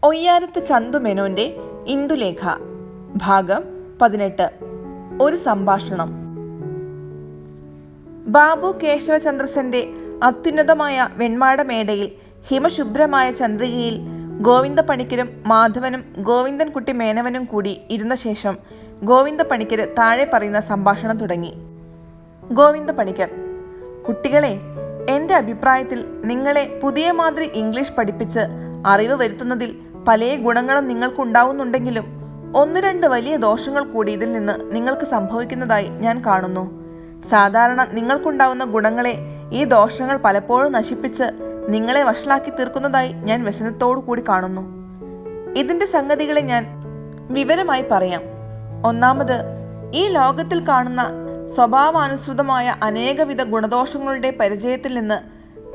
ഒയ്യാരത്ത് ചന്തു മേനോന്റെ ഇന്ദുലേഖ ഭാഗം 18. ഒരു സംഭാഷണം. ബാബു കേശവചന്ദ്രസന്റെ അത്യുന്നതമായ വെൺമാട മേടയിൽ ഹിമശുഭ്രമായ ചന്ദ്രികയിൽ ഗോവിന്ദ പണിക്കരും മാധവനും ഗോവിന്ദൻകുട്ടി മേനവനും കൂടി ഇരുന്ന ശേഷം ഗോവിന്ദ പണിക്കര് താഴെ പറയുന്ന സംഭാഷണം തുടങ്ങി. ഗോവിന്ദ പണിക്കർ: കുട്ടികളെ, എൻ്റെ അഭിപ്രായത്തിൽ നിങ്ങളെ പുതിയ മാതിരി ഇംഗ്ലീഷ് പഠിപ്പിച്ച് അറിവ് വരുത്തുന്നതിൽ പല ഗുണങ്ങളും നിങ്ങൾക്കുണ്ടാവുന്നുണ്ടെങ്കിലും 1-2 വലിയ ദോഷങ്ങൾ കൂടി ഇതിൽ നിന്ന് നിങ്ങൾക്ക് സംഭവിക്കുന്നതായി ഞാൻ കാണുന്നു. സാധാരണ നിങ്ങൾക്കുണ്ടാവുന്ന ഗുണങ്ങളെ ഈ ദോഷങ്ങൾ പലപ്പോഴും നശിപ്പിച്ച് നിങ്ങളെ വഷളാക്കി തീർക്കുന്നതായി ഞാൻ വ്യസനത്തോടു കൂടി കാണുന്നു. ഇതിൻ്റെ സംഗതികളെ ഞാൻ വിവരമായി പറയാം. ഒന്നാമത്, ഈ ലോകത്തിൽ കാണുന്ന സ്വഭാവാനുസൃതമായ അനേകവിധ ഗുണദോഷങ്ങളുടെ പരിചയത്തിൽ നിന്ന്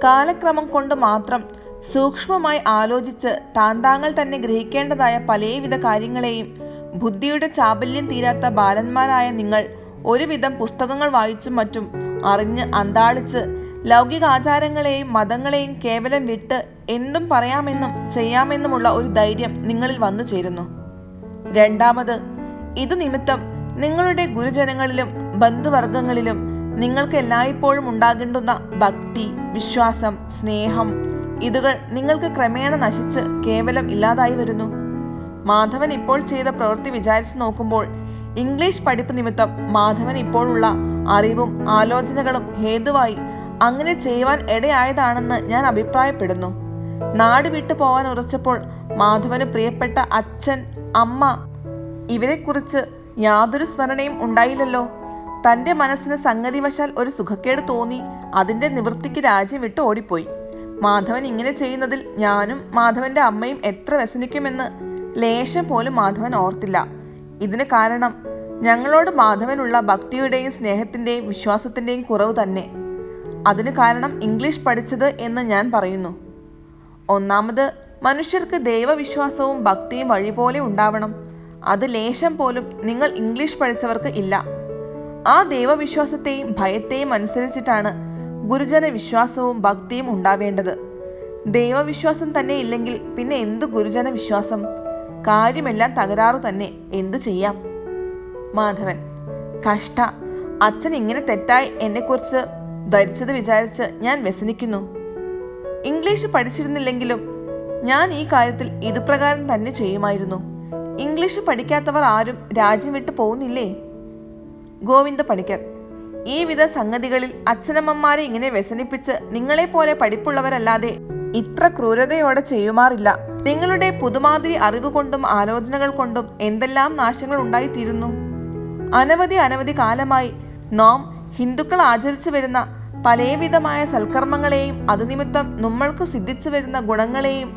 കാലക്രമം കൊണ്ട് മാത്രം സൂക്ഷ്മമായി ആലോചിച്ച് താങ്കൾ തന്നെ ഗ്രഹിക്കേണ്ടതായ പലവിധ കാര്യങ്ങളെയും ബുദ്ധിയുടെ ചാബല്യം തീരാത്ത ബാലന്മാരായ നിങ്ങൾ ഒരുവിധം പുസ്തകങ്ങൾ വായിച്ചും മറ്റും അറിഞ്ഞ് അന്താളിച്ച് ലൗകികാചാരങ്ങളെയും മതങ്ങളെയും കേവലം വിട്ട് എന്തും പറയാമെന്നും ചെയ്യാമെന്നുമുള്ള ഒരു ധൈര്യം നിങ്ങളിൽ വന്നു ചേരുന്നു. രണ്ടാമത്, ഇതു നിമിത്തം നിങ്ങളുടെ ഗുരുജനങ്ങളിലും ബന്ധുവർഗങ്ങളിലും നിങ്ങൾക്ക് എല്ലായ്പ്പോഴും ഉണ്ടാകേണ്ടുന്ന ഭക്തി, വിശ്വാസം, സ്നേഹം ഇതുകൾ നിങ്ങൾക്ക് ക്രമേണ നശിച്ച് കേവലം ഇല്ലാതായി വരുന്നു. മാധവൻ ഇപ്പോൾ ചെയ്ത പ്രവൃത്തി വിചാരിച്ചു നോക്കുമ്പോൾ ഇംഗ്ലീഷ് പഠിപ്പ് നിമിത്തം മാധവൻ ഇപ്പോഴുള്ള അറിവും ആലോചനകളും ഹേതുവായി അങ്ങനെ ചെയ്യുവാൻ ഇടയായതാണെന്ന് ഞാൻ അഭിപ്രായപ്പെടുന്നു. നാട് വിട്ടു പോകാൻ ഉറച്ചപ്പോൾ മാധവന് പ്രിയപ്പെട്ട അച്ഛൻ, അമ്മ ഇവരെക്കുറിച്ച് യാതൊരു സ്മരണയും ഉണ്ടായില്ലല്ലോ. തൻ്റെ മനസ്സിന് സംഗതിവശാൽ ഒരു സുഖക്കേട് തോന്നി അതിൻ്റെ നിവൃത്തിക്ക് രാജ്യം വിട്ട് ഓടിപ്പോയി. മാധവൻ ഇങ്ങനെ ചെയ്യുന്നതിൽ ഞാനും മാധവന്റെ അമ്മയും എത്ര വ്യസനിക്കുമെന്ന് ലേശം പോലും മാധവൻ ഓർത്തില്ല. ഇതിന് കാരണം ഞങ്ങളോട് മാധവനുള്ള ഭക്തിയുടെയും സ്നേഹത്തിൻ്റെയും വിശ്വാസത്തിൻ്റെയും കുറവ് തന്നെ. അതിന് കാരണം ഇംഗ്ലീഷ് പഠിച്ചത് എന്ന് ഞാൻ പറയുന്നു. ഒന്നാമത്, മനുഷ്യർക്ക് ദൈവവിശ്വാസവും ഭക്തിയും വഴിപോലെ ഉണ്ടാവണം. അത് ലേശം പോലും നിങ്ങൾ ഇംഗ്ലീഷ് പഠിച്ചവർക്ക് ഇല്ല. ആ ദൈവവിശ്വാസത്തെയും ഭയത്തെയും അനുസരിച്ചിട്ടാണ് ഗുരുജന വിശ്വാസവും ഭക്തിയും ഉണ്ടാവേണ്ടത്. ദൈവവിശ്വാസം തന്നെ ഇല്ലെങ്കിൽ പിന്നെ എന്തു ഗുരുജന വിശ്വാസം? കാര്യമെല്ലാം തകരാറു തന്നെ. എന്തു ചെയ്യാം? മാധവൻ: കഷ്ട, അച്ഛൻ ഇങ്ങനെ തെറ്റായി എന്നെക്കുറിച്ച് ധരിച്ചത് വിചാരിച്ച് ഞാൻ വ്യസനിക്കുന്നു. ഇംഗ്ലീഷ് പഠിച്ചിരുന്നില്ലെങ്കിലും ഞാൻ ഈ കാര്യത്തിൽ ഇതുപ്രകാരം തന്നെ ചെയ്യുമായിരുന്നു. ഇംഗ്ലീഷ് പഠിക്കാത്തവർ ആരും രാജ്യം വിട്ടു പോകുന്നില്ലേ? ഗോവിന്ദ പണിക്കർ: ഈ വിധ സംഗതികളിൽ അച്ഛനമ്മമാരെ ഇങ്ങനെ വ്യസനിപ്പിച്ച് നിങ്ങളെപ്പോലെ പഠിപ്പുള്ളവരല്ലാതെ ഇത്ര ക്രൂരതയോടെ ചെയ്യുമാറില്ല. നിങ്ങളുടെ പുതുമാതിരി അറിവ് കൊണ്ടും ആലോചനകൾ കൊണ്ടും എന്തെല്ലാം നാശങ്ങൾ ഉണ്ടായിത്തീരുന്നു. അനവധി കാലമായി നാം ഹിന്ദുക്കൾ ആചരിച്ചു വരുന്ന പലവിധമായ സൽക്കർമ്മങ്ങളെയും അതുനിമിത്തം നമ്മൾക്ക് സിദ്ധിച്ചു വരുന്ന ഗുണങ്ങളെയും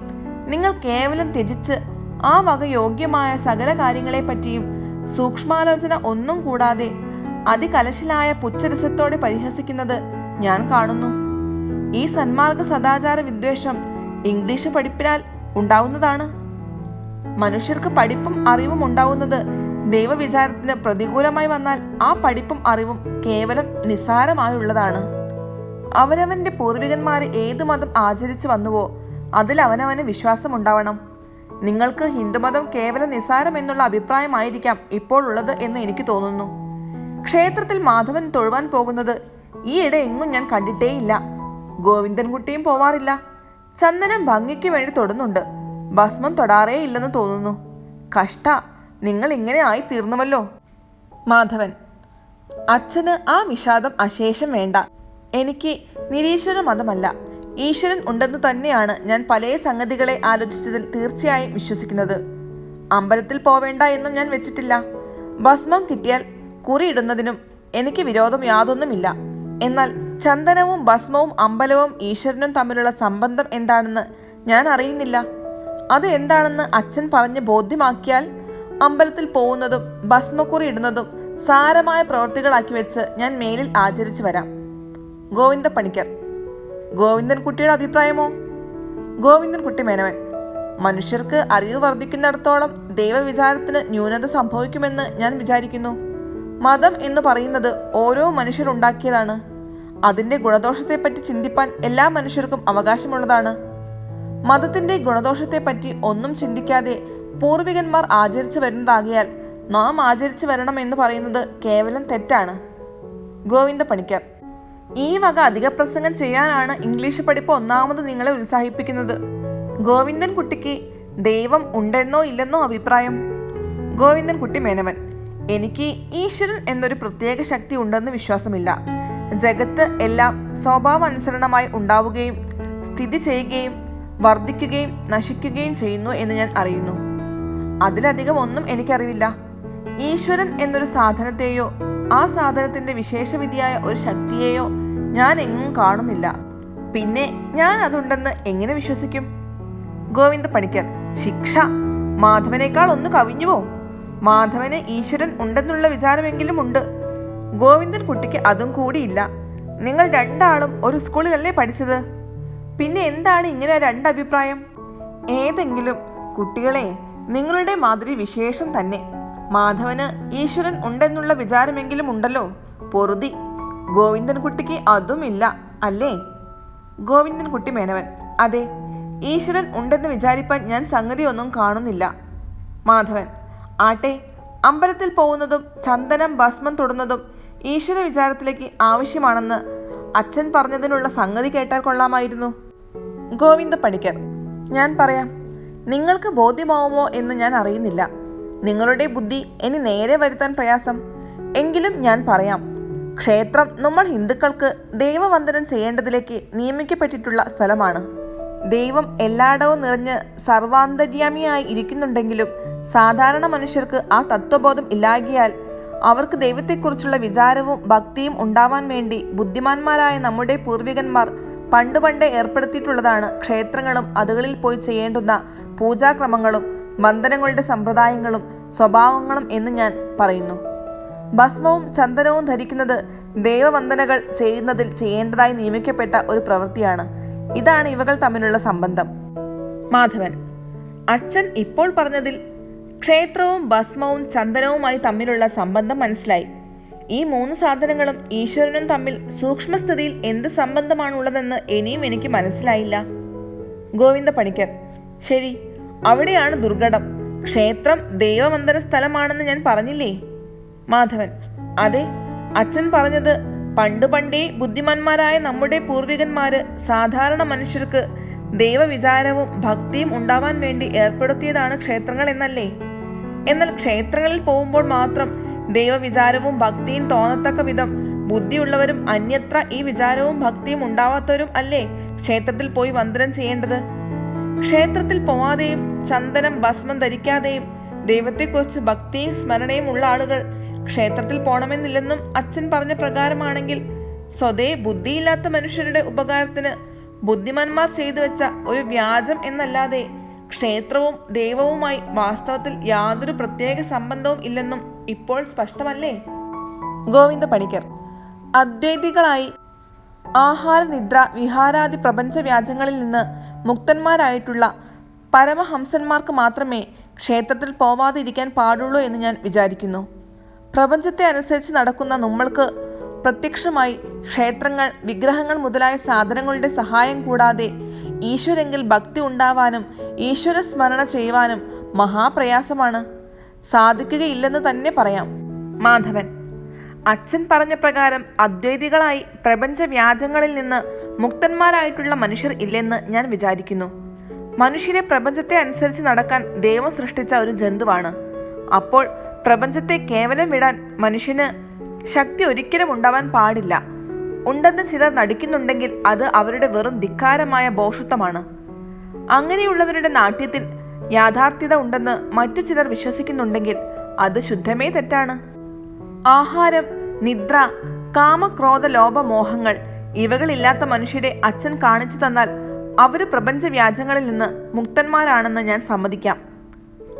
നിങ്ങൾ കേവലം ത്യജിച്ച് ആ വക യോഗ്യമായ സകല കാര്യങ്ങളെപ്പറ്റിയും സൂക്ഷ്മാലോചന ഒന്നും കൂടാതെ അതികലശലായ പുച്ഛരസത്തോടെ പരിഹസിക്കുന്നത് ഞാൻ കാണുന്നു. ഈ സന്മാർഗ സദാചാര വിദ്വേഷം ഇംഗ്ലീഷ് പഠിപ്പിനാൽ ഉണ്ടാവുന്നതാണ്. മനുഷ്യർക്ക് പഠിപ്പും അറിവും ഉണ്ടാവുന്നത് ദൈവവിചാരത്തിന് പ്രതികൂലമായി വന്നാൽ ആ പഠിപ്പും അറിവും കേവലം നിസ്സാരമായുള്ളതാണ്. അവനവന്റെ പൂർവികന്മാർ ഏതു മതം ആചരിച്ചു വന്നുവോ അതിൽ അവനവന് വിശ്വാസം ഉണ്ടാവണം. നിങ്ങൾക്ക് ഹിന്ദുമതം കേവലം നിസ്സാരം എന്നുള്ള അഭിപ്രായമായിരിക്കാം ഇപ്പോൾ ഉള്ളത് എന്ന് എനിക്ക് തോന്നുന്നു. ക്ഷേത്രത്തിൽ മാധവൻ തൊഴുവാൻ പോകുന്നത് ഈയിടെ എങ്ങും ഞാൻ കണ്ടിട്ടേയില്ല. ഗോവിന്ദൻകുട്ടിയും പോവാറില്ല. ചന്ദനം ഭംഗിക്ക് വേണ്ടി തൊടുന്നുണ്ട്, ഭസ്മം തൊടാറേ ഇല്ലെന്ന് തോന്നുന്നു. കഷ്ട, നിങ്ങൾ ഇങ്ങനെ ആയി തീർന്നുവല്ലോ. മാധവൻ: അച്ഛന് ആ വിഷാദം അശേഷം വേണ്ട. എനിക്ക് നിരീശ്വര മതമല്ല, ഈശ്വരൻ ഉണ്ടെന്നു തന്നെയാണ് ഞാൻ പല സംഗതികളെ ആലോചിച്ചതിൽ തീർച്ചയായും വിശ്വസിക്കുന്നത്. അമ്പലത്തിൽ പോവേണ്ട എന്നും ഞാൻ വെച്ചിട്ടില്ല. ഭസ്മം കിട്ടിയാൽ കുറിയിടുന്നതിനും എനിക്ക് വിരോധം യാതൊന്നുമില്ല. എന്നാൽ ചന്ദനവും ഭസ്മവും അമ്പലവും ഈശ്വരനും തമ്മിലുള്ള സംബന്ധം എന്താണെന്ന് ഞാൻ അറിയുന്നില്ല. അത് എന്താണെന്ന് അച്ഛൻ പറഞ്ഞ് ബോധ്യമാക്കിയാൽ അമ്പലത്തിൽ പോകുന്നതും ഭസ്മക്കുറി ഇടുന്നതും സാരമായ പ്രവൃത്തികളാക്കി വെച്ച് ഞാൻ മേലിൽ ആചരിച്ചു വരാം. ഗോവിന്ദ പണിക്കർ: ഗോവിന്ദൻകുട്ടിയുടെ അഭിപ്രായമോ? ഗോവിന്ദൻകുട്ടി മേനവൻ: മനുഷ്യർക്ക് അറിവ് വർദ്ധിക്കുന്നിടത്തോളം ദൈവവിചാരത്തിന് ന്യൂനത സംഭവിക്കുമെന്ന് ഞാൻ വിചാരിക്കുന്നു. മതം എന്ന് പറയുന്നത് ഓരോ മനുഷ്യരുണ്ടാക്കിയതാണ്. അതിൻ്റെ ഗുണദോഷത്തെപ്പറ്റി ചിന്തിപ്പാൻ എല്ലാ മനുഷ്യർക്കും അവകാശമുള്ളതാണ്. മതത്തിന്റെ ഗുണദോഷത്തെപ്പറ്റി ഒന്നും ചിന്തിക്കാതെ പൂർവികന്മാർ ആചരിച്ചു വരുന്നതാകിയാൽ നാം ആചരിച്ചു വരണം എന്ന് പറയുന്നത് കേവലം തെറ്റാണ്. ഗോവിന്ദ പണിക്കർ: ഈ വക അധിക പ്രസംഗം ചെയ്യാനാണ് ഇംഗ്ലീഷ് പഠിപ്പ് ഒന്നാമത് നിങ്ങളെ ഉത്സാഹിപ്പിക്കുന്നത്. ഗോവിന്ദൻ കുട്ടിക്ക് ദൈവം ഉണ്ടെന്നോ ഇല്ലെന്നോ അഭിപ്രായം? ഗോവിന്ദൻ കുട്ടി മേനവൻ: എനിക്ക് ഈശ്വരൻ എന്നൊരു പ്രത്യേക ശക്തി ഉണ്ടെന്ന് വിശ്വാസമില്ല. ജഗത്ത് എല്ലാം സ്വഭാവാനുസരണമായി ഉണ്ടാവുകയും സ്ഥിതി ചെയ്യുകയും വർദ്ധിക്കുകയും നശിക്കുകയും ചെയ്യുന്നു എന്ന് ഞാൻ അറിയുന്നു. അതിലധികം ഒന്നും എനിക്കറിവില്ല. ഈശ്വരൻ എന്നൊരു സാധനത്തെയോ ആ സാധനത്തിന്റെ വിശേഷവിധിയായ ഒരു ശക്തിയെയോ ഞാൻ എങ്ങും കാണുന്നില്ല. പിന്നെ ഞാൻ അതുണ്ടെന്ന് എങ്ങനെ വിശ്വസിക്കും? ഗോവിന്ദ പണിക്കർ: ശിക്ഷ! മാധവനേക്കാൾ ഒന്ന് കവിഞ്ഞുവോ? മാധവന് ഈശ്വരൻ ഉണ്ടെന്നുള്ള വിചാരമെങ്കിലും ഉണ്ട്. ഗോവിന്ദൻ കുട്ടിക്ക് അതും കൂടിയില്ല. നിങ്ങൾ രണ്ടാളും ഒരു സ്കൂളിലല്ലേ പഠിച്ചത്? പിന്നെ എന്താണ് ഇങ്ങനെ രണ്ടഭിപ്രായം? ഏതെങ്കിലും കുട്ടികളെ, നിങ്ങളുടെ മാതിരി വിശേഷം തന്നെ. മാധവന് ഈശ്വരൻ ഉണ്ടെന്നുള്ള വിചാരമെങ്കിലും ഉണ്ടല്ലോ. പൊറുതി. ഗോവിന്ദൻ കുട്ടിക്ക് അതുമില്ല അല്ലേ? ഗോവിന്ദൻ കുട്ടി മേനവൻ: അതെ, ഈശ്വരൻ ഉണ്ടെന്ന് വിചാരിപ്പാൻ ഞാൻ സംഗതിയൊന്നും കാണുന്നില്ല. മാധവൻ: ആട്ടെ, അമ്പലത്തിൽ പോകുന്നതും ചന്ദനം ഭസ്മം തൊടുന്നതും ഈശ്വര വിചാരത്തിലേക്ക് ആവശ്യമാണെന്ന് അച്ഛൻ പറഞ്ഞതിനുള്ള സംഗതി കേട്ടാൽ കൊള്ളാമായിരുന്നു. ഗോവിന്ദ പണിക്കർ: ഞാൻ പറയാം. നിങ്ങൾക്ക് ബോധ്യമാവുമോ എന്ന് ഞാൻ അറിയുന്നില്ല. നിങ്ങളുടെ ബുദ്ധി ഇനി നേരെ വരുത്താൻ പ്രയാസം. എങ്കിലും ഞാൻ പറയാം. ക്ഷേത്രം നമ്മൾ ഹിന്ദുക്കൾക്ക് ദൈവവന്ദനം ചെയ്യേണ്ടതിലേക്ക് നിയമിക്കപ്പെട്ടിട്ടുള്ള സ്ഥലമാണ്. ദൈവം എല്ലായിടവും നിറഞ്ഞ് സർവാന്തര്യാമിയായി ഇരിക്കുന്നുണ്ടെങ്കിലും സാധാരണ മനുഷ്യർക്ക് ആ തത്വബോധം ഇല്ലാകിയാൽ അവർക്ക് ദൈവത്തെക്കുറിച്ചുള്ള വിചാരവും ഭക്തിയും ഉണ്ടാവാൻ വേണ്ടി ബുദ്ധിമാന്മാരായ നമ്മുടെ പൂർവികന്മാർ പണ്ടേ ഏർപ്പെടുത്തിയിട്ടുള്ളതാണ് ക്ഷേത്രങ്ങളും അതുകളിൽ പോയി ചെയ്യേണ്ടുന്ന പൂജാക്രമങ്ങളും വന്ദനങ്ങളുടെ സമ്പ്രദായങ്ങളും സ്വഭാവങ്ങളും എന്ന് ഞാൻ പറയുന്നു. ഭസ്മവും ചന്ദനവും ധരിക്കുന്നത് ദൈവവന്ദനകൾ ചെയ്യുന്നതിൽ ചെയ്യേണ്ടതായി നിയമിക്കപ്പെട്ട ഒരു പ്രവൃത്തിയാണ്. ഇതാണ് ഇവകൾ തമ്മിലുള്ള സംബന്ധം. മാധവൻ: അച്ഛൻ ഇപ്പോൾ പറഞ്ഞതിൽ ക്ഷേത്രവും ഭസ്മവും ചന്ദനവുമായി തമ്മിലുള്ള സംബന്ധം മനസ്സിലായി. ഈ മൂന്ന് സാധനങ്ങളും ഈശ്വരനും തമ്മിൽ സൂക്ഷ്മസ്ഥിതിയിൽ എന്ത് സംബന്ധമാണുള്ളതെന്ന് ഇനിയും എനിക്ക് മനസ്സിലായില്ല. ഗോവിന്ദ പണിക്കർ: ശരി, അവിടെയാണ് ദുർഘടം. ക്ഷേത്രം ദൈവവന്ദന സ്ഥലമാണെന്ന് ഞാൻ പറഞ്ഞില്ലേ? മാധവൻ: അതെ, അച്ഛൻ പറഞ്ഞത് പണ്ടേ ബുദ്ധിമാന്മാരായ നമ്മുടെ പൂർവികന്മാര് സാധാരണ മനുഷ്യർക്ക് ദൈവവിചാരവും ഭക്തിയും ഉണ്ടാവാൻ വേണ്ടി ഏർപ്പെടുത്തിയതാണ് ക്ഷേത്രങ്ങൾ എന്നല്ലേ? എന്നാൽ ക്ഷേത്രങ്ങളിൽ പോകുമ്പോൾ മാത്രം ദൈവവിചാരവും ഭക്തിയും തോന്നത്തക്ക വിധം ബുദ്ധിയുള്ളവരും അന്യത്ര ഈ വിചാരവും ഭക്തിയും ഉണ്ടാവാത്തവരും അല്ലേ ക്ഷേത്രത്തിൽ പോയി വന്ദനം ചെയ്യേണ്ടത്? ക്ഷേത്രത്തിൽ പോവാതെയും ചന്ദനം ഭസ്മം ധരിക്കാതെയും ദൈവത്തെക്കുറിച്ച് ഭക്തിയും സ്മരണയും ഉള്ള ആളുകൾ ക്ഷേത്രത്തിൽ പോണമെന്നില്ലെന്നും അച്ഛൻ പറഞ്ഞ പ്രകാരമാണെങ്കിൽ സ്വതേ ബുദ്ധിയില്ലാത്ത മനുഷ്യരുടെ ഉപകാരത്തിന് ബുദ്ധിമാന്മാർ ചെയ്തു വെച്ച ഒരു വ്യാജം എന്നല്ലാതെ ക്ഷേത്രവും ദൈവവുമായി വാസ്തവത്തിൽ യാതൊരു പ്രത്യേക സംബന്ധവും ഇല്ലെന്നും ഇപ്പോൾ സ്പഷ്ടമല്ലേ? ഗോവിന്ദ പണിക്കർ: അദ്വൈതികളായി ആഹാര നിദ്ര വിഹാരാദി പ്രപഞ്ച വ്യാജങ്ങളിൽ നിന്ന് മുക്തന്മാരായിട്ടുള്ള പരമഹംസന്മാർക്ക് മാത്രമേ ക്ഷേത്രത്തിൽ പോവാതിരിക്കാൻ പാടുള്ളൂ എന്ന് ഞാൻ വിചാരിക്കുന്നു. പ്രപഞ്ചത്തെ അനുസരിച്ച് നടക്കുന്ന നമ്മൾക്ക് പ്രത്യക്ഷമായി ക്ഷേത്രങ്ങൾ, വിഗ്രഹങ്ങൾ മുതലായ സാധനങ്ങളുടെ സഹായം കൂടാതെ ഈശ്വരെങ്കിൽ ഭക്തി ഉണ്ടാവാനും ഈശ്വര സ്മരണ ചെയ്യുവാനും മഹാപ്രയാസമാണ്. സാധിക്കുകയില്ലെന്ന് തന്നെ പറയാം. മാധവൻ: അച്ഛൻ പറഞ്ഞ പ്രകാരം അദ്വൈതികളായി പ്രപഞ്ച വ്യാജങ്ങളിൽ നിന്ന് മുക്തന്മാരായിട്ടുള്ള മനുഷ്യർ ഇല്ലെന്ന് ഞാൻ വിചാരിക്കുന്നു. മനുഷ്യനെ പ്രപഞ്ചത്തെ അനുസരിച്ച് നടക്കാൻ ദൈവം സൃഷ്ടിച്ച ഒരു ജന്തുവാണ്. അപ്പോൾ പ്രപഞ്ചത്തെ കേവലം വിടാൻ മനുഷ്യന് ശക്തി ഒരിക്കലും ഉണ്ടാവാൻ പാടില്ല. ഉണ്ടെന്ന് ചിലർ നടിക്കുന്നുണ്ടെങ്കിൽ അത് അവരുടെ വെറും ധിക്കാരമായ ഭോഷത്വമാണ്. അങ്ങനെയുള്ളവരുടെ നാട്യത്തിൽ യാഥാർത്ഥ്യത ഉണ്ടെന്ന് മറ്റു ചിലർ വിശ്വസിക്കുന്നുണ്ടെങ്കിൽ അത് ശുദ്ധമേ തെറ്റാണ്. ആഹാരം, നിദ്ര, കാമക്രോധ ലോഭ മോഹങ്ങൾ ഇവകളില്ലാത്ത മനുഷ്യരെ അച്ഛൻ കാണിച്ചു തന്നാൽ അവർ പ്രപഞ്ച വ്യാജങ്ങളിൽ നിന്ന് മുക്തന്മാരാണെന്ന് ഞാൻ സമ്മതിക്കാം.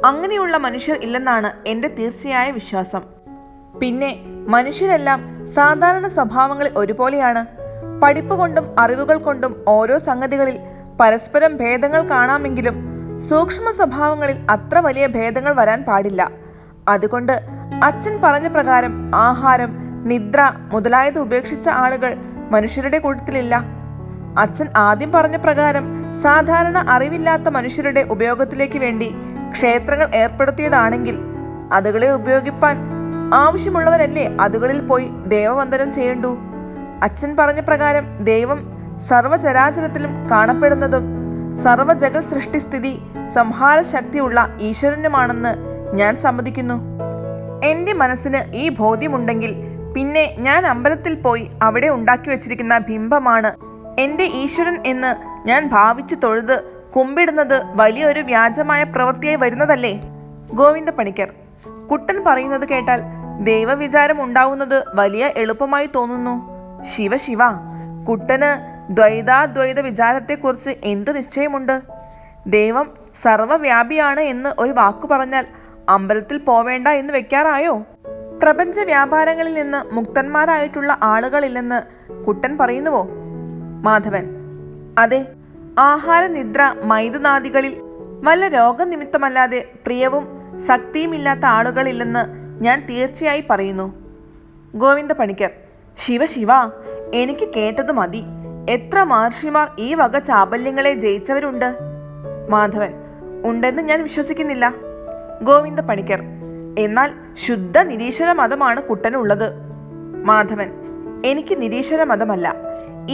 അങ്ങനെയുള്ള മനുഷ്യർ ഇല്ലെന്നാണ് എൻ്റെ തീർച്ചയായ വിശ്വാസം. പിന്നെ മനുഷ്യരെല്ലാം സാധാരണ സ്വഭാവങ്ങളിൽ ഒരുപോലെയാണ്. പഠിപ്പ് കൊണ്ടും അറിവുകൾ കൊണ്ടും ഓരോ സംഗതികളിൽ പരസ്പരം ഭേദങ്ങൾ കാണാമെങ്കിലും സൂക്ഷ്മ സ്വഭാവങ്ങളിൽ അത്ര വലിയ ഭേദങ്ങൾ വരാൻ പാടില്ല. അതുകൊണ്ട് അച്ഛൻ പറഞ്ഞ പ്രകാരം ആഹാരം, നിദ്ര മുതലായത് ഉപേക്ഷിച്ച ആളുകൾ മനുഷ്യരുടെ കൂട്ടത്തിലില്ല. അച്ഛൻ ആദ്യം പറഞ്ഞ പ്രകാരം സാധാരണ അറിവില്ലാത്ത മനുഷ്യരുടെ ഉപയോഗത്തിലേക്ക് വേണ്ടി ക്ഷേത്രങ്ങൾ ഏർപ്പെടുത്തിയതാണെങ്കിൽ അതുകളെ ഉപയോഗിപ്പാൻ ആവശ്യമുള്ളവരല്ലേ അതുകളിൽ പോയി ദേവവന്ദനം ചെയ്യണ്ടു. അച്ഛൻ പറഞ്ഞ പ്രകാരം ദൈവം സർവചരാചരത്തിലും കാണപ്പെടുന്നതും സർവജഗൽ സൃഷ്ടിസ്ഥിതി സംഹാര ശക്തിയുള്ള ഈശ്വരനുമാണെന്ന് ഞാൻ സമ്മതിക്കുന്നു. എൻ്റെ മനസ്സിന് ഈ ബോധ്യമുണ്ടെങ്കിൽ പിന്നെ ഞാൻ അമ്പലത്തിൽ പോയി അവിടെ ഉണ്ടാക്കി വച്ചിരിക്കുന്ന ബിംബമാണ് എൻ്റെ ഈശ്വരൻ എന്ന് ഞാൻ ഭാവിച്ച് തൊഴുത് കുമ്പിടുന്നത് വലിയൊരു വ്യാജമായ പ്രവൃത്തിയായി വരുന്നതല്ലേ? ഗോവിന്ദ പണിക്കർ: കുട്ടൻ പറയുന്നത് കേട്ടാൽ ദൈവവിചാരം ഉണ്ടാവുന്നത് വലിയ എളുപ്പമായി തോന്നുന്നു. ശിവ ശിവ, കുട്ടന് ദ്വൈതാദ്വൈത വിചാരത്തെക്കുറിച്ച് എന്തു നിശ്ചയമുണ്ട്? ദൈവം സർവവ്യാപിയാണ് എന്ന് ഒരു വാക്കു പറഞ്ഞാൽ അമ്പലത്തിൽ പോവേണ്ട എന്ന് വെക്കാറായോ? പ്രപഞ്ച വ്യാപാരങ്ങളിൽ നിന്ന് മുക്തന്മാരായിട്ടുള്ള ആളുകളില്ലെന്ന് കുട്ടൻ പറയുന്നുവോ? മാധവൻ: അതെ. ആഹാര നിദ്ര മൈതുനാദികളിൽ വല്ല രോഗനിമിത്തമല്ലാതെ പ്രിയവും ശക്തിയുമില്ലാത്ത ആളുകളില്ലെന്ന് ഞാൻ തീർച്ചയായി പറയുന്നു. ഗോവിന്ദ പണിക്കർ: ശിവ ശിവ, എനിക്ക് കേട്ടത് മതി. എത്ര മഹർഷിമാർ ഈ വക ചാബല്യങ്ങളെ ജയിച്ചവരുണ്ട്? മാധവൻ: ഉണ്ടെന്ന് ഞാൻ വിശ്വസിക്കുന്നില്ല. ഗോവിന്ദ പണിക്കർ: എന്നാൽ ശുദ്ധ നിരീശ്വര മതമാണ് കുട്ടനുള്ളത്. മാധവൻ: എനിക്ക് നിരീശ്വര മതമല്ല,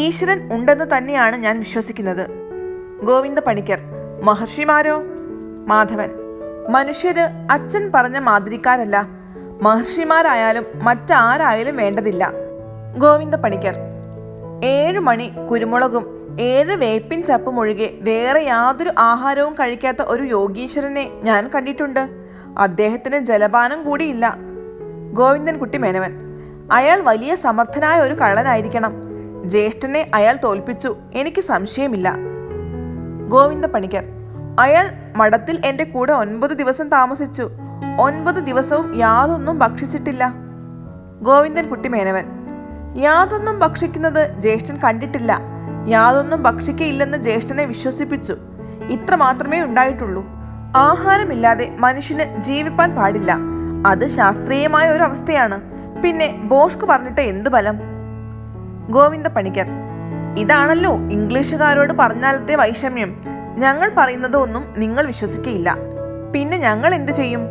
ഈശ്വരൻ ഉണ്ടെന്ന് തന്നെയാണ് ഞാൻ വിശ്വസിക്കുന്നത്. ഗോവിന്ദ പണിക്കർ: മഹർഷിമാരോ? മാധവൻ: മനുഷ്യര് അച്ഛൻ പറഞ്ഞ മാതിരിക്കാരല്ല. മഹർഷിമാരായാലും മറ്റാരായാലും വേണ്ടതില്ല. ഗോവിന്ദ പണിക്കർ: 7 മണി കുരുമുളകും 7 വേപ്പിൻ ചപ്പും ഒഴികെ വേറെ യാതൊരു ആഹാരവും കഴിക്കാത്ത ഒരു യോഗീശ്വരനെ ഞാൻ കണ്ടിട്ടുണ്ട്. അദ്ദേഹത്തിന് ജലപാനം കൂടിയില്ല. ഗോവിന്ദൻകുട്ടി മേനവൻ: അയാൾ വലിയ സമർത്ഥനായ ഒരു കള്ളനായിരിക്കണം. ജ്യേഷ്ഠനെ അയാൾ തോൽപ്പിച്ചു, എനിക്ക് സംശയമില്ല. ഗോവിന്ദ പണിക്കർ: അയാൾ മഠത്തിൽ എൻ്റെ കൂടെ 9 ദിവസം താമസിച്ചു. 9 ദിവസവും യാതൊന്നും ഭക്ഷിച്ചിട്ടില്ല. ഗോവിന്ദൻകുട്ടി മേനവൻ: യാതൊന്നും ഭക്ഷിക്കുന്നത് ജ്യേഷ്ഠൻ കണ്ടിട്ടില്ല. യാതൊന്നും ഭക്ഷിക്കയില്ലെന്ന് ജ്യേഷ്ഠനെ വിശ്വസിപ്പിച്ചു. ഇത്ര മാത്രമേ ഉണ്ടായിട്ടുള്ളൂ. ആഹാരമില്ലാതെ മനുഷ്യന് ജീവിപ്പാൻ പാടില്ല. അത് ശാസ്ത്രീയമായ ഒരു അവസ്ഥയാണ്. പിന്നെ ബോഷ്ക്ക് പറഞ്ഞിട്ട് എന്തു ബലം? ഗോവിന്ദ പണിക്കർ: ഇതാണല്ലോ ഇംഗ്ലീഷുകാരോട് പറഞ്ഞാലത്തെ വൈഷമ്യം. ഞങ്ങൾ പറയുന്നത് ഒന്നും നിങ്ങൾ വിശ്വസിക്കയില്ല. പിന്നെ ഞങ്ങൾ എന്തു ചെയ്യും?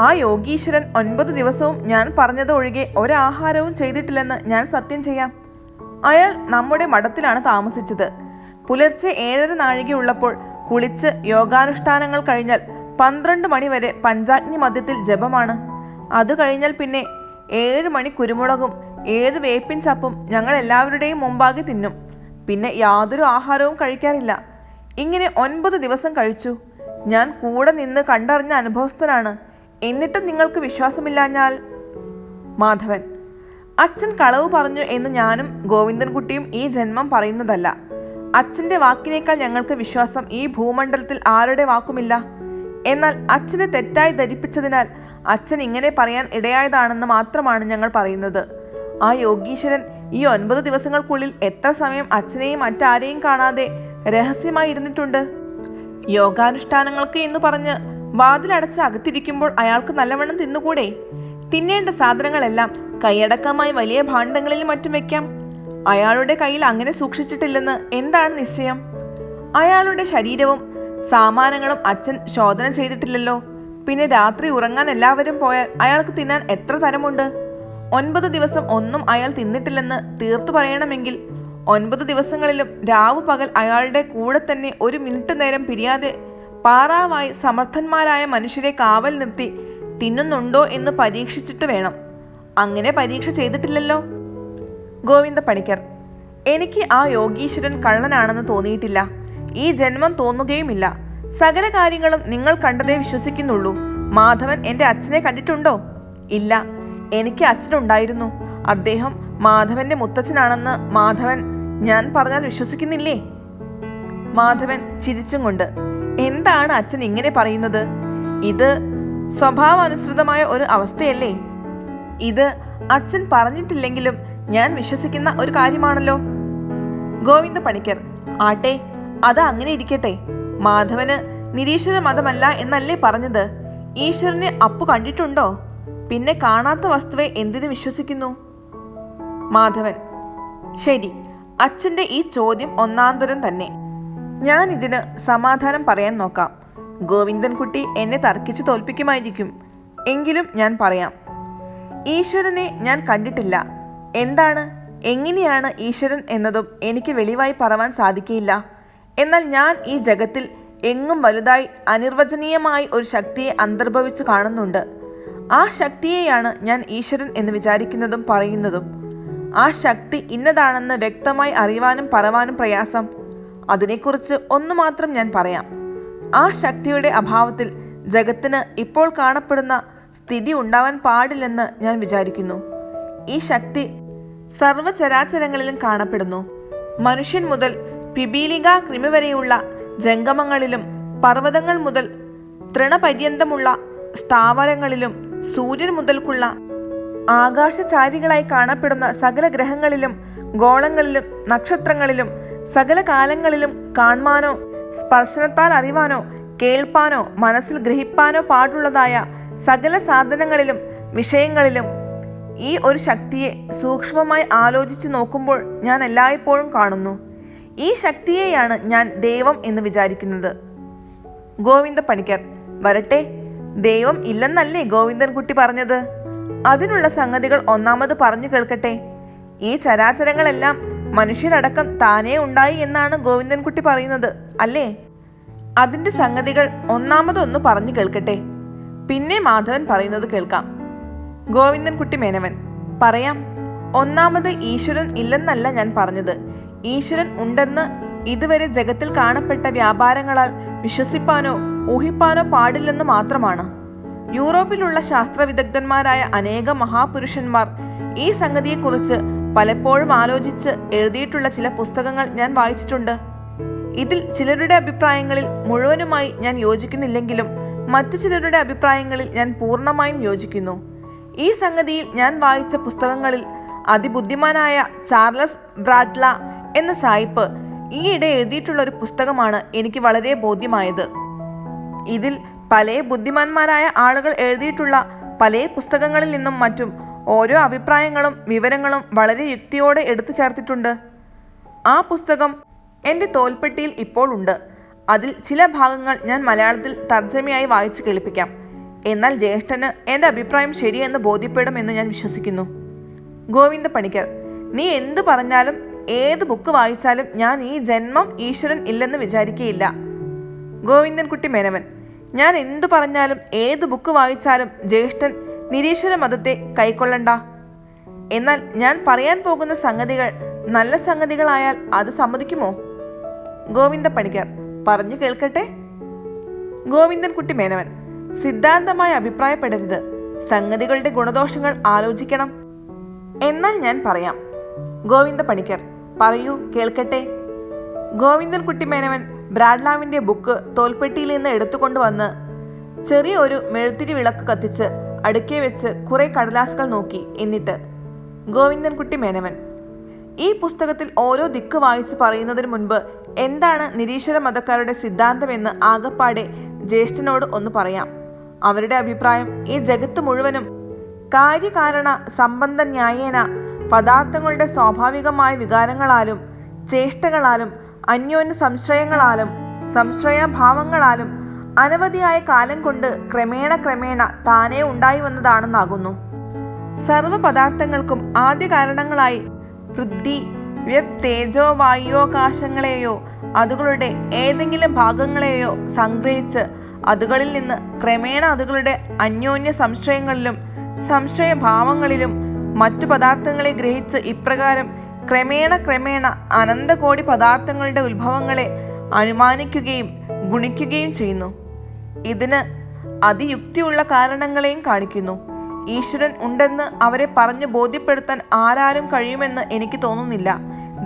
ആ യോഗീശ്വരൻ 9 ദിവസവും ഞാൻ പറഞ്ഞത് ഒഴികെ ഒരാഹാരവും ചെയ്തിട്ടില്ലെന്ന് ഞാൻ സത്യം ചെയ്യാം. അയാൾ നമ്മുടെ മഠത്തിലാണ് താമസിച്ചത്. പുലർച്ചെ 7:30 നാഴികയുള്ളപ്പോൾ കുളിച്ച് യോഗാനുഷ്ഠാനങ്ങൾ കഴിഞ്ഞാൽ 12 മണി വരെ പഞ്ചാഗ്നി മധ്യത്തിൽ ജപമാണ്. അത് കഴിഞ്ഞാൽ പിന്നെ 7 മണി കുരുമുളകും 7 വേപ്പിൻ ചപ്പും ഞങ്ങൾ എല്ലാവരുടെയും മുമ്പാകെ തിന്നും. പിന്നെ യാതൊരു ആഹാരവും കഴിക്കാറില്ല. ഇങ്ങനെ 9 ദിവസം കഴിച്ചു. ഞാൻ കൂടെ നിന്ന് കണ്ടറിഞ്ഞ അനുഭവസ്ഥനാണ്. എന്നിട്ടും നിങ്ങൾക്ക് വിശ്വാസമില്ലാഞ്ഞാൽ? മാധവൻ: അച്ഛൻ കളവ് പറഞ്ഞു എന്ന് ഞാനും ഗോവിന്ദൻകുട്ടിയും ഈ ജന്മം പറയുന്നതല്ല. അച്ഛൻ്റെ വാക്കിനേക്കാൾ ഞങ്ങൾക്ക് വിശ്വാസം ഈ ഭൂമണ്ഡലത്തിൽ ആരുടെ വാക്കുമില്ല. എന്നാൽ അച്ഛനെ തെറ്റായി ധരിപ്പിച്ചതിനാൽ അച്ഛൻ ഇങ്ങനെ പറയാൻ ഇടയായതാണെന്ന് മാത്രമാണ് ഞങ്ങൾ പറയുന്നത്. ആ യോഗീശ്വരൻ ഈ 9 ദിവസങ്ങൾക്കുള്ളിൽ എത്ര സമയം അച്ഛനെയും മറ്റാരെയും കാണാതെ രഹസ്യമായി ഇരുന്നിട്ടുണ്ട്? യോഗാനുഷ്ഠാനങ്ങൾക്ക് എന്ന് പറഞ്ഞ് വാതിലടച്ച് അകത്തിരിക്കുമ്പോൾ അയാൾക്ക് നല്ലവണ്ണം തിന്നുകൂടെ? തിന്നേണ്ട സാധനങ്ങളെല്ലാം കൈയടക്കമായി വലിയ ഭാണ്ഡങ്ങളിലും മറ്റും വെക്കാം. അയാളുടെ കയ്യിൽ അങ്ങനെ സൂക്ഷിച്ചിട്ടില്ലെന്ന് എന്താണ് നിശ്ചയം? അയാളുടെ ശരീരവും സാമാനങ്ങളും അച്ഛൻ ശോധന ചെയ്തിട്ടില്ലല്ലോ. പിന്നെ രാത്രി ഉറങ്ങാൻ എല്ലാവരും പോയാൽ അയാൾക്ക് തിന്നാൻ എത്ര തരമുണ്ട്? 9 ദിവസം ഒന്നും അയാൾ തിന്നിട്ടില്ലെന്ന് തീർത്തു പറയണമെങ്കിൽ 9 ദിവസങ്ങളിലും രാവു പകൽ അയാളുടെ കൂടെ തന്നെ ഒരു മിനിറ്റ് നേരം പിരിയാതെ പാറാവായി സമർത്ഥന്മാരായ മനുഷ്യരെ കാവൽ നിർത്തി തിന്നുന്നുണ്ടോ എന്ന് പരീക്ഷിച്ചിട്ട് വേണം. അങ്ങനെ പരീക്ഷ ചെയ്തിട്ടില്ലല്ലോ. ഗോവിന്ദ പണിക്കർ: എനിക്ക് ആ യോഗീശ്വരൻ കള്ളനാണെന്ന് തോന്നിയിട്ടില്ല. ഈ ജന്മം തോന്നുകയുമില്ല. സകല കാര്യങ്ങളും നിങ്ങൾ കണ്ടതേ വിശ്വസിക്കുന്നുള്ളൂ. മാധവൻ എൻ്റെ അച്ഛനെ കണ്ടിട്ടുണ്ടോ? ഇല്ല. എനിക്ക് അച്ഛനുണ്ടായിരുന്നു. അദ്ദേഹം മാധവന്റെ മുത്തച്ഛനാണെന്ന് മാധവൻ ഞാൻ പറഞ്ഞാൽ വിശ്വസിക്കുന്നില്ലേ? മാധവൻ ചിരിച്ചും കൊണ്ട്: എന്താണ് അച്ഛൻ ഇങ്ങനെ പറയുന്നത്? ഇത് സ്വഭാവാനുസൃതമായ ഒരു അവസ്ഥയല്ലേ? ഇത് അച്ഛൻ പറഞ്ഞിട്ടില്ലെങ്കിലും ഞാൻ വിശ്വസിക്കുന്ന ഒരു കാര്യമാണല്ലോ. ഗോവിന്ദ പണിക്കർ: ആട്ടെ, അത് അങ്ങനെ ഇരിക്കട്ടെ. മാധവന് നിരീശ്വര മതമല്ല എന്നല്ലേ പറഞ്ഞത്? ഈശ്വരനെ അപ്പു കണ്ടിട്ടുണ്ടോ? പിന്നെ കാണാത്ത വസ്തുവെ എന്തിനു വിശ്വസിക്കുന്നു? മാധവൻ: ശരി, അച്ഛൻ്റെ ഈ ചോദ്യം ഒന്നാന്തരം തന്നെ. ഞാൻ ഇതിന് സമാധാനം പറയാൻ നോക്കാം. ഗോവിന്ദൻകുട്ടി എന്നെ തർക്കിച്ചു തോൽപ്പിക്കുമായിരിക്കും. എങ്കിലും ഞാൻ പറയാം. ഈശ്വരനെ ഞാൻ കണ്ടിട്ടില്ല. എന്താണ്, എങ്ങനെയാണ് ഈശ്വരൻ എന്നതും എനിക്ക് വെളിവായി പറവാൻ സാധിക്കില്ല. എന്നാൽ ഞാൻ ഈ ജഗത്തിൽ എങ്ങും വലുതായി അനിർവചനീയമായി ഒരു ശക്തിയെ അന്തർഭവിച്ചു കാണുന്നുണ്ട്. ആ ശക്തിയെയാണ് ഞാൻ ഈശ്വരൻ എന്ന് വിചാരിക്കുന്നതും പറയുന്നതും. ആ ശക്തി ഇന്നതാണെന്ന് വ്യക്തമായി അറിയുവാനും പറവാനും പ്രയാസം. അതിനെക്കുറിച്ച് ഒന്നു മാത്രം ഞാൻ പറയാം. ആ ശക്തിയുടെ അഭാവത്തിൽ ജഗത്തിന് ഇപ്പോൾ കാണപ്പെടുന്ന സ്ഥിതി ഉണ്ടാവാൻ പാടില്ലെന്ന് ഞാൻ വിചാരിക്കുന്നു. ഈ ശക്തി സർവചരാചരങ്ങളിലും കാണപ്പെടുന്നു. മനുഷ്യൻ മുതൽ പിപീലിക കൃമി വരെയുള്ള ജംഗമങ്ങളിലും പർവ്വതങ്ങൾ മുതൽ തൃണപര്യന്തമുള്ള സ്ഥാവരങ്ങളിലും സൂര്യൻ മുതൽക്കുള്ള ആകാശചാരികളായി കാണപ്പെടുന്ന സകല ഗ്രഹങ്ങളിലും ഗോളങ്ങളിലും നക്ഷത്രങ്ങളിലും സകല കാലങ്ങളിലും കാണുവാനോ സ്പർശനത്താൽ അറിവാനോ കേൾപ്പാനോ മനസ്സിൽ ഗ്രഹിപ്പാനോ പാടുള്ളതായ സകല സാധനങ്ങളിലും വിഷയങ്ങളിലും ഈ ഒരു ശക്തിയെ സൂക്ഷ്മമായി ആലോചിച്ച് നോക്കുമ്പോൾ ഞാൻ എല്ലായ്പ്പോഴും കാണുന്നു. ഈ ശക്തിയെയാണ് ഞാൻ ദൈവം എന്ന് വിചാരിക്കുന്നത്. ഗോവിന്ദ പണിക്കർ: വരട്ടെ, ദൈവം ഇല്ലെന്നല്ലേ ഗോവിന്ദൻകുട്ടി പറഞ്ഞത്? അതിനുള്ള സംഗതികൾ ഒന്നാമത് പറഞ്ഞു കേൾക്കട്ടെ. ഈ ചരാചരങ്ങളെല്ലാം മനുഷ്യരടക്കം താനേ ഉണ്ടായി എന്നാണ് ഗോവിന്ദൻകുട്ടി പറയുന്നത് അല്ലേ? അതിൻ്റെ സംഗതികൾ ഒന്നാമതൊന്ന് പറഞ്ഞു കേൾക്കട്ടെ, പിന്നെ മാധവൻ പറയുന്നത് കേൾക്കാം. ഗോവിന്ദൻകുട്ടി മേനവൻ: പറയാം. ഒന്നാമത് ഈശ്വരൻ ഇല്ലെന്നല്ല ഞാൻ പറഞ്ഞത്. ഈശ്വരൻ ഉണ്ടെന്ന് ഇതുവരെ ജഗത്തിൽ കാണപ്പെട്ട വ്യാപാരങ്ങളാൽ വിശ്വസിപ്പാനോ ഊഹിപ്പാനോ പാടില്ലെന്ന് മാത്രമാണ്. യൂറോപ്പിലുള്ള ശാസ്ത്രവിദഗ്ധന്മാരായ അനേകം മഹാപുരുഷന്മാർ ഈ സംഗതിയെക്കുറിച്ച് പലപ്പോഴും ആലോചിച്ച് എഴുതിയിട്ടുള്ള ചില പുസ്തകങ്ങൾ ഞാൻ വായിച്ചിട്ടുണ്ട്. ഇതിൽ ചിലരുടെ അഭിപ്രായങ്ങളിൽ മുഴുവനുമായി ഞാൻ യോജിക്കുന്നില്ലെങ്കിലും മറ്റു ചിലരുടെ അഭിപ്രായങ്ങളിൽ ഞാൻ പൂർണ്ണമായും യോജിക്കുന്നു. ഈ സംഗതിയിൽ ഞാൻ വായിച്ച പുസ്തകങ്ങളിൽ അതിബുദ്ധിമാനായ ചാർലസ് ബ്രാഡ്ല എന്ന സായിപ്പ് ഈയിടെ എഴുതിയിട്ടുള്ള ഒരു പുസ്തകമാണ് എനിക്ക് വളരെ ബോധ്യമായത്. ഇതിൽ പല ബുദ്ധിമാന്മാരായ ആളുകൾ എഴുതിയിട്ടുള്ള പല പുസ്തകങ്ങളിൽ നിന്നും മറ്റും ഓരോ അഭിപ്രായങ്ങളും വിവരങ്ങളും വളരെ യുക്തിയോടെ എടുത്തു ചേർത്തിട്ടുണ്ട്. ആ പുസ്തകം എൻ്റെ തോൽപ്പെട്ടിയിൽ ഇപ്പോൾ ഉണ്ട്. അതിൽ ചില ഭാഗങ്ങൾ ഞാൻ മലയാളത്തിൽ തർജ്ജമയായി വായിച്ചു കേൾപ്പിക്കാം. എന്നാൽ ജ്യേഷ്ഠന് എൻ്റെ അഭിപ്രായം ശരിയെന്ന് ബോധ്യപ്പെടുമെന്ന് ഞാൻ വിശ്വസിക്കുന്നു. ഗോവിന്ദ പണിക്കർ: നീ എന്തു പറഞ്ഞാലും ഏത് ബുക്ക് വായിച്ചാലും ഞാൻ ഈ ജന്മം ഈശ്വരൻ ഇല്ലെന്ന് വിചാരിക്കുകയില്ല. ഗോവിന്ദൻകുട്ടി മേനവൻ: ഞാൻ എന്തു പറഞ്ഞാലും ഏത് ബുക്ക് വായിച്ചാലും ജ്യേഷ്ഠൻ നിരീശ്വര മതത്തെ കൈക്കൊള്ളണ്ട. എന്നാൽ ഞാൻ പറയാൻ പോകുന്ന സംഗതികൾ നല്ല സംഗതികളായാൽ അത് സമ്മതിക്കുമോ? ഗോവിന്ദ പണിക്കർ: പറഞ്ഞു കേൾക്കട്ടെ. ഗോവിന്ദൻകുട്ടി മേനവൻ: സിദ്ധാന്തമായി അഭിപ്രായപ്പെടരുത്. സംഗതികളുടെ ഗുണദോഷങ്ങൾ ആലോചിക്കണം. എന്നാൽ ഞാൻ പറയാം. ഗോവിന്ദ പണിക്കർ: പറയൂ, കേൾക്കട്ടെ. ഗോവിന്ദൻകുട്ടി മേനവൻ ബ്രാഡ്ലാവിൻ്റെ ബുക്ക് തോൽപ്പെട്ടിയിൽ നിന്ന് എടുത്തുകൊണ്ടുവന്ന് ചെറിയ ഒരു മെഴുത്തിരി വിളക്ക് കത്തിച്ച് അടുക്കെ വെച്ച് കുറെ കടലാസുകൾ നോക്കി. എന്നിട്ട്: ഗോവിന്ദൻകുട്ടി മേനവൻ, ഈ പുസ്തകത്തിൽ ഓരോ ദിക്ക് വായിച്ച് പറയുന്നതിന് മുൻപ് എന്താണ് നിരീശ്വര മതക്കാരുടെ സിദ്ധാന്തമെന്ന് ആകപ്പാടെ ജ്യേഷ്ഠനോട് ഒന്ന് പറയാം. അവരുടെ അഭിപ്രായം ഈ ജഗത്ത് മുഴുവനും കാര്യകാരണ സംബന്ധ ന്യായേന പദാർത്ഥങ്ങളുടെ സ്വാഭാവികമായ വികാരങ്ങളാലും ചേഷ്ടകളാലും അന്യോന്യ സംശയങ്ങളാലും സംശയഭാവങ്ങളാലും അനവധിയായ കാലം കൊണ്ട് ക്രമേണ താനേ ഉണ്ടായി വന്നതാണെന്നാകുന്നു. സർവ പദാർത്ഥങ്ങൾക്കും ആദ്യ കാരണങ്ങളായി പൃഥ്വി, വ്യപ്, തേജോ, വായുവകാശങ്ങളെയോ അതുകളുടെ ഏതെങ്കിലും ഭാഗങ്ങളെയോ സംഗ്രഹിച്ച് അതുകളിൽ നിന്ന് ക്രമേണ അതുകളുടെ അന്യോന്യ സംശയങ്ങളിലും സംശയഭാവങ്ങളിലും മറ്റു പദാർത്ഥങ്ങളെ ഗ്രഹിച്ച് ഇപ്രകാരം ക്രമേണ അനന്തകോടി പദാർത്ഥങ്ങളുടെ ഉത്ഭവങ്ങളെ അനുമാനിക്കുകയും ഗുണിക്കുകയും ചെയ്യുന്നു. ഇതിന് അതിയുക്തിയുള്ള കാരണങ്ങളെയും കാണിക്കുന്നു. ഈശ്വരൻ ഉണ്ടെന്ന് അവരെ പറഞ്ഞ് ബോധ്യപ്പെടുത്താൻ ആരാലും കഴിയുമെന്ന് എനിക്ക് തോന്നുന്നില്ല.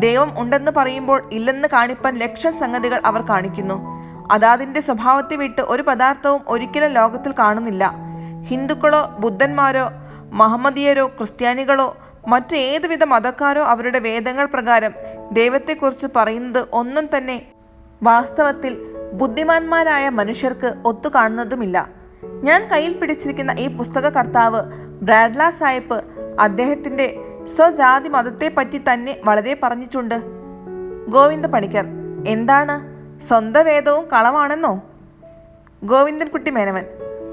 ദൈവം ഉണ്ടെന്ന് പറയുമ്പോൾ ഇല്ലെന്ന് കാണിപ്പാൻ ലക്ഷം സംഗതികൾ അവർ കാണിക്കുന്നു. അതാതിൻ്റെ സ്വഭാവത്തെ വിട്ട് ഒരു പദാർത്ഥവും ഒരിക്കലും ലോകത്തിൽ കാണുന്നില്ല. ഹിന്ദുക്കളോ ബുദ്ധന്മാരോ മഹമ്മദീയരോ ക്രിസ്ത്യാനികളോ മറ്റേതുവിധ മതക്കാരോ അവരുടെ വേദങ്ങൾ പ്രകാരം ദൈവത്തെക്കുറിച്ച് പറയുന്നത് ഒന്നും തന്നെ വാസ്തവത്തിൽ ബുദ്ധിമാന്മാരായ മനുഷ്യർക്ക് ഒത്തുകാണുന്നതുമില്ല. ഞാൻ കയ്യിൽ പിടിച്ചിരിക്കുന്ന ഈ പുസ്തക കർത്താവ് ബ്രാഡ്ല സാഹിബ് അദ്ദേഹത്തിൻ്റെ സ്വജാതി മതത്തെപ്പറ്റി തന്നെ വളരെ പറഞ്ഞിട്ടുണ്ട്. ഗോവിന്ദ പണിക്കർ: എന്താണ്, സ്വന്തം വേദവും കളവാണെന്നോ? ഗോവിന്ദൻകുട്ടി മേനവൻ: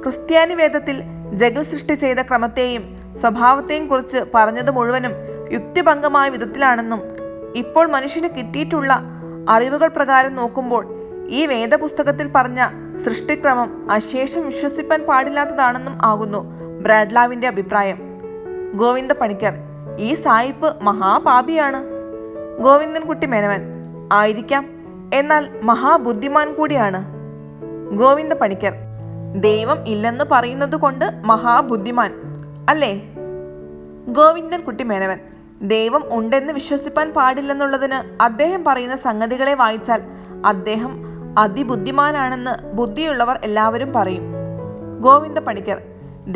ക്രിസ്ത്യാനി വേദത്തിൽ ജഗൽ സൃഷ്ടി ചെയ്ത ക്രമത്തെയും സ്വഭാവത്തെയും കുറിച്ച് പറഞ്ഞത് മുഴുവനും യുക്തിഭംഗമായ വിധത്തിലാണെന്നും ഇപ്പോൾ മനുഷ്യന് കിട്ടിയിട്ടുള്ള അറിവുകൾ പ്രകാരം നോക്കുമ്പോൾ ഈ വേദപുസ്തകത്തിൽ പറഞ്ഞ സൃഷ്ടിക്രമം അശേഷം വിശ്വസിപ്പാൻ പാടില്ലാത്തതാണെന്നും ആകുന്നു ബ്രാഡ്ലാവിന്റെ അഭിപ്രായം. ഗോവിന്ദ പണിക്കർ: ഈ സായിപ്പ് മഹാപാപിയാണ്. ഗോവിന്ദൻകുട്ടി മേനവൻ: ആയിരിക്കാം, എന്നാൽ മഹാബുദ്ധിമാൻ കൂടിയാണ്. ഗോവിന്ദ പണിക്കർ: ദൈവം ഇല്ലെന്ന് പറയുന്നത് കൊണ്ട് മഹാബുദ്ധിമാൻ അല്ലേ? ഗോവിന്ദൻകുട്ടി മേനവൻ: ദൈവം ഉണ്ടെന്ന് വിശ്വസിപ്പാൻ പാടില്ലെന്നുള്ളതിന് അദ്ദേഹം പറയുന്ന സംഗതികളെ വായിച്ചാൽ അദ്ദേഹം അതിബുദ്ധിമാനാണെന്ന് ബുദ്ധിയുള്ളവർ എല്ലാവരും പറയും. ഗോവിന്ദ പണിക്കർ: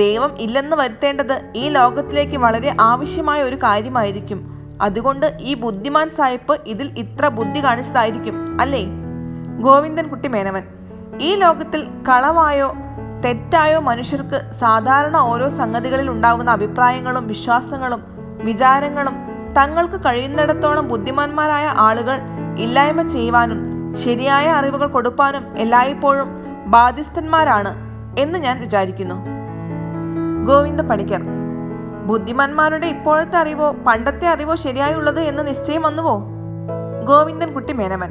ദൈവം ഇല്ലെന്ന് വരുത്തേണ്ടത് ഈ ലോകത്തിലേക്ക് വളരെ ആവശ്യമായ ഒരു കാര്യമായിരിക്കും. അതുകൊണ്ട് ഈ ബുദ്ധിമാൻ സായിപ്പ് ഇതിൽ ഇത്ര ബുദ്ധി കാണിച്ചതായിരിക്കും അല്ലേ? ഗോവിന്ദൻകുട്ടി മേനവൻ: ഈ ലോകത്തിൽ കളവായോ തെറ്റായോ മനുഷ്യർക്ക് സാധാരണ ഓരോ സംഗതികളിൽ ഉണ്ടാവുന്ന അഭിപ്രായങ്ങളും വിശ്വാസങ്ങളും വിചാരങ്ങളും തങ്ങൾക്ക് കഴിയുന്നിടത്തോളം ബുദ്ധിമാന്മാരായ ആളുകൾ ഇല്ലായ്മ ചെയ്യുവാനും ശരിയായ അറിവുകൾ കൊടുപ്പാനും എല്ലായ്പ്പോഴും ബാധ്യസ്ഥന്മാരാണ് എന്ന് ഞാൻ വിചാരിക്കുന്നു. ഗോവിന്ദ പണിക്കർ: ബുദ്ധിമാന്മാരുടെ ഇപ്പോഴത്തെ അറിവോ പണ്ടത്തെ അറിവോ ശരിയായുള്ളത് എന്ന് നിശ്ചയം വന്നുവോ? ഗോവിന്ദൻകുട്ടി മേനവൻ: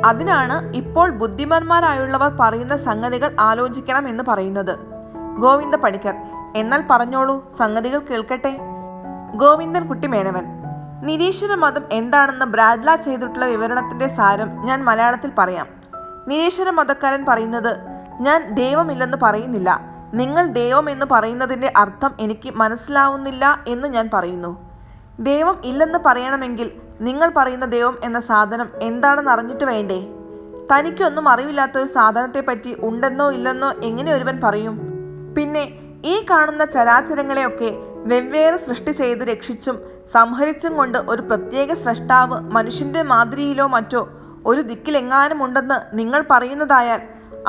അതിനാണ് ഇപ്പോൾ ബുദ്ധിമാന്മാരായുള്ളവർ പറയുന്ന സംഗതികൾ ആലോചിക്കണം എന്ന് പറയുന്നത്. ഗോവിന്ദ പണിക്കർ: എന്നാൽ പറഞ്ഞോളൂ, സംഗതികൾ കേൾക്കട്ടെ. ഗോവിന്ദൻകുട്ടി മേനവൻ: നിരീശ്വര മതം എന്താണെന്ന് ബ്രാഡ്ല ചെയ്തിട്ടുള്ള വിവരണത്തിന്റെ സാരം ഞാൻ മലയാളത്തിൽ പറയാം. നിരീശ്വര മതക്കാരൻ പറയുന്നത്: ഞാൻ ദൈവമില്ലെന്ന് പറയുന്നില്ല, നിങ്ങൾ ദൈവം എന്ന് പറയുന്നതിൻ്റെ അർത്ഥം എനിക്ക് മനസ്സിലാവുന്നില്ല എന്ന് ഞാൻ പറയുന്നു. ദൈവം ഇല്ലെന്ന് പറയണമെങ്കിൽ നിങ്ങൾ പറയുന്ന ദൈവം എന്ന സാധനം എന്താണെന്ന് അറിഞ്ഞിട്ട് വേണ്ടേ? തനിക്കൊന്നും അറിവില്ലാത്തൊരു സാധനത്തെപ്പറ്റി ഉണ്ടെന്നോ ഇല്ലെന്നോ എങ്ങനെ ഒരുവൻ പറയും? പിന്നെ ഈ കാണുന്ന ചരാചരങ്ങളെയൊക്കെ വെവ്വേറെ സൃഷ്ടി ചെയ്ത് രക്ഷിച്ചും സംഹരിച്ചും കൊണ്ട് ഒരു പ്രത്യേക സ്രഷ്ടാവ് മനുഷ്യന്റെ മാതിരിയിലോ മറ്റോ ഒരു ദിക്കിലെങ്ങാനും ഉണ്ടെന്ന് നിങ്ങൾ പറയുന്നതായാൽ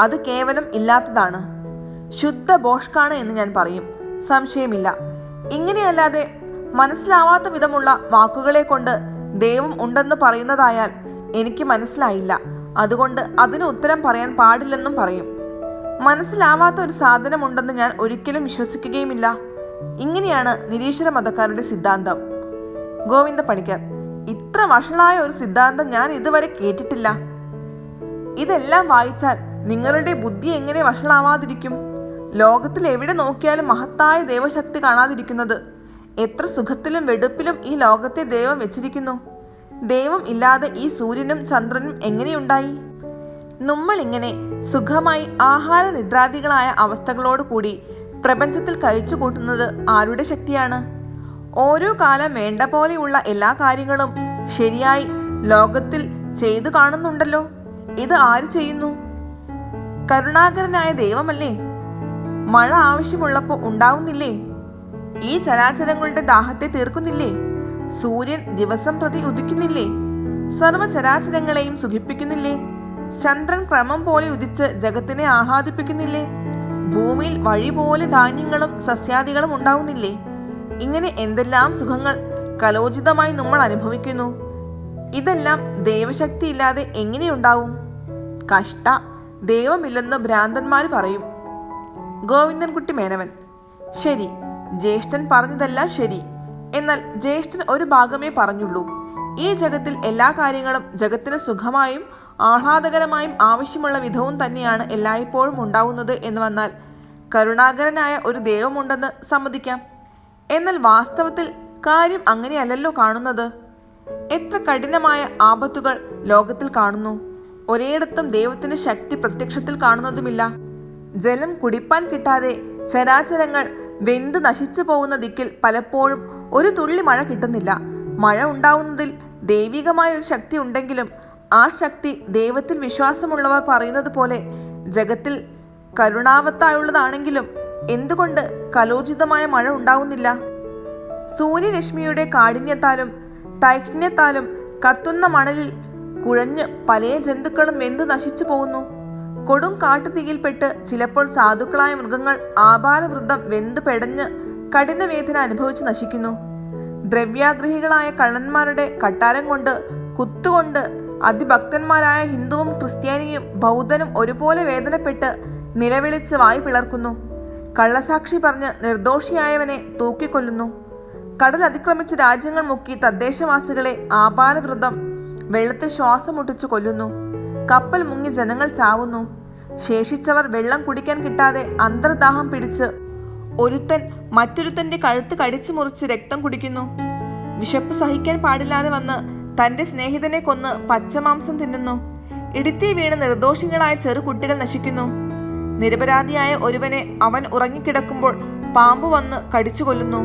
അത് കേവലം ഇല്ലാത്തതാണ്, ശുദ്ധ ബോഷ്കാണ് എന്ന് ഞാൻ പറയും. സംശയമില്ല. ഇങ്ങനെയല്ലാതെ മനസ്സിലാവാത്ത വിധമുള്ള വാക്കുകളെ കൊണ്ട് ദൈവം ഉണ്ടെന്ന് പറയുന്നതായാൽ എനിക്ക് മനസ്സിലായില്ല, അതുകൊണ്ട് അതിന് ഉത്തരം പറയാൻ പാടില്ലെന്നും പറയും. മനസ്സിലാവാത്ത ഒരു സാധനമുണ്ടെന്ന് ഞാൻ ഒരിക്കലും വിശ്വസിക്കുകയുമില്ല. ഇങ്ങനെയാണ് നിരീശ്വര മതക്കാരുടെ സിദ്ധാന്തം. ഗോവിന്ദ പണിക്കർ: ഇത്ര വഷളായ ഒരു സിദ്ധാന്തം ഞാൻ ഇതുവരെ കേട്ടിട്ടില്ല. ഇതെല്ലാം വായിച്ചാൽ നിങ്ങളുടെ ബുദ്ധി എങ്ങനെ വഷളാവാതിരിക്കും? ലോകത്തിൽ എവിടെ നോക്കിയാലും മഹത്തായ ദൈവശക്തി കാണാതിരിക്കുന്നത്? എത്ര സുഖത്തിലും വെടുപ്പിലും ഈ ലോകത്തെ ദൈവം വെച്ചിരിക്കുന്നു. ദൈവം ഇല്ലാതെ ഈ സൂര്യനും ചന്ദ്രനും എങ്ങനെയുണ്ടായി? നമ്മൾ ഇങ്ങനെ സുഖമായി ആഹാര നിദ്രാദികളായ അവസ്ഥകളോട് കൂടി പ്രപഞ്ചത്തിൽ കഴിച്ചു കൂട്ടുന്നത് ആരുടെ ശക്തിയാണ്? ഓരോ കാലം വേണ്ട പോലെയുള്ള എല്ലാ കാര്യങ്ങളും ശരിയായി ലോകത്തിൽ ചെയ്തു കാണുന്നുണ്ടല്ലോ. ഇത് ആര് ചെയ്യുന്നു? കരുണാകരനായ ദൈവമല്ലേ? മഴ ആവശ്യമുള്ളപ്പോൾ ഉണ്ടാവുന്നില്ലേ? ഈ ചരാചരങ്ങളുടെ ദാഹത്തെ തീർക്കുന്നില്ലേ? സൂര്യൻ ദിവസം പ്രതി ഉദിക്കുന്നില്ലേ? സർവചരാചരങ്ങളെയും സുഖിപ്പിക്കുന്നില്ലേ? ചന്ദ്രൻ ക്രമം പോലെ ഉദിച്ച് ജഗത്തിനെ ആഹ്ലാദിപ്പിക്കുന്നില്ലേ? ഭൂമിയിൽ വഴി പോലെ ധാന്യങ്ങളും സസ്യാദികളും ഉണ്ടാവുന്നില്ലേ? ഇങ്ങനെ എന്തെല്ലാം സുഖങ്ങൾ കലോചിതമായി നമ്മൾ അനുഭവിക്കുന്നു. ഇതെല്ലാം ദൈവശക്തി ഇല്ലാതെ എങ്ങനെയുണ്ടാവും? കഷ്ട, ദൈവമില്ലെന്ന് ഭ്രാന്തന്മാർ പറയും. ഗോവിന്ദൻകുട്ടി മേനവൻ: ശരി, ജ്യേഷ്ഠൻ പറഞ്ഞതെല്ലാം ശരി. എന്നാൽ ജ്യേഷ്ഠൻ ഒരു ഭാഗമേ പറഞ്ഞുള്ളൂ. ഈ ജഗത്തിൽ എല്ലാ കാര്യങ്ങളും ജഗത്തിന് സുഖമായും ആഹ്ലാദകരമായും ആവശ്യമുള്ള വിധവും തന്നെയാണ് എല്ലായ്പ്പോഴും ഉണ്ടാവുന്നത് എന്ന് വന്നാൽ കരുണാകരനായ ഒരു ദൈവമുണ്ടെന്ന് സമ്മതിക്കാം. എന്നാൽ വാസ്തവത്തിൽ കാര്യം അങ്ങനെയല്ലല്ലോ കാണുന്നത്. എത്ര കഠിനമായ ആപത്തുകൾ ലോകത്തിൽ കാണുന്നു. ഒരേയിടത്തും ദൈവത്തിന്റെ ശക്തി പ്രത്യക്ഷത്തിൽ കാണുന്നതുമില്ല. ജലം കുടിപ്പാൻ കിട്ടാതെ ചരാചരങ്ങൾ വെന്ത് നശിച്ചു പോകുന്ന ദിക്കിൽ പലപ്പോഴും ഒരു തുള്ളി മഴ കിട്ടുന്നില്ല. മഴ ഉണ്ടാവുന്നതിൽ ദൈവികമായ ഒരു ശക്തി ഉണ്ടെങ്കിലും ആ ശക്തി ദൈവത്തിൽ വിശ്വാസമുള്ളവർ പറയുന്നത് പോലെ ജഗത്തിൽ കരുണാവത്തായുള്ളതാണെങ്കിലും എന്തുകൊണ്ട് കലോചിതമായ മഴ ഉണ്ടാവുന്നില്ല? സൂര്യരശ്മിയുടെ കാഠിന്യത്താലും തൈക്ഷ്ണ്യത്താലും കത്തുന്ന മണലിൽ കുഴഞ്ഞ് പല ജന്തുക്കളും വെന്തു നശിച്ചു പോകുന്നു. കൊടും കാട്ടുതീയിൽപ്പെട്ട് ചിലപ്പോൾ സാധുക്കളായ മൃഗങ്ങൾ ആബാലവൃദ്ധം വെന്ത് പെടഞ്ഞ് കഠിനവേദന അനുഭവിച്ച് നശിക്കുന്നു. ദ്രവ്യാഗ്രഹികളായ കള്ളന്മാരുടെ കട്ടാരം കൊണ്ട് കുത്തുകൊണ്ട് അതിഭക്തന്മാരായ ഹിന്ദുവും ക്രിസ്ത്യാനിയും ബൗദ്ധനും ഒരുപോലെ വേദനപ്പെട്ട് നിലവിളിച്ച് വായു പിളർക്കുന്നു. കള്ളസാക്ഷി പറഞ്ഞ് നിർദോഷിയായവനെ തൂക്കിക്കൊല്ലുന്നു. കടൽ അതിക്രമിച്ച് രാജ്യങ്ങൾ മുക്കി തദ്ദേശവാസികളെ ആപാലവൃതം വെള്ളത്തിൽ ശ്വാസം മുട്ടിച്ചു കൊല്ലുന്നു. കപ്പൽ മുങ്ങി ജനങ്ങൾ ചാവുന്നു. ശേഷിച്ചവർ വെള്ളം കുടിക്കാൻ കിട്ടാതെ അന്തർദാഹം പിടിച്ച് ഒരുത്തൻ മറ്റൊരുത്തന്റെ കഴുത്ത് കടിച്ചു മുറിച്ച് രക്തം കുടിക്കുന്നു. വിശപ്പ് സഹിക്കാൻ പാടില്ലാതെ വന്ന് തന്റെ സ്നേഹിതനെ കൊന്ന് പച്ചമാംസം തിന്നുന്നു. ഇടിത്തി വീണ് നിർദോഷികളായ ചെറു കുട്ടികൾ നശിക്കുന്നു. നിരപരാധിയായ ഒരുവനെ അവൻ ഉറങ്ങിക്കിടക്കുമ്പോൾ പാമ്പ് വന്ന് കടിച്ചു കൊല്ലുന്നു.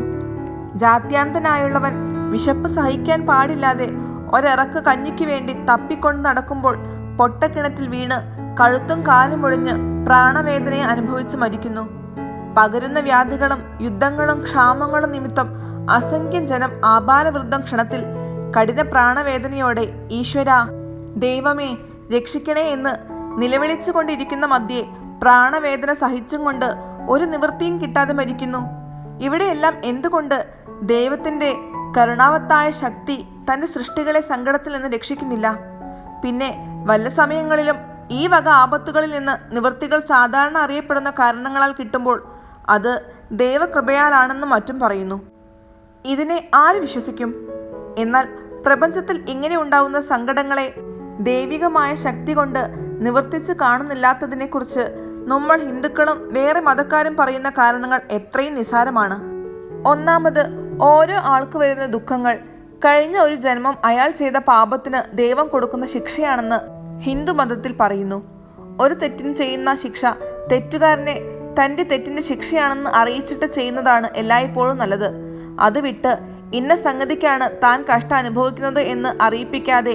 ജാത്യാന്തനായുള്ളവൻ വിശപ്പ് സഹിക്കാൻ പാടില്ലാതെ ഒരിറക്ക് കഞ്ഞിക്ക് വേണ്ടി തപ്പിക്കൊണ്ട് നടക്കുമ്പോൾ പൊട്ടക്കിണറ്റിൽ വീണ് കഴുത്തും കാലും ഒടിഞ്ഞ് പ്രാണവേദനയെ അനുഭവിച്ച് മരിക്കുന്നു. പകരുന്ന വ്യാധികളും യുദ്ധങ്ങളും ക്ഷാമങ്ങളും നിമിത്തം അസംഖ്യം ജനം ആബാലവൃദ്ധം ക്ഷണത്തിൽ കഠിന പ്രാണവേദനയോടെ ഈശ്വരാ, ദൈവമേ രക്ഷിക്കണേ എന്ന് നിലവിളിച്ചു കൊണ്ടിരിക്കുന്ന മധ്യേ പ്രാണവേദന സഹിച്ചും കൊണ്ട് ഒരു നിവൃത്തിയും കിട്ടാതെ മരിക്കുന്നു. ഇവിടെയെല്ലാം എന്തുകൊണ്ട് ദൈവത്തിൻ്റെ കരുണാവത്തായ ശക്തി തൻ്റെ സൃഷ്ടികളെ സങ്കടത്തിൽ നിന്ന് രക്ഷിക്കുന്നില്ല? പിന്നെ വല്ല സമയങ്ങളിലും ഈ വക ആപത്തുകളിൽ നിന്ന് നിവൃത്തികൾ സാധാരണ അറിയപ്പെടുന്ന കാരണങ്ങളാൽ കിട്ടുമ്പോൾ അത് ദൈവകൃപയാലാണെന്നും മറ്റും പറയുന്നു. ഇതിനെ ആര് വിശ്വസിക്കും? എന്നാൽ പ്രപഞ്ചത്തിൽ ഇങ്ങനെ ഉണ്ടാവുന്ന സങ്കടങ്ങളെ ദൈവികമായ ശക്തി കൊണ്ട് നിവർത്തിച്ച് കാണുന്നില്ലാത്തതിനെക്കുറിച്ച് നമ്മൾ ഹിന്ദുക്കളും വേറെ മതക്കാരും പറയുന്ന കാരണങ്ങൾ എത്രയും നിസ്സാരമാണ്. ഒന്നാമത്, ഓരോ ആൾക്ക് വരുന്ന ദുഃഖങ്ങൾ കഴിഞ്ഞ ഒരു ജന്മം അയാൾ ചെയ്ത പാപത്തിന് ദൈവം കൊടുക്കുന്ന ശിക്ഷയാണെന്ന് ഹിന്ദു മതത്തിൽ പറയുന്നു. ഒരു തെറ്റിന് ചെയ്യുന്ന ശിക്ഷ തെറ്റുകാരനെ തൻ്റെ തെറ്റിൻ്റെ ശിക്ഷയാണെന്ന് അറിയിച്ചിട്ട് ചെയ്യുന്നതാണ് എല്ലായ്പ്പോഴും നല്ലത്. അത് വിട്ട് ഇന്ന സംഗതിക്കാണ് താൻ കഷ്ടം അനുഭവിക്കുന്നത് എന്ന് അറിയിപ്പിക്കാതെ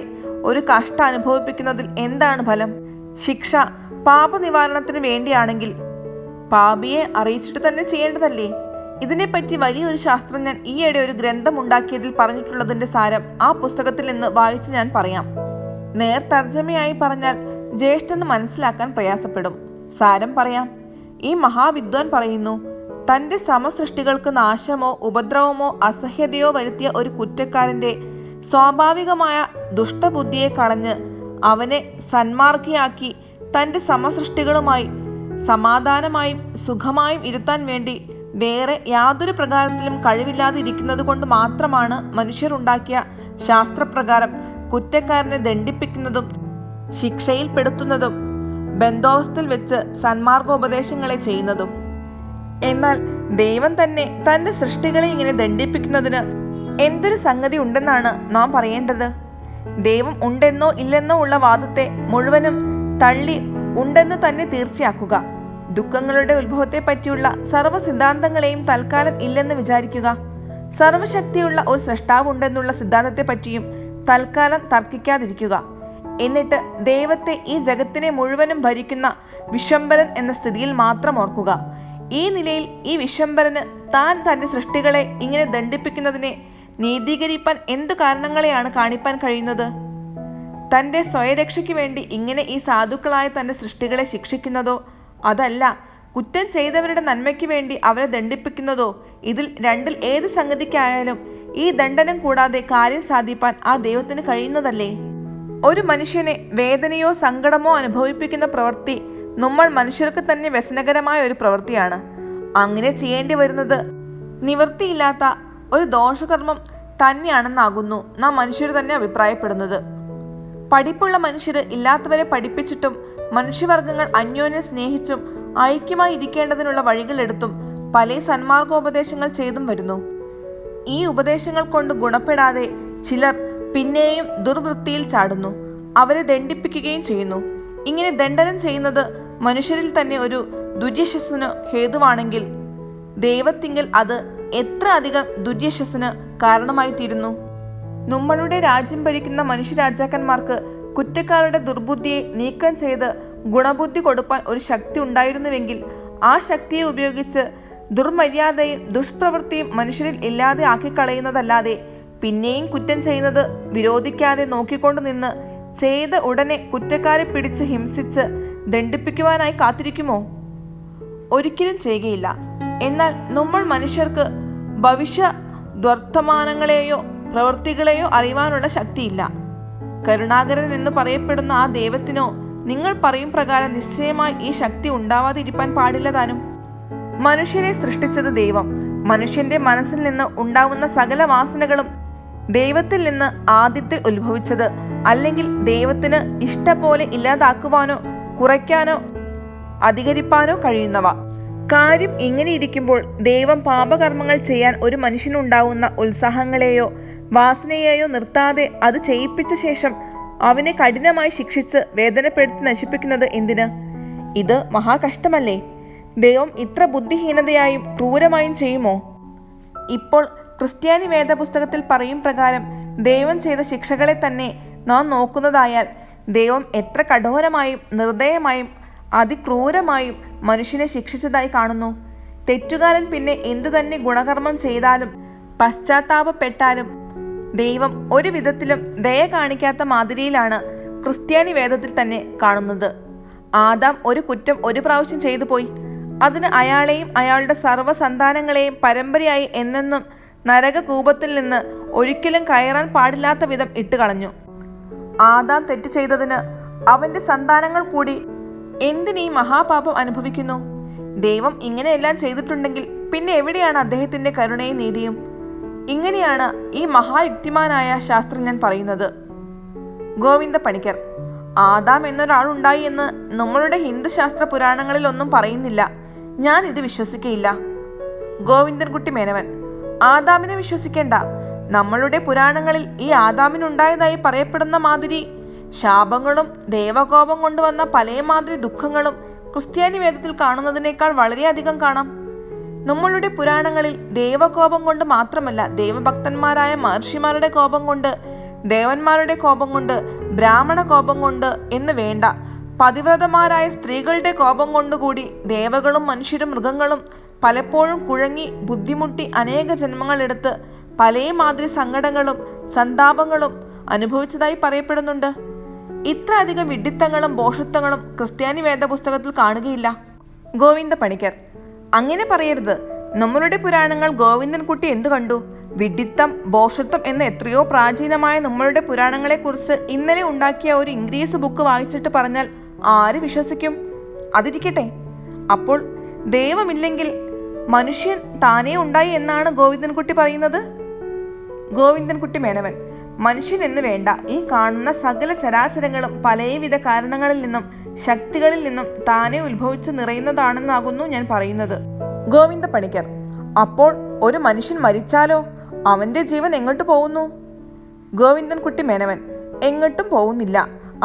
ഒരു കഷ്ടം അനുഭവിപ്പിക്കുന്നതിൽ എന്താണ് ഫലം? ശിക്ഷ പാപനിവാരണത്തിന് വേണ്ടിയാണെങ്കിൽ പാപിയെ അറിയിച്ചിട്ട് തന്നെ ചെയ്യേണ്ടതല്ലേ? ഇതിനെപ്പറ്റി വലിയൊരു ശാസ്ത്രജ്ഞൻ ഈയിടെ ഒരു ഗ്രന്ഥം ഉണ്ടാക്കിയതിൽ പറഞ്ഞിട്ടുള്ളതിൻ്റെ സാരം ആ പുസ്തകത്തിൽ നിന്ന് വായിച്ച് ഞാൻ പറയാം. നേർതർജ്ജമയായി പറഞ്ഞാൽ ജ്യേഷ്ഠന് മനസ്സിലാക്കാൻ പ്രയാസപ്പെടും. സാരം പറയാം. ഈ മഹാവിദ്വാൻ പറയുന്നു, തൻ്റെ സമസൃഷ്ടികൾക്ക് നാശമോ ഉപദ്രവമോ അസഹ്യതയോ വരുത്തിയ ഒരു കുറ്റക്കാരൻ്റെ സ്വാഭാവികമായ ദുഷ്ടബുദ്ധിയെ കളഞ്ഞ് അവനെ സന്മാർഗിയാക്കി തൻ്റെ സമസൃഷ്ടികളുമായി സമാധാനമായും സുഖമായും ഇരുത്താൻ വേണ്ടി വേറെ യാതൊരു പ്രകാരത്തിലും കഴിവില്ലാതിരിക്കുന്നത് കൊണ്ട് മാത്രമാണ് മനുഷ്യരുണ്ടാക്കിയ ശാസ്ത്രപ്രകാരം കുറ്റക്കാരനെ ദണ്ഡിപ്പിക്കുന്നതും ശിക്ഷയിൽപ്പെടുത്തുന്നതും ബന്ധോവസ്ഥയിൽ വെച്ച് സന്മാർഗോപദേശങ്ങളെ ചെയ്യുന്നതും. എന്നാൽ ദൈവം തന്നെ തൻ്റെ സൃഷ്ടികളെ ഇങ്ങനെ ദണ്ഡിപ്പിക്കുന്നതിന് എന്തൊരു സംഗതി ഉണ്ടെന്നാണ് നാം പറയേണ്ടത്? ദൈവം ഉണ്ടെന്നോ ഇല്ലെന്നോ ഉള്ള വാദത്തെ മുഴുവനും തള്ളി ഉണ്ടെന്ന് തന്നെ തീർച്ചയാക്കുക. ദുഃഖങ്ങളുടെ ഉത്ഭവത്തെ പറ്റിയുള്ള സർവ്വ സിദ്ധാന്തങ്ങളെയും തൽക്കാലം ഇല്ലെന്ന് വിചാരിക്കുക. സർവശക്തിയുള്ള ഒരു സൃഷ്ടാവുണ്ടെന്നുള്ള സിദ്ധാന്തത്തെ പറ്റിയും തൽക്കാലം തർക്കിക്കാതിരിക്കുക. എന്നിട്ട് ദൈവത്തെ ഈ ജഗത്തിനെ മുഴുവനും ഭരിക്കുന്ന വിശ്വംഭരൻ എന്ന സ്ഥിതിയിൽ മാത്രം ഓർക്കുക. ഈ നിലയിൽ ഈ വിശ്വംഭരന് താൻ തൻ്റെ സൃഷ്ടികളെ ഇങ്ങനെ ദണ്ഡിപ്പിക്കുന്നതിനെ നീതീകരിപ്പാൻ എന്തു കാരണങ്ങളെയാണ് കാണിപ്പാൻ കഴിയുന്നത്? തൻ്റെ സ്വയരക്ഷയ്ക്ക് വേണ്ടി ഇങ്ങനെ ഈ സാധുക്കളായ തൻ്റെ സൃഷ്ടികളെ ശിക്ഷിക്കുന്നതോ അതല്ല കുറ്റം ചെയ്തവരുടെ നന്മയ്ക്ക് വേണ്ടി അവരെ ദണ്ഡിപ്പിക്കുന്നതോ? ഇതിൽ രണ്ടിൽ ഏത് സംഗതിക്കായാലും ഈ ദണ്ഡനം കൂടാതെ കാര്യം സാധിപ്പാൻ ആ ദൈവത്തിന് കഴിയുന്നതല്ലേ? ഒരു മനുഷ്യനെ വേദനയോ സങ്കടമോ അനുഭവിപ്പിക്കുന്ന പ്രവൃത്തി നമ്മൾ മനുഷ്യർക്ക് തന്നെ വ്യസനകരമായ ഒരു പ്രവൃത്തിയാണ്. അങ്ങനെ ചെയ്യേണ്ടി വരുന്നത് നിവൃത്തിയില്ലാത്ത ഒരു ദോഷകർമ്മം തന്നെയാണെന്നാകുന്നു നാം മനുഷ്യർ തന്നെ അഭിപ്രായപ്പെടുന്നത്. പഠിപ്പുള്ള മനുഷ്യർ ഇല്ലാത്തവരെ പഠിപ്പിച്ചിട്ടും മനുഷ്യവർഗങ്ങൾ അന്യോന്യം സ്നേഹിച്ചും ഐക്യമായി ഇരിക്കേണ്ടതിനുള്ള വഴികളെടുത്തും പല സന്മാർഗോപദേശങ്ങൾ ചെയ്തും വരുന്നു. ഈ ഉപദേശങ്ങൾ കൊണ്ട് ഗുണപ്പെടാതെ ചിലർ പിന്നെയും ദുർവൃത്തിയിൽ ചാടുന്നു, അവരെ ദണ്ഡിപ്പിക്കുകയും ചെയ്യുന്നു. ഇങ്ങനെ ദണ്ഡനം ചെയ്യുന്നത് മനുഷ്യരിൽ തന്നെ ഒരു ദുര്യശസ്സിന് ഹേതുവാണെങ്കിൽ ദൈവത്തിങ്കൽ അത് എത്ര അധികം ദുര്യശസ്സിന് കാരണമായി തീരുന്നു. നമ്മളുടെ രാജ്യം ഭരിക്കുന്ന മനുഷ്യരാജാക്കന്മാർക്ക് കുറ്റക്കാരുടെ ദുർബുദ്ധിയെ നീക്കം ചെയ്ത് ഗുണബുദ്ധി കൊടുപ്പാൻ ഒരു ശക്തി ഉണ്ടായിരുന്നുവെങ്കിൽ ആ ശക്തിയെ ഉപയോഗിച്ച് ദുർമര്യാദയും ദുഷ്പ്രവൃത്തിയും മനുഷ്യരിൽ ഇല്ലാതെ ആക്കിക്കളയുന്നതല്ലാതെ പിന്നെയും കുറ്റം ചെയ്യുന്നത് വിരോധിക്കാതെ നോക്കിക്കൊണ്ടു നിന്ന് ചെയ്ത ഉടനെ കുറ്റക്കാരെ പിടിച്ച് ഹിംസിച്ച് ദണ്ഡിപ്പിക്കുവാനായി കാത്തിരിക്കുമോ? ഒരിക്കലും ചെയ്യുകയില്ല. എന്നാൽ നമ്മൾ മനുഷ്യർക്ക് ഭവിഷ്യ വർത്തമാനങ്ങളെയോ പ്രവൃത്തികളെയോ അറിയുവാനുള്ള ശക്തിയില്ല. കരുണാകരൻ എന്ന് പറയപ്പെടുന്ന ആ ദൈവത്തിനോ നിങ്ങൾ പറയും പ്രകാരം നിശ്ചയമായി ഈ ശക്തി ഉണ്ടാവാതിരിക്കാൻ പാടില്ല താനും. മനുഷ്യനെ സൃഷ്ടിച്ചത് ദൈവം. മനുഷ്യന്റെ മനസ്സിൽ നിന്ന് ഉണ്ടാവുന്ന സകല വാസനകളും ദൈവത്തിൽ നിന്ന് ആദ്യത്തിൽ ഉത്ഭവിച്ചത്, അല്ലെങ്കിൽ ദൈവത്തിന് ഇഷ്ടപോലെ ഇല്ലാതാക്കുവാനോ കുറയ്ക്കാനോ അധികരിപ്പാനോ കഴിയുന്നവ. കാര്യം ഇങ്ങനെ ഇരിക്കുമ്പോൾ ദൈവം പാപകർമ്മങ്ങൾ ചെയ്യാൻ ഒരു മനുഷ്യനുണ്ടാവുന്ന ഉത്സാഹങ്ങളെയോ വാസനയെയോ നിർത്താതെ അത് ചെയ്യിപ്പിച്ച ശേഷം അവനെ കഠിനമായി ശിക്ഷിച്ച് വേദനപ്പെടുത്തി നശിപ്പിക്കുന്നത് എന്തിന്? ഇത് മഹാകഷ്ടമല്ലേ? ദൈവം ഇത്ര ബുദ്ധിഹീനതയായും ക്രൂരമായും ചെയ്യുമോ? ഇപ്പോൾ ക്രിസ്ത്യാനി വേദപുസ്തകത്തിൽ പറയും പ്രകാരം ദൈവം ചെയ്ത ശിക്ഷകളെ തന്നെ നാം നോക്കുന്നതായാൽ ദൈവം എത്ര കഠോരമായും നിർദ്ദയമായും അതിക്രൂരമായും മനുഷ്യനെ ശിക്ഷിച്ചതായി കാണുന്നു. തെറ്റുകാരൻ പിന്നെ എന്തു തന്നെ ഗുണകർമ്മം ചെയ്താലും പശ്ചാത്താപപ്പെട്ടാലും ദൈവം ഒരു വിധത്തിലും ദയ കാണിക്കാത്ത മാതിരിയിലാണ് ക്രിസ്ത്യാനി വേദത്തിൽ തന്നെ കാണുന്നത്. ആദാം ഒരു കുറ്റം ഒരു പ്രാവശ്യം ചെയ്തു പോയി. അതിന് അയാളെയും അയാളുടെ സർവ്വസന്താനങ്ങളെയും പരമ്പരയായി എന്നെന്നും നരകകൂപത്തിൽ നിന്ന് ഒരിക്കലും കയറാൻ പാടില്ലാത്ത വിധം ഇട്ടുകളഞ്ഞു. ആദാം തെറ്റ് ചെയ്തതിന് അവന്റെ സന്താനങ്ങൾ കൂടി എന്തിനീ മഹാപാപം അനുഭവിക്കുന്നു? ദൈവം ഇങ്ങനെയെല്ലാം ചെയ്തിട്ടുണ്ടെങ്കിൽ പിന്നെ എവിടെയാണ് അദ്ദേഹത്തിന്റെ കരുണയും നീതിയും? ഇങ്ങനെയാണ് ഈ മഹായുക്തിമാനായ ശാസ്ത്രജ്ഞൻ പറയുന്നത്. ഗോവിന്ദ പണിക്കർ: ആദാം എന്നൊരാളുണ്ടായി എന്ന് നമ്മളുടെ ഹിന്ദു ശാസ്ത്ര പുരാണങ്ങളിൽ ഒന്നും പറയുന്നില്ല. ഞാൻ ഇത് വിശ്വസിക്കയില്ല. ഗോവിന്ദൻകുട്ടി മേനവൻ: ആദാമിനെ വിശ്വസിക്കേണ്ട. നമ്മളുടെ പുരാണങ്ങളിൽ ഈ ആദാമിനുണ്ടായതായി പറയപ്പെടുന്ന മാതിരി ശാപങ്ങളും ദൈവകോപം കൊണ്ടുവന്ന പല മാതിരി ദുഃഖങ്ങളും ക്രിസ്ത്യാനി വേദത്തിൽ കാണുന്നതിനേക്കാൾ വളരെയധികം കാണാം. നമ്മളുടെ പുരാണങ്ങളിൽ ദൈവകോപം കൊണ്ട് മാത്രമല്ല, ദൈവഭക്തന്മാരായ മഹർഷിമാരുടെ കോപം കൊണ്ട്, ദേവന്മാരുടെ കോപം കൊണ്ട്, ബ്രാഹ്മണ കോപം കൊണ്ട് എന്ന് വേണ്ട, പതിവ്രതമാരായ സ്ത്രീകളുടെ കോപം കൊണ്ടുകൂടി ദേവകളും മനുഷ്യരും മൃഗങ്ങളും പലപ്പോഴും കുഴങ്ങി ബുദ്ധിമുട്ടി അനേക ജന്മങ്ങളെടുത്ത് പല മാതിരി സങ്കടങ്ങളും സന്താപങ്ങളും അനുഭവിച്ചതായി പറയപ്പെടുന്നുണ്ട്. ഇത്ര അധികം വിഡ്ഢിത്തങ്ങളും ഭോഷത്വങ്ങളും ക്രിസ്ത്യാനി വേദപുസ്തകത്തിൽ കാണുകയില്ല. ഗോവിന്ദ പണിക്കർ: അങ്ങനെ പറയരുത്. നമ്മളുടെ പുരാണങ്ങൾ ഗോവിന്ദൻകുട്ടി എന്തു കണ്ടു? വിഡ്ഢിത്തം ഭോഷത്വം എന്ന എത്രയോ പ്രാചീനമായ നമ്മളുടെ പുരാണങ്ങളെക്കുറിച്ച് ഇന്നലെ ഉണ്ടാക്കിയ ഒരു ഇംഗ്ലീഷ് ബുക്ക് വായിച്ചിട്ട് പറഞ്ഞാൽ ആര് വിശ്വസിക്കും? അതിരിക്കട്ടെ. അപ്പോൾ ദൈവമില്ലെങ്കിൽ മനുഷ്യൻ താനേ ഉണ്ടായി എന്നാണ് ഗോവിന്ദൻകുട്ടി പറയുന്നത്? ഗോവിന്ദൻകുട്ടി മേനവൻ: മനുഷ്യൻ എന്ന് വേണ്ട, ഈ കാണുന്ന സകല ചരാചരങ്ങളും പലവിധ കാരണങ്ങളിൽ നിന്നും ശക്തികളിൽ നിന്നും താനെ ഉത്ഭവിച്ചു നിറയുന്നതാണെന്നാകുന്നു ഞാൻ പറയുന്നത്. ഗോവിന്ദ പണിക്കർ: അപ്പോൾ ഒരു മനുഷ്യൻ മരിച്ചാലോ അവന്റെ ജീവൻ എങ്ങോട്ട് പോകുന്നു? ഗോവിന്ദൻകുട്ടി മേനവൻ: എങ്ങോട്ടും പോകുന്നില്ല,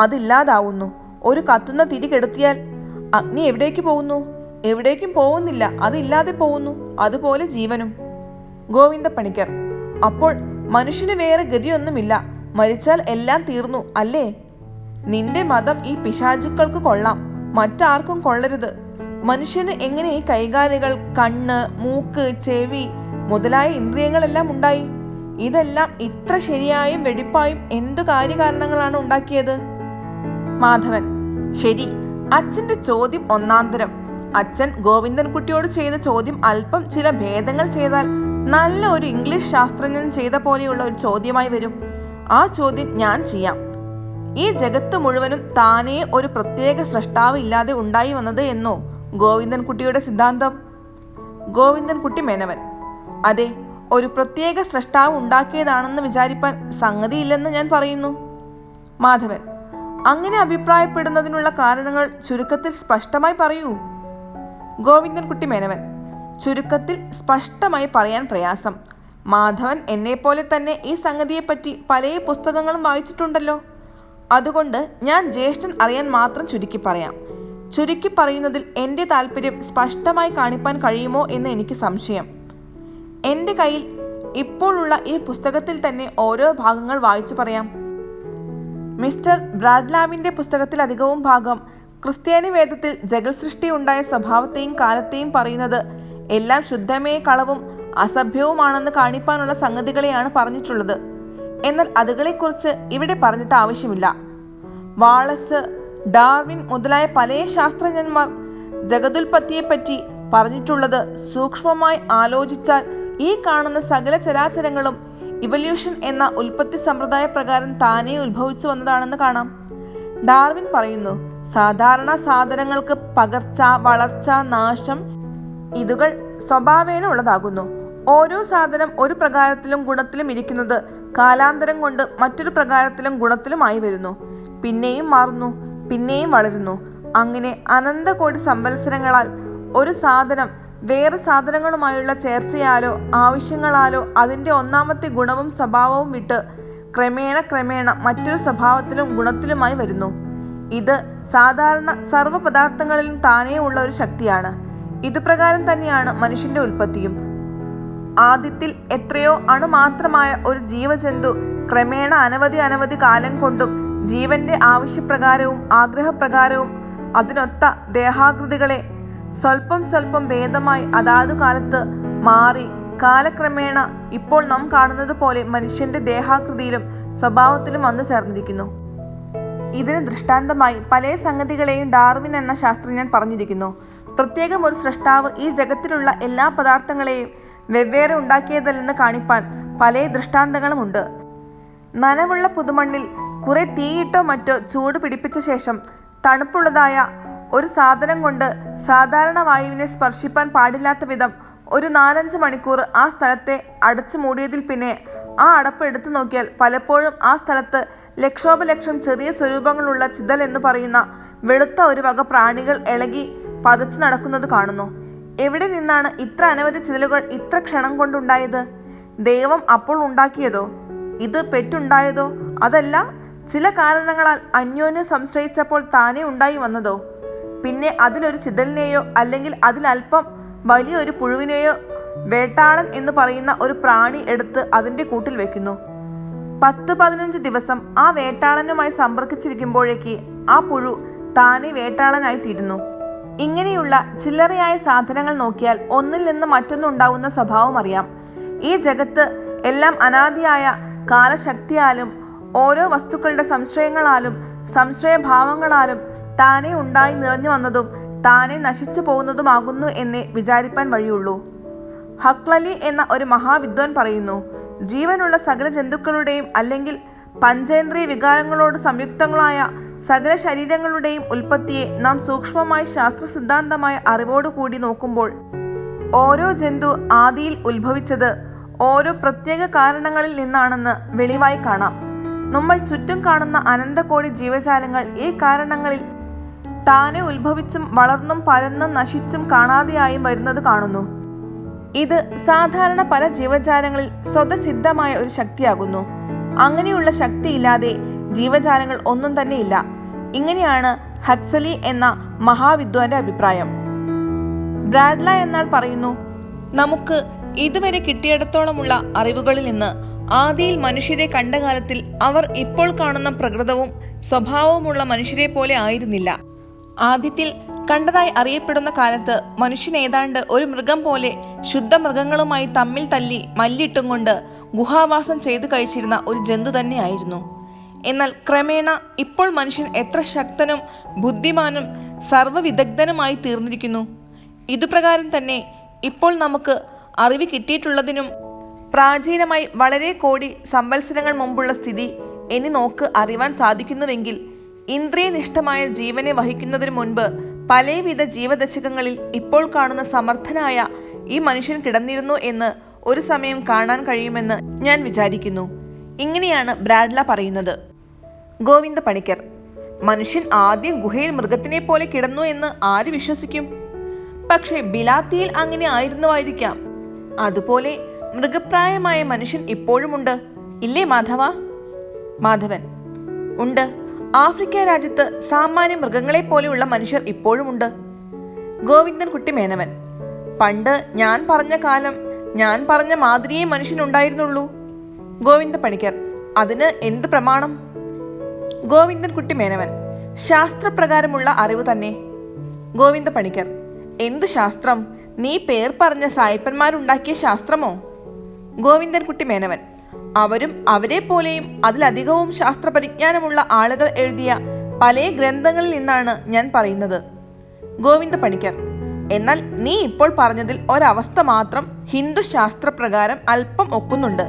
അതില്ലാതാവുന്നു. ഒരു കത്തുന്ന തിരി കെടുത്തിയാൽ അഗ്നി എവിടേക്ക് പോകുന്നു? എവിടേക്കും പോകുന്നില്ല, അതില്ലാതെ പോകുന്നു. അതുപോലെ ജീവനും. ഗോവിന്ദ പണിക്കർ: അപ്പോൾ മനുഷ്യന് വേറെ ഗതിയൊന്നുമില്ല, മരിച്ചാൽ എല്ലാം തീർന്നു അല്ലേ? നിന്റെ മതം ഈ പിശാചുക്കൾക്ക് കൊള്ളാം, മറ്റാർക്കും കൊള്ളരുത്. മനുഷ്യന് എങ്ങനെ ഈ കൈകാലുകൾ, കണ്ണ്, മൂക്ക്, ചെവി മുതലായ ഇന്ദ്രിയങ്ങളെല്ലാം ഉണ്ടായി? ഇതെല്ലാം ഇത്ര ശരിയായും വെടിപ്പായും എന്തു കാര്യകാരണങ്ങളാണ് ഉണ്ടാക്കിയത്? മാധവൻ: ശരി, അച്ഛന്റെ ചോദ്യം ഒന്നാന്തരം. അച്ഛൻ ഗോവിന്ദൻകുട്ടിയോട് ചെയ്ത ചോദ്യം അല്പം ചില ഭേദങ്ങൾ ചെയ്താൽ നല്ല ഒരു ഇംഗ്ലീഷ് ശാസ്ത്രജ്ഞൻ ചെയ്ത പോലെയുള്ള ഒരു ചോദ്യമായി വരും. ആ ചോദ്യം ഞാൻ ചെയ്യാം. ഈ ജഗത്ത് മുഴുവനും താനേ ഒരു പ്രത്യേക സൃഷ്ടാവ് ഇല്ലാതെ ഉണ്ടായി വന്നത് എന്നോ ഗോവിന്ദൻകുട്ടിയുടെ സിദ്ധാന്തം? ഗോവിന്ദൻകുട്ടി മേനവൻ: അതെ, ഒരു പ്രത്യേക സൃഷ്ടാവ് ഉണ്ടാക്കിയതാണെന്ന് വിചാരിപ്പാൻ സംഗതിയില്ലെന്ന് ഞാൻ പറയുന്നു. മാധവൻ: അങ്ങനെ അഭിപ്രായപ്പെടുന്നതിനുള്ള കാരണങ്ങൾ ചുരുക്കത്തിൽ സ്പഷ്ടമായി പറയൂ. ഗോവിന്ദൻകുട്ടി മേനവൻ: ചുരുക്കത്തിൽ സ്പഷ്ടമായി പറയാൻ പ്രയാസം. മാധവൻ എന്നെപ്പോലെ തന്നെ ഈ സംഗതിയെപ്പറ്റി പല പുസ്തകങ്ങളും വായിച്ചിട്ടുണ്ടല്ലോ. അതുകൊണ്ട് ഞാൻ ജ്യേഷ്ഠൻ അറിയാൻ മാത്രം ചുരുക്കി പറയാം. ചുരുക്കി പറയുന്നതിൽ എൻ്റെ താല്പര്യം സ്പഷ്ടമായി കാണിപ്പാൻ കഴിയുമോ എന്ന് എനിക്ക് സംശയം. എൻ്റെ കയ്യിൽ ഇപ്പോഴുള്ള ഈ പുസ്തകത്തിൽ തന്നെ ഓരോ ഭാഗങ്ങൾ വായിച്ചു പറയാം. മിസ്റ്റർ ബ്രാഡ്ലാവിൻ്റെ പുസ്തകത്തിൽ അധികവും ഭാഗം ക്രിസ്ത്യാനി വേദത്തിൽ ജഗൽ സൃഷ്ടി ഉണ്ടായ സ്വഭാവത്തെയും കാലത്തെയും പറയുന്നത് എല്ലാം ശുദ്ധമേ കളവും അസഭ്യവുമാണെന്ന് കാണിപ്പാനുള്ള സംഗതികളെയാണ് പറഞ്ഞിട്ടുള്ളത്. എന്നാൽ അതുകളെക്കുറിച്ച് ഇവിടെ പറഞ്ഞിട്ട് ആവശ്യമില്ല. വാളസ്, ഡാർവിൻ മുതലായ പല ശാസ്ത്രജ്ഞന്മാർ ജഗതുൽപത്തിയെപ്പറ്റി പറഞ്ഞിട്ടുള്ളത് സൂക്ഷ്മമായി ആലോചിച്ചാൽ ഈ കാണുന്ന സകല ചരാചരങ്ങളും ഇവല്യൂഷൻ എന്ന ഉൽപ്പത്തി സമ്പ്രദായ പ്രകാരം താനേ ഉത്ഭവിച്ചു വന്നതാണെന്ന് കാണാം. ഡാർവിൻ പറയുന്നു, സാധാരണ സാധനങ്ങൾക്ക് പകർച്ച, വളർച്ച, നാശം ഇതുകൾ സ്വഭാവേന ഉള്ളതാകുന്നു. ഓരോ സാധനം ഒരു പ്രകാരത്തിലും ഗുണത്തിലും ഇരിക്കുന്നത് കാലാന്തരം കൊണ്ട് മറ്റൊരു പ്രകാരത്തിലും ഗുണത്തിലുമായി വരുന്നു, പിന്നെയും മാറുന്നു, പിന്നെയും വളരുന്നു. അങ്ങനെ അനന്തകോടി സംവത്സരങ്ങളാൽ ഒരു സാധനം വേറെ സാധനങ്ങളുമായുള്ള ചേർച്ചയാലോ ആവശ്യങ്ങളാലോ അതിൻ്റെ ഒന്നാമത്തെ ഗുണവും സ്വഭാവവും വിട്ട് ക്രമേണ മറ്റൊരു സ്വഭാവത്തിലും ഗുണത്തിലുമായി വരുന്നു. ഇത് സാധാരണ സർവ്വ പദാർത്ഥങ്ങളിലും താനേ ഉള്ള ഒരു ശക്തിയാണ്. ഇതുപ്രകാരം തന്നെയാണ് മനുഷ്യന്റെ ഉൽപ്പത്തിയും. ആദ്യത്തിൽ എത്രയോ അണുമാത്രമായ ഒരു ജീവജന്തു ക്രമേണ അനവധി കാലം കൊണ്ടും ജീവന്റെ ആവശ്യപ്രകാരവും ആഗ്രഹപ്രകാരവും അതിനൊത്ത ദേഹാകൃതികളെ സ്വല്പം ഭേദമായി അതാതു കാലത്ത് മാറി കാലക്രമേണ ഇപ്പോൾ നാം കാണുന്നത് പോലെ മനുഷ്യന്റെ ദേഹാകൃതിയിലും സ്വഭാവത്തിലും വന്നു ചേർന്നിരിക്കുന്നു. ഇതിന് ദൃഷ്ടാന്തമായി പല സംഗതികളെയും ഡാർവിൻ എന്ന ശാസ്ത്രജ്ഞൻ പറഞ്ഞിരിക്കുന്നു. പ്രത്യേകം ഒരു സൃഷ്ടാവ് ഈ ജഗത്തിലുള്ള എല്ലാ പദാർത്ഥങ്ങളെയും വെവ്വേറെ ഉണ്ടാക്കിയതല്ലെന്ന് കാണിപ്പാൻ പല ദൃഷ്ടാന്തങ്ങളുമുണ്ട്. നനവുള്ള പുതുമണ്ണിൽ കുറെ തീയിട്ടോ മറ്റോ ചൂട് പിടിപ്പിച്ച ശേഷം തണുപ്പുള്ളതായ ഒരു സാധനം കൊണ്ട് സാധാരണ വായുവിനെ സ്പർശിപ്പാൻ പാടില്ലാത്ത വിധം ഒരു 4-5 മണിക്കൂർ ആ സ്ഥലത്തെ അടച്ചു മൂടിയതിൽ പിന്നെ ആ അടപ്പ് എടുത്തു നോക്കിയാൽ പലപ്പോഴും ആ സ്ഥലത്ത് ലക്ഷോപലക്ഷം ചെറിയ സ്വരൂപങ്ങളുള്ള ചിതൽ എന്ന് പറയുന്ന വെളുത്ത ഒരു വക പ്രാണികൾ ഇളകി പതച്ചു നടക്കുന്നത് കാണുന്നു. എവിടെ നിന്നാണ് ഇത്ര അനവധി ചിതലുകൾ ഇത്ര ക്ഷണം കൊണ്ടുണ്ടായത്? ദൈവം അപ്പോൾ ഉണ്ടാക്കിയതോ? ഇത് പെറ്റുണ്ടായതോ? അതല്ല ചില കാരണങ്ങളാൽ അന്യോന്യം സംശ്രയിച്ചപ്പോൾ താനേ ഉണ്ടായി വന്നതോ? പിന്നെ അതിലൊരു ചിതലിനെയോ അല്ലെങ്കിൽ അതിലൽപ്പം വലിയൊരു പുഴുവിനെയോ വേട്ടാളൻ എന്ന് പറയുന്ന ഒരു പ്രാണി എടുത്ത് അതിൻ്റെ കൂട്ടിൽ വെക്കുന്നു. 10-15 ദിവസം ആ വേട്ടാളനുമായി സമ്പർക്കിച്ചിരിക്കുമ്പോഴേക്ക് ആ പുഴു താനേ വേട്ടാളനായി തീരുന്നു. ഇങ്ങനെയുള്ള ചില്ലറയായ സാധനങ്ങൾ നോക്കിയാൽ ഒന്നിൽ നിന്ന് മറ്റൊന്നുണ്ടാവുന്ന സ്വഭാവം അറിയാം. ഈ ജഗത്ത് എല്ലാം അനാദിയായ കാലശക്തിയാലും ഓരോ വസ്തുക്കളുടെ സംശയങ്ങളാലും സംശയഭാവങ്ങളാലും താനേ ഉണ്ടായി നിറഞ്ഞു വന്നതും താനേ നശിച്ചു പോകുന്നതുമാകുന്നു എന്നേ വിചാരിപ്പാൻ വഴിയുള്ളൂ. ഹക്ലലി എന്ന ഒരു മഹാവിദ്വാൻ പറയുന്നു, ജീവനുള്ള സകല ജന്തുക്കളുടെയും അല്ലെങ്കിൽ പഞ്ചേന്ദ്രിയ വികാരങ്ങളോട് സംയുക്തങ്ങളായ സകല ശരീരങ്ങളുടെയും ഉൽപ്പത്തിയെ നാം സൂക്ഷ്മമായി ശാസ്ത്ര സിദ്ധാന്തമായ അറിവോടുകൂടി നോക്കുമ്പോൾ ഓരോ ജന്തു ആദിയിൽ ഉത്ഭവിച്ചത് ഓരോ പ്രത്യേക കാരണങ്ങളിൽ നിന്നാണെന്ന് വെളിവായി കാണാം. നമ്മൾ ചുറ്റും കാണുന്ന അനന്തകോടി ജീവജാലങ്ങൾ ഈ കാരണങ്ങളിൽ താനെ ഉത്ഭവിച്ചും വളർന്നും പരന്നും നശിച്ചും കാണാതെയായും വരുന്നത് കാണുന്നു. ഇത് സാധാരണ പല ജീവജാലങ്ങളിൽ സ്വതസിദ്ധമായ ഒരു ശക്തിയാകുന്നു. അങ്ങനെയുള്ള ശക്തിയില്ലാതെ ജീവജാലങ്ങൾ ഒന്നും തന്നെ ഇല്ല. ഇങ്ങനെയാണ് ഹക്സലി എന്ന മഹാവിദ്വാന്റെ അഭിപ്രായം. ബ്രാഡ്ല എന്നാൽ പറയുന്നു, നമുക്ക് ഇതുവരെ കിട്ടിയിടത്തോളമുള്ള അറിവുകളിൽ നിന്ന് ആദിയിൽ മനുഷ്യരെ കണ്ട കാലത്തിൽ അവർ ഇപ്പോൾ കാണുന്ന പ്രകൃതവും സ്വഭാവവുമുള്ള മനുഷ്യരെ പോലെ ആയിരുന്നില്ല. ആദ്യത്തിൽ കണ്ടതായി അറിയപ്പെടുന്ന കാലത്ത് മനുഷ്യൻ ഏതാണ്ട് ഒരു മൃഗം പോലെ ശുദ്ധ മൃഗങ്ങളുമായി തമ്മിൽ തല്ലി മല്ലിട്ടും കൊണ്ട് ഗുഹാവാസം ചെയ്തു കഴിച്ചിരുന്ന ഒരു ജന്തു തന്നെയായിരുന്നു. എന്നാൽ ക്രമേണ ഇപ്പോൾ മനുഷ്യൻ എത്ര ശക്തനും ബുദ്ധിമാനും സർവ്വവിദഗ്ധനുമായി തീർന്നിരിക്കുന്നു. ഇതുപ്രകാരം തന്നെ ഇപ്പോൾ നമുക്ക് അറിവ് കിട്ടിയിട്ടുള്ളതിനും പ്രാചീനമായി വളരെ കോടി സംവത്സരങ്ങൾ മുമ്പുള്ള സ്ഥിതി ഇനി നോക്ക് അറിവാൻ സാധിക്കുന്നുവെങ്കിൽ ഇന്ദ്രിയനിഷ്ഠമായ ജീവനെ വഹിക്കുന്നതിനു മുൻപ് പലവിധ ജീവദശകങ്ങളിൽ ഇപ്പോൾ കാണുന്ന സമർത്ഥനായ ഈ മനുഷ്യൻ കിടന്നിരുന്നു എന്ന് ഒരു സമയം കാണാൻ കഴിയുമെന്ന് ഞാൻ വിചാരിക്കുന്നു. ഇങ്ങനെയാണ് ബ്രാഡ്ല പറയുന്നത്. ഗോവിന്ദ പണിക്കർ, മനുഷ്യൻ ആദ്യം ഗുഹയിൽ മൃഗത്തിനെ പോലെ കിടന്നു എന്ന് ആര് വിശ്വസിക്കും? പക്ഷേ ബിലാത്തിയിൽ അങ്ങനെ ആയിരുന്നുവായിരിക്കാം. അതുപോലെ മൃഗപ്രായമായ മനുഷ്യൻ ഇപ്പോഴുമുണ്ട്, ഇല്ലേ മാധവ? മാധവൻ: ഉണ്ട്. ആഫ്രിക്ക രാജ്യത്ത് സാമാന്യ മൃഗങ്ങളെ പോലെയുള്ള മനുഷ്യർ ഇപ്പോഴുമുണ്ട്. ഗോവിന്ദൻ കുട്ടി മേനവൻ: പണ്ട് ഞാൻ പറഞ്ഞ കാലം ഞാൻ പറഞ്ഞ മാതിരിയേ മനുഷ്യനുണ്ടായിരുന്നുള്ളൂ. ഗോവിന്ദ പണിക്കർ: അതിന് എന്ത് പ്രമാണം? ഗോവിന്ദൻ കുട്ടി മേനവൻ: ശാസ്ത്രപ്രകാരമുള്ള അറിവ് തന്നെ. ഗോവിന്ദ പണിക്കർ: എന്തു ശാസ്ത്രം? നീ പേർ പറഞ്ഞ സായിപ്പന്മാരുണ്ടാക്കിയ ശാസ്ത്രമോ? ഗോവിന്ദൻ കുട്ടി മേനവൻ: അവരും അവരെ പോലെയും അതിലധികവും ശാസ്ത്രപരിജ്ഞാനമുള്ള ആളുകൾ എഴുതിയ പല ഗ്രന്ഥങ്ങളിൽ നിന്നാണ് ഞാൻ പറയുന്നത്. ഗോവിന്ദ പണിക്കർ: എന്നാൽ നീ ഇപ്പോൾ പറഞ്ഞതിൽ ഒരവസ്ഥ മാത്രം ഹിന്ദു ശാസ്ത്രപ്രകാരം അല്പം ഒക്കുന്നുണ്ട്.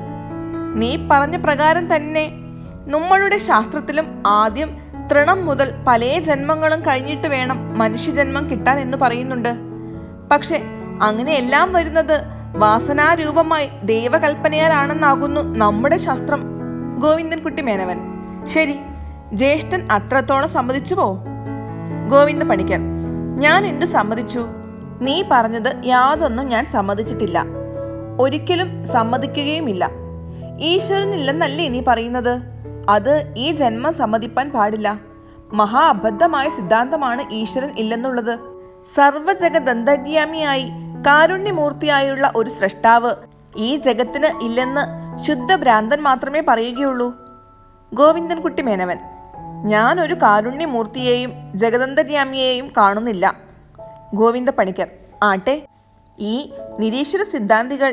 നീ പറഞ്ഞ പ്രകാരം തന്നെ നമ്മളുടെ ശാസ്ത്രത്തിലും ആദ്യം തൃണം മുതൽ പല ജന്മങ്ങളും കഴിഞ്ഞിട്ട് വേണം മനുഷ്യജന്മം കിട്ടാൻ എന്ന് പറയുന്നുണ്ട്. പക്ഷെ അങ്ങനെയെല്ലാം വരുന്നത് വാസനാരൂപമായി ദൈവകൽപ്പനയാലാണെന്നാകുന്നു നമ്മുടെ ശാസ്ത്രം. ഗോവിന്ദൻകുട്ടി മേനവൻ: ശരി, ജ്യേഷ്ഠൻ അത്രത്തോളം സമ്മതിച്ചുവോ? ഗോവിന്ദ പണിക്കർ: ഞാൻ എന്തു സമ്മതിച്ചു? നീ പറഞ്ഞത് യാതൊന്നും ഞാൻ സമ്മതിച്ചിട്ടില്ല, ഒരിക്കലും സമ്മതിക്കുകയുമില്ല. ഈശ്വരനില്ലെന്നല്ലേ നീ പറയുന്നത്? അത് ഈ ജന്മം സമ്മതിപ്പാൻ പാടില്ല. മഹാ അബദ്ധമായ സിദ്ധാന്തമാണ് ഈശ്വരൻ ഇല്ലെന്നുള്ളത്. സർവജഗദന്തര്യാമിയായി കാരുണ്യമൂർത്തിയായുള്ള ഒരു സൃഷ്ടാവ് ഈ ജഗത്തിന് ഇല്ലെന്ന് ശുദ്ധഭ്രാന്തൻ മാത്രമേ പറയുകയുള്ളൂ. ഗോവിന്ദൻകുട്ടി മേനവൻ: ഞാൻ ഒരു കാരുണ്യമൂർത്തിയെയും ജഗദന്തര്യാമിയെയും കാണുന്നില്ല. ഗോവിന്ദ പണിക്കർ: ആട്ടെ, ഈ നിരീശ്വര സിദ്ധാന്തികൾ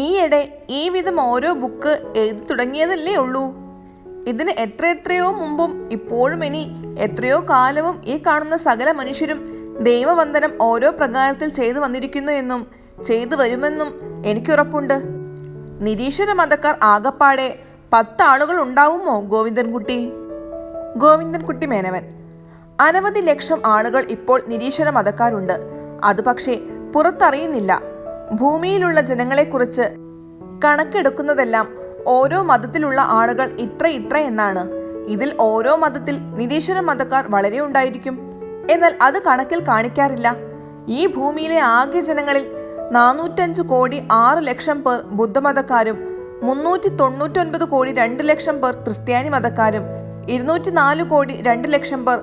ഈയിടെ ഈ വിധം ഓരോ ബുക്ക് എഴുതി തുടങ്ങിയതല്ലേ ഉള്ളൂ. ഇതിന് എത്രയോ മുമ്പും ഇപ്പോഴും ഇനി എത്രയോ കാലവും ഈ കാണുന്ന സകല മനുഷ്യരും ദൈവവന്ദനം ഓരോ പ്രകാരത്തിൽ ചെയ്തു വന്നിരിക്കുന്നു എന്നും ചെയ്തു വരുമെന്നും എനിക്കുറപ്പുണ്ട്. നിരീശ്വര മതക്കാർ ആകപ്പാടെ 10 ആളുകൾ ഉണ്ടാവുമോ ഗോവിന്ദൻകുട്ടി? ഗോവിന്ദൻകുട്ടി മേനവൻ: അനവധി ലക്ഷം ആളുകൾ ഇപ്പോൾ നിരീശ്വര മതക്കാരുണ്ട്. അത് പക്ഷേ പുറത്തറിയുന്നില്ല. ഭൂമിയിലുള്ള ജനങ്ങളെക്കുറിച്ച് കണക്കെടുക്കുന്നതെല്ലാം ഓരോ മതത്തിലുള്ള ആളുകൾ ഇത്ര എന്നാണ്. ഇതിൽ ഓരോ മതത്തിൽ നിരീശ്വര മതക്കാർ വളരെ ഉണ്ടായിരിക്കും. എന്നാൽ അത് കണക്കിൽ കാണിക്കാറില്ല. ഈ ഭൂമിയിലെ ആകെ ജനങ്ങളിൽ 405 കോടി 6 ലക്ഷം പേർ ബുദ്ധമതക്കാരും 399 കോടി 2 ലക്ഷം പേർ ക്രിസ്ത്യാനി മതക്കാരും 204 കോടി 2 ലക്ഷം പേർ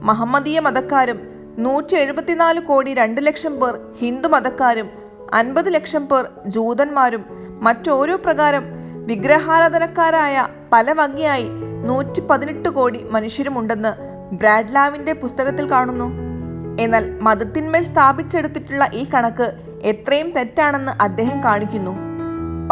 മഹമ്മദീയ മതക്കാരും 174 കോടി 2 ലക്ഷം പേർ ഹിന്ദു മതക്കാരും 50 ലക്ഷം പേർ ജൂതന്മാരും മറ്റോരോ പ്രകാരം വിഗ്രഹാരാധനക്കാരായ പല വകയായി 118 കോടി മനുഷ്യരുമുണ്ടെന്ന് ബ്രാഡ്ലാവിന്റെ പുസ്തകത്തിൽ കാണുന്നു. എന്നാൽ മതത്തിന്മേൽ സ്ഥാപിച്ചെടുത്തിട്ടുള്ള ഈ കണക്ക് എത്രയും തെറ്റാണെന്ന് അദ്ദേഹം കാണിക്കുന്നു.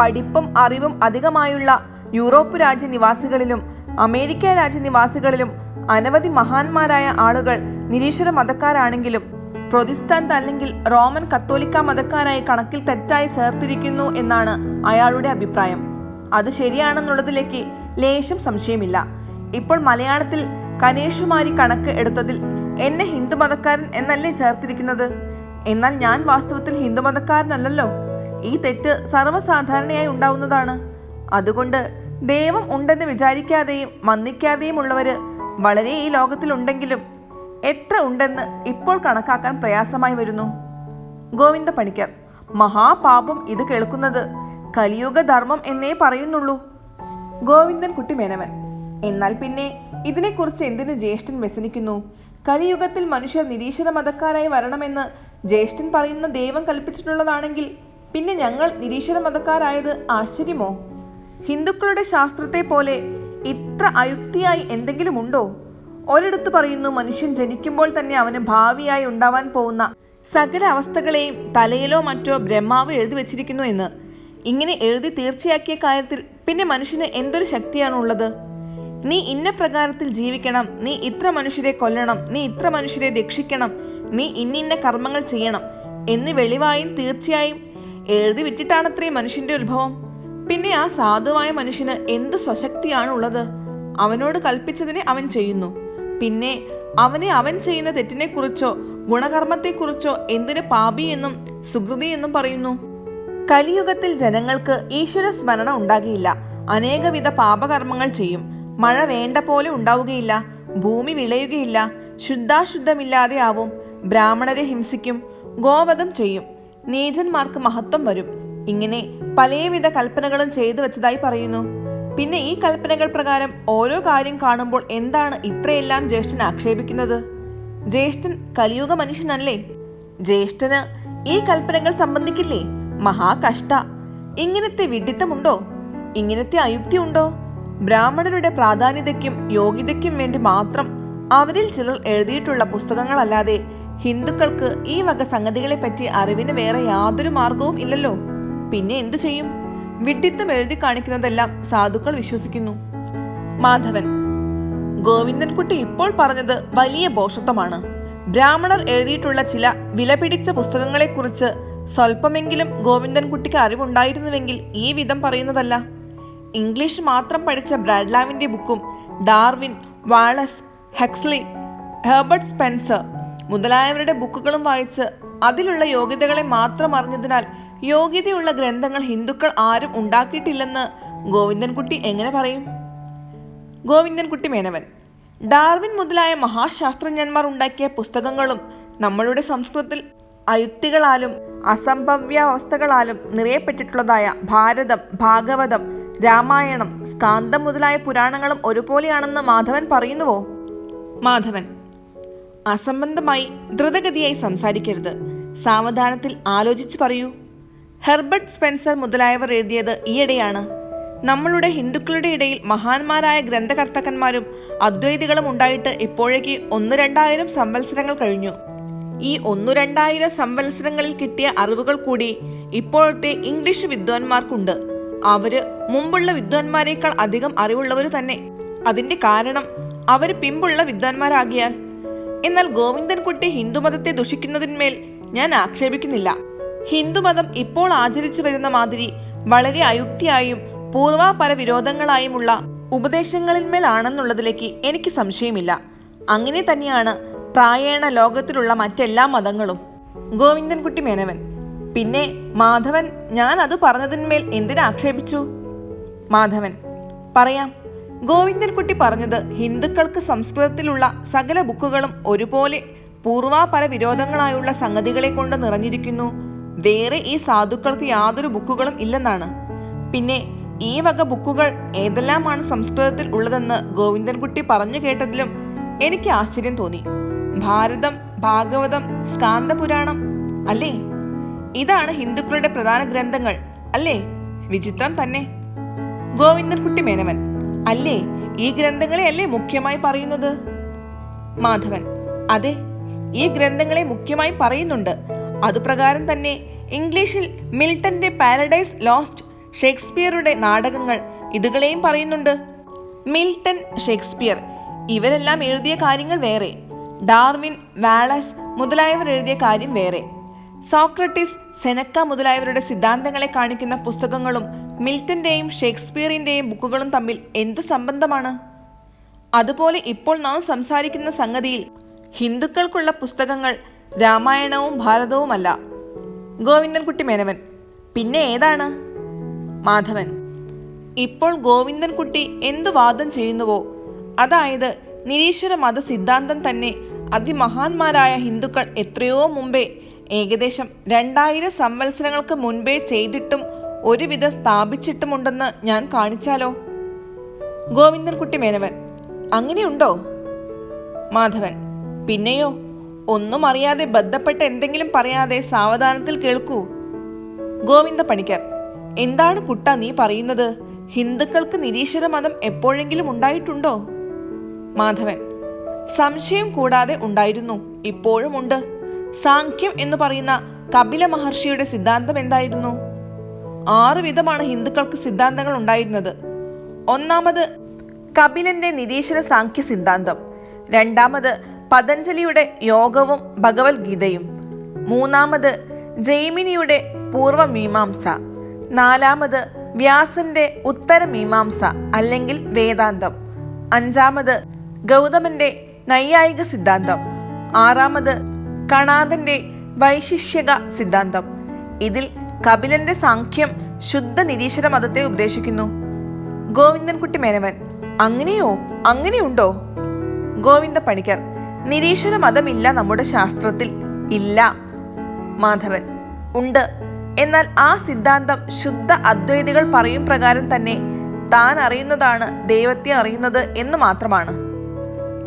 പഠിപ്പും അറിവും അധികമായുള്ള യൂറോപ്പ് രാജ്യ നിവാസികളിലും അമേരിക്ക രാജ്യ നിവാസികളിലും അനവധി മഹാന്മാരായ ആളുകൾ നിരീശ്വര മതക്കാരാണെങ്കിലും പ്രൊതിസ്ഥാന്ത് അല്ലെങ്കിൽ റോമൻ കത്തോലിക്ക മതക്കാരായി കണക്കിൽ തെറ്റായി ചേർത്തിരിക്കുന്നു എന്നാണ് അയാളുടെ അഭിപ്രായം. അത് ശരിയാണെന്നുള്ളതിലേക്ക് ലേശം സംശയമില്ല. ഇപ്പോൾ മലയാളത്തിൽ കനേഷുമാരി കണക്ക് എടുത്തതിൽ എന്നെ ഹിന്ദുമതക്കാരൻ എന്നല്ലേ ചേർത്തിരിക്കുന്നത്? എന്നാൽ ഞാൻ വാസ്തവത്തിൽ ഹിന്ദുമതക്കാരനല്ലല്ലോ. ഈ തെറ്റ് സർവ്വസാധാരണയായി ഉണ്ടാവുന്നതാണ്. അതുകൊണ്ട് ദൈവം ഉണ്ടെന്ന് വിചാരിക്കാതെയും മന്ദിക്കാതെയും ഉള്ളവര് വളരെ ഈ ലോകത്തിലുണ്ടെങ്കിലും എത്ര ഉണ്ടെന്ന് ഇപ്പോൾ കണക്കാക്കാൻ പ്രയാസമായി വരുന്നു. ഗോവിന്ദ പണിക്കർ: മഹാപാപം ഇത് കേൾക്കുന്നത്. കലിയുഗ ധർമ്മം എന്നേ പറയുന്നുള്ളൂ. ഗോവിന്ദൻകുട്ടി മേനവൻ: എന്നാൽ പിന്നെ ഇതിനെക്കുറിച്ച് എന്തിനു ജ്യേഷ്ഠൻ വ്യസനിക്കുന്നു? കലിയുഗത്തിൽ മനുഷ്യർ നിരീശ്വര മതക്കാരായി വരണമെന്ന് ജ്യേഷ്ഠൻ പറയുന്ന ദൈവം കൽപ്പിച്ചിട്ടുള്ളതാണെങ്കിൽ പിന്നെ ഞങ്ങൾ നിരീശ്വര മതക്കാരായത് ആശ്ചര്യമോ? ഹിന്ദുക്കളുടെ ശാസ്ത്രത്തെ പോലെ ഇത്ര അയുക്തിയായി എന്തെങ്കിലും ഉണ്ടോ? ഒരിടത്ത് പറയുന്നു മനുഷ്യൻ ജനിക്കുമ്പോൾ തന്നെ അവന് ഭാവിയായി ഉണ്ടാവാൻ പോകുന്ന സകല അവസ്ഥകളെയും തലയിലോ മറ്റോ ബ്രഹ്മാവ് എഴുതി വച്ചിരിക്കുന്നു എന്ന്. ഇങ്ങനെ എഴുതി തീർച്ചയാക്കിയ കാര്യത്തിൽ പിന്നെ മനുഷ്യന് എന്തൊരു ശക്തിയാണുള്ളത്? നീ ഇന്ന പ്രകാരത്തിൽ ജീവിക്കണം, നീ ഇത്ര മനുഷ്യരെ കൊല്ലണം, നീ ഇത്ര മനുഷ്യരെ രക്ഷിക്കണം, നീ ഇന്നിന്ന കർമ്മങ്ങൾ ചെയ്യണം എന്ന് വെളിവായും തീർച്ചയായും എഴുതി വിട്ടിട്ടാണത്രേ മനുഷ്യന്റെ ഉത്ഭവം. പിന്നെ ആ സാധുവായ മനുഷ്യന് എന്ത് സ്വശക്തിയാണുള്ളത്? അവനോട് കൽപ്പിച്ചതിനെ അവൻ ചെയ്യുന്നു. പിന്നെ അവൻ ചെയ്യുന്ന തെറ്റിനെക്കുറിച്ചോ ഗുണകർമ്മത്തെക്കുറിച്ചോ എന്തിന് പാപി എന്നും സുകൃതി എന്നും പറയുന്നു? കലിയുഗത്തിൽ ജനങ്ങൾക്ക് ഈശ്വര സ്മരണ ഉണ്ടാകില്ല. അനേകവിധ പാപകർമ്മങ്ങൾ ചെയ്യും. മഴ വേണ്ട പോലെ ഉണ്ടാവുകയില്ല, ഭൂമി വിളയുകയില്ല, ശുദ്ധാശുദ്ധമില്ലാതെ ആവും, ബ്രാഹ്മണരെ ഹിംസിക്കും, ഗോവധം ചെയ്യും, നീചന്മാർക്ക് മഹത്വം വരും. ഇങ്ങനെ പലവിധ കൽപ്പനകളും ചെയ്തു വെച്ചതായി പറയുന്നു. പിന്നെ ഈ കൽപ്പനകൾ പ്രകാരം ഓരോ കാര്യം കാണുമ്പോൾ എന്താണ് ഇത്രയെല്ലാം ജ്യേഷ്ഠൻ ആക്ഷേപിക്കുന്നത്? ജ്യേഷ്ഠൻ കലിയുഗ മനുഷ്യനല്ലേ? ജ്യേഷ്ഠന് ഈ കൽപ്പനകൾ സംബന്ധിക്കില്ലേ? മഹാകഷ്ട! ഇങ്ങനത്തെ വിഡിത്തമുണ്ടോ? ഇങ്ങനത്തെ അയുക്തി ഉണ്ടോ? ബ്രാഹ്മണരുടെ പ്രാധാന്യതയ്ക്കും യോഗ്യതയ്ക്കും വേണ്ടി മാത്രം അവരിൽ ചിലർ എഴുതിയിട്ടുള്ള പുസ്തകങ്ങളല്ലാതെ ഹിന്ദുക്കൾക്ക് ഈ വക സംഗതികളെ പറ്റി അറിവിന് വേറെ യാതൊരു മാർഗവും ഇല്ലല്ലോ. പിന്നെ എന്തു ചെയ്യും? വിഡിത്തം എഴുതി കാണിക്കുന്നതെല്ലാം സാധുക്കൾ വിശ്വസിക്കുന്നു. മാധവൻ: ഗോവിന്ദൻകുട്ടി ഇപ്പോൾ പറഞ്ഞത് വലിയ ഭോഷത്വമാണ്. ബ്രാഹ്മണർ എഴുതിയിട്ടുള്ള ചില വിലപിടിച്ച പുസ്തകങ്ങളെക്കുറിച്ച് സ്വല്പമെങ്കിലും ഗോവിന്ദൻകുട്ടിക്ക് അറിവുണ്ടായിരുന്നുവെങ്കിൽ ഈ വിധം പറയുന്നതല്ല. ഇംഗ്ലീഷ് മാത്രം പഠിച്ച ബ്രാഡ്ലാവിൻ്റെ ബുക്കും ഡാർവിൻ, വാളസ്, ഹെക്സ്ലി, ഹെർബർട്ട് സ്പെൻസർ മുതലായവരുടെ ബുക്കുകളും വായിച്ച് അതിലുള്ള യോഗ്യതകളെ മാത്രം അറിഞ്ഞതിനാൽ യോഗ്യതയുള്ള ഗ്രന്ഥങ്ങൾ ഹിന്ദുക്കൾ ആരും ഉണ്ടാക്കിയിട്ടില്ലെന്ന് ഗോവിന്ദൻകുട്ടി എങ്ങനെ പറയും? ഗോവിന്ദൻകുട്ടി മേനവൻ: ഡാർവിൻ മുതലായ മഹാശാസ്ത്രജ്ഞന്മാർ ഉണ്ടാക്കിയ പുസ്തകങ്ങളും നമ്മളുടെ സംസ്കൃതത്തിൽ അയുക്തികളാലും അസംഭവ്യാവസ്ഥകളാലും നിറയപ്പെട്ടിട്ടുള്ളതായ ഭാരതം, ഭാഗവതം, രാമായണം, സ്കാന്ദം മുതലായ പുരാണങ്ങളും ഒരുപോലെയാണെന്ന് മാധവൻ പറയുന്നുവോ? മാധവൻ: അസംബന്ധമായി ദ്രുതഗതിയായി സംസാരിക്കരുത്. സാവധാനത്തിൽ ആലോചിച്ച് പറയൂ. ഹെർബർട്ട് സ്പെൻസർ മുതലായവർ എഴുതിയത് ഈയിടെയാണ്. നമ്മളുടെ ഹിന്ദുക്കളുടെ ഇടയിൽ മഹാന്മാരായ ഗ്രന്ഥകർത്താക്കന്മാരും അദ്വൈതികളും ഉണ്ടായിട്ട് ഇപ്പോഴേക്ക് 1-2000 സംവത്സരങ്ങൾ കഴിഞ്ഞു. ഈ 1-2000 സംവത്സരങ്ങളിൽ കിട്ടിയ അറിവുകൾ കൂടി ഇപ്പോഴത്തെ ഇംഗ്ലീഷ് വിദ്വാൻമാർക്കുണ്ട്. അവര് മുമ്പുള്ള വിദ്വാൻമാരെക്കാൾ അധികം അറിവുള്ളവർ തന്നെ. അതിന്റെ കാരണം അവര് പിമ്പുള്ള വിദ്വാൻമാരാകിയാൽ. എന്നാൽ ഗോവിന്ദൻകുട്ടി ഹിന്ദുമതത്തെ ദുഷിക്കുന്നതിന്മേൽ ഞാൻ ആക്ഷേപിക്കുന്നില്ല. ഹിന്ദുമതം ഇപ്പോൾ ആചരിച്ചു വരുന്ന മാതിരി വളരെ അയുക്തിയായും പൂർവാപര വിരോധങ്ങളായുമുള്ള ഉപദേശങ്ങളിന്മേലാണെന്നുള്ളതിലേക്ക് എനിക്ക് സംശയമില്ല. അങ്ങനെ തന്നെയാണ് പ്രായേണ ലോകത്തിലുള്ള മറ്റെല്ലാ മതങ്ങളും. ഗോവിന്ദൻകുട്ടി മേനവൻ: പിന്നെ മാധവൻ ഞാൻ അത് പറഞ്ഞതിന്മേൽ എന്തിനാക്ഷേപിച്ചു? മാധവൻ: പറയാം. ഗോവിന്ദൻകുട്ടി പറഞ്ഞത് ഹിന്ദുക്കൾക്ക് സംസ്കൃതത്തിലുള്ള സകല ബുക്കുകളും ഒരുപോലെ പൂർവാപര വിരോധങ്ങളായുള്ള സംഗതികളെ കൊണ്ട് നിറഞ്ഞിരിക്കുന്നു. വേറെ ഈ സാധുക്കൾക്ക് യാതൊരു ബുക്കുകളും ഇല്ലെന്നാണ്. പിന്നെ ഈ വക ബുക്കുകൾ ഏതെല്ലാമാണ് സംസ്കൃതത്തിൽ ഉള്ളതെന്ന് ഗോവിന്ദൻകുട്ടി പറഞ്ഞു കേട്ടതിലും എനിക്ക് ആശ്ചര്യം തോന്നി. ഭാരതം, ഭാഗവതം, സ്കാന്ദപുരാണം അല്ലേ? ഇതാണ് ഹിന്ദുക്കളുടെ പ്രധാന ഗ്രന്ഥങ്ങൾ അല്ലേ? വിചിത്രം തന്നെ. ഗോവിന്ദൻകുട്ടി മേനവൻ: അല്ലേ, ഈ ഗ്രന്ഥങ്ങളെ അല്ലേ മുഖ്യമായി പറയുന്നത്? മാധവൻ: അതെ, ഈ ഗ്രന്ഥങ്ങളെ മുഖ്യമായി പറയുന്നുണ്ട്. അതുപ്രകാരം തന്നെ ഇംഗ്ലീഷിൽ മിൽട്ടന്റെ പാരഡൈസ് ലോസ്റ്റ്, ഷേക്സ്പിയറുടെ നാടകങ്ങൾ ഇതുകളെയും പറയുന്നുണ്ട്. മിൽട്ടൺ, ഷേക്സ്പിയർ ഇവരെല്ലാം എഴുതിയ കാര്യങ്ങൾ വേറെ. ഡാർവിൻ, വാളസ് മുതലായവർ എഴുതിയ കാര്യം വേറെ. സോക്രട്ടീസ്, സെനക്ക മുതലായവരുടെ സിദ്ധാന്തങ്ങളെ കാണിക്കുന്ന പുസ്തകങ്ങളും മിൽട്ടന്റെയും ഷേക്സ്പിയറിന്റെയും ബുക്കുകളും തമ്മിൽ എന്തു സംബന്ധമാണ്? അതുപോലെ ഇപ്പോൾ നാം സംസാരിക്കുന്ന സംഗതിയിൽ ഹിന്ദുക്കൾക്കുള്ള പുസ്തകങ്ങൾ രാമായണവും ഭാരതവുമല്ല. ഗോവിന്ദൻകുട്ടി മേനവൻ: പിന്നെ ഏതാണ്? മാധവൻ: ഇപ്പോൾ ഗോവിന്ദൻകുട്ടി എന്തു വാദം ചെയ്യുന്നുവോ, അതായത് നിരീശ്വര മത സിദ്ധാന്തം തന്നെ അതിമഹാന്മാരായ ഹിന്ദുക്കൾ എത്രയോ മുമ്പേ, ഏകദേശം 2000 സംവത്സരങ്ങൾക്ക് മുൻപേ ചെയ്തിട്ടും ഒരുവിധം സ്ഥാപിച്ചിട്ടുമുണ്ടെന്ന് ഞാൻ കാണിച്ചാലോ? ഗോവിന്ദൻകുട്ടി മേനവൻ: അങ്ങനെയുണ്ടോ? മാധവൻ: പിന്നെയോ, ഒന്നും അറിയാതെ ബന്ധപ്പെട്ട് എന്തെങ്കിലും പറയാതെ സാവധാനത്തിൽ കേൾക്കൂ. ഗോവിന്ദ പണിക്കർ: എന്താണ് കുട്ട നീ പറയുന്നത്? ഹിന്ദുക്കൾക്ക് നിരീശ്വര മതം എപ്പോഴെങ്കിലും ഉണ്ടായിട്ടുണ്ടോ? മാധവൻ: സംശയം കൂടാതെ ഉണ്ടായിരുന്നു, ഇപ്പോഴും ഉണ്ട്. സാഖ്യം എന്ന് പറയുന്ന കപില മഹർഷിയുടെ സിദ്ധാന്തം എന്തായിരുന്നു? 6 വിധമാണ് ഹിന്ദുക്കൾക്ക് സിദ്ധാന്തങ്ങൾ ഉണ്ടായിരുന്നത്. ഒന്നാമത് കപിലന്റെ നിരീശ്വര സാഖ്യ സിദ്ധാന്തം. രണ്ടാമത് പതഞ്ജലിയുടെ യോഗവും ഭഗവത്ഗീതയും. മൂന്നാമത് ജൈമിനിയുടെ പൂർവമീമാംസ. നാലാമത് വ്യാസന്റെ ഉത്തരമീമാംസ അല്ലെങ്കിൽ വേദാന്തം. അഞ്ചാമത് ഗൗതമന്റെ നൈയായിക സിദ്ധാന്തം. ആറാമത് കണാദന്റെ വൈശിഷ്യക സിദ്ധാന്തം. ഇതിൽ കപിലന്റെ സാഖ്യം ശുദ്ധ നിരീശ്വര മതത്തെ ഉപദേശിക്കുന്നു. ഗോവിന്ദൻകുട്ടി മേനവൻ: അങ്ങനെയോ? അങ്ങനെയുണ്ടോ? ഗോവിന്ദ പണിക്കർ: നിരീശ്വര മതമില്ല നമ്മുടെ ശാസ്ത്രത്തിൽ, ഇല്ല. മാധവൻ: ഉണ്ട്. എന്നാൽ ആ സിദ്ധാന്തം ശുദ്ധ അദ്വൈതികൾ പറയും പ്രകാരം തന്നെ താൻ അറിയുന്നതാണ് ദൈവത്തെ അറിയുന്നത് എന്ന് മാത്രമാണ്.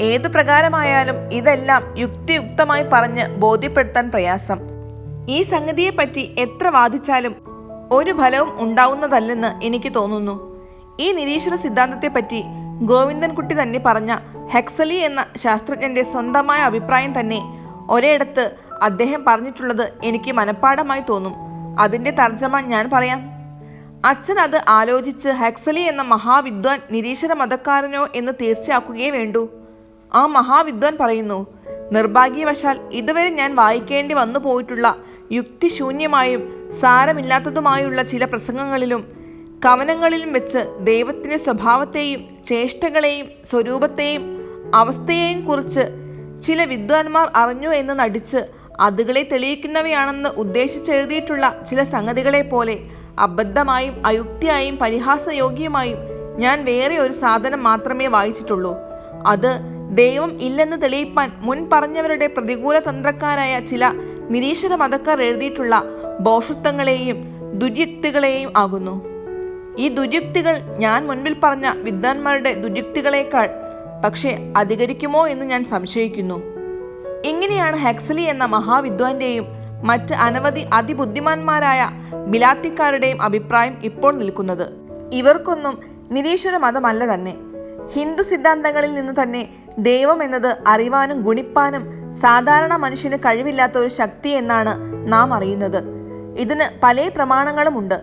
ഏതു പ്രകാരമായാലും ഇതെല്ലാം യുക്തിയുക്തമായി പറഞ്ഞ് ബോധ്യപ്പെടുത്താൻ പ്രയാസം. ഈ സംഗതിയെപ്പറ്റി എത്ര വാദിച്ചാലും ഒരു ഫലവും ഉണ്ടാവുന്നതല്ലെന്ന് എനിക്ക് തോന്നുന്നു. ഈ നിരീശ്വര സിദ്ധാന്തത്തെപ്പറ്റി ഗോവിന്ദൻകുട്ടി തന്നെ പറഞ്ഞ ഹെക്സലി എന്ന ശാസ്ത്രജ്ഞന്റെ സ്വന്തമായ അഭിപ്രായം തന്നെ ഒരിടത്ത് അദ്ദേഹം പറഞ്ഞിട്ടുള്ളത് എനിക്ക് മനഃപ്പാഠമായി തോന്നും. അതിൻ്റെ തർജ്ജമ ഞാൻ പറയാം. അച്ഛൻ അത് ആലോചിച്ച് ഹെക്സലി എന്ന മഹാവിദ്വാൻ നിരീശ്വര മതക്കാരനോ എന്ന് തീർച്ചയാക്കുകയേ വേണ്ടൂ. ആ മഹാവിദ്വാൻ പറയുന്നു, നിർഭാഗ്യവശാൽ ഇതുവരെ ഞാൻ വായിക്കേണ്ടി വന്നു പോയിട്ടുള്ള യുക്തിശൂന്യമായും സാരമില്ലാത്തതുമായുള്ള ചില പ്രസംഗങ്ങളിലും കവനങ്ങളിലും വെച്ച് ദൈവത്തിൻ്റെ സ്വഭാവത്തെയും ചേഷ്ടകളെയും സ്വരൂപത്തെയും അവസ്ഥയെയും കുറിച്ച് ചില വിദ്വാൻമാർ അറിഞ്ഞു എന്ന് നടിച്ച് അതുകളെ തെളിയിക്കുന്നവയാണെന്ന് ഉദ്ദേശിച്ചെഴുതിയിട്ടുള്ള ചില സംഗതികളെ പോലെ അബദ്ധമായും അയുക്തിയായും പരിഹാസയോഗ്യമായും ഞാൻ വേറെ ഒരു സാധനം മാത്രമേ വായിച്ചിട്ടുള്ളൂ. അത് ദൈവം ഇല്ലെന്ന് തെളിയിപ്പാൻ മുൻ പറഞ്ഞവരുടെ പ്രതികൂല തന്ത്രക്കാരായ ചില നിരീശ്വര മതക്കാർ എഴുതിയിട്ടുള്ള ഭോഷത്വങ്ങളെയും ദുര്യുക്തികളെയും ആകുന്നു. ഈ ദുര്യുക്തികൾ ഞാൻ മുൻപിൽ പറഞ്ഞ വിദ്വാൻമാരുടെ ദുര്യുക്തികളെക്കാൾ പക്ഷേ അധികരിക്കുമോ എന്ന് ഞാൻ സംശയിക്കുന്നു. ഇങ്ങനെയാണ് ഹക്സ്ലി എന്ന മഹാവിദ്വാന്റെയും മറ്റ് അനവധി അതിബുദ്ധിമാന്മാരായ ബിലാത്തിക്കാരുടെയും അഭിപ്രായം ഇപ്പോൾ നിൽക്കുന്നത്. ഇവർക്കൊന്നും നിരീശ്വര മതമല്ല തന്നെ. ഹിന്ദു സിദ്ധാന്തങ്ങളിൽ നിന്ന് തന്നെ ദൈവം എന്നത് അറിവാനും ഗുണിപ്പാനും സാധാരണ മനുഷ്യന് കഴിവില്ലാത്ത ഒരു ശക്തി എന്നാണ് നാം അറിയുന്നത്. ഇതിന് പല പ്രമാണങ്ങളുമുണ്ട്.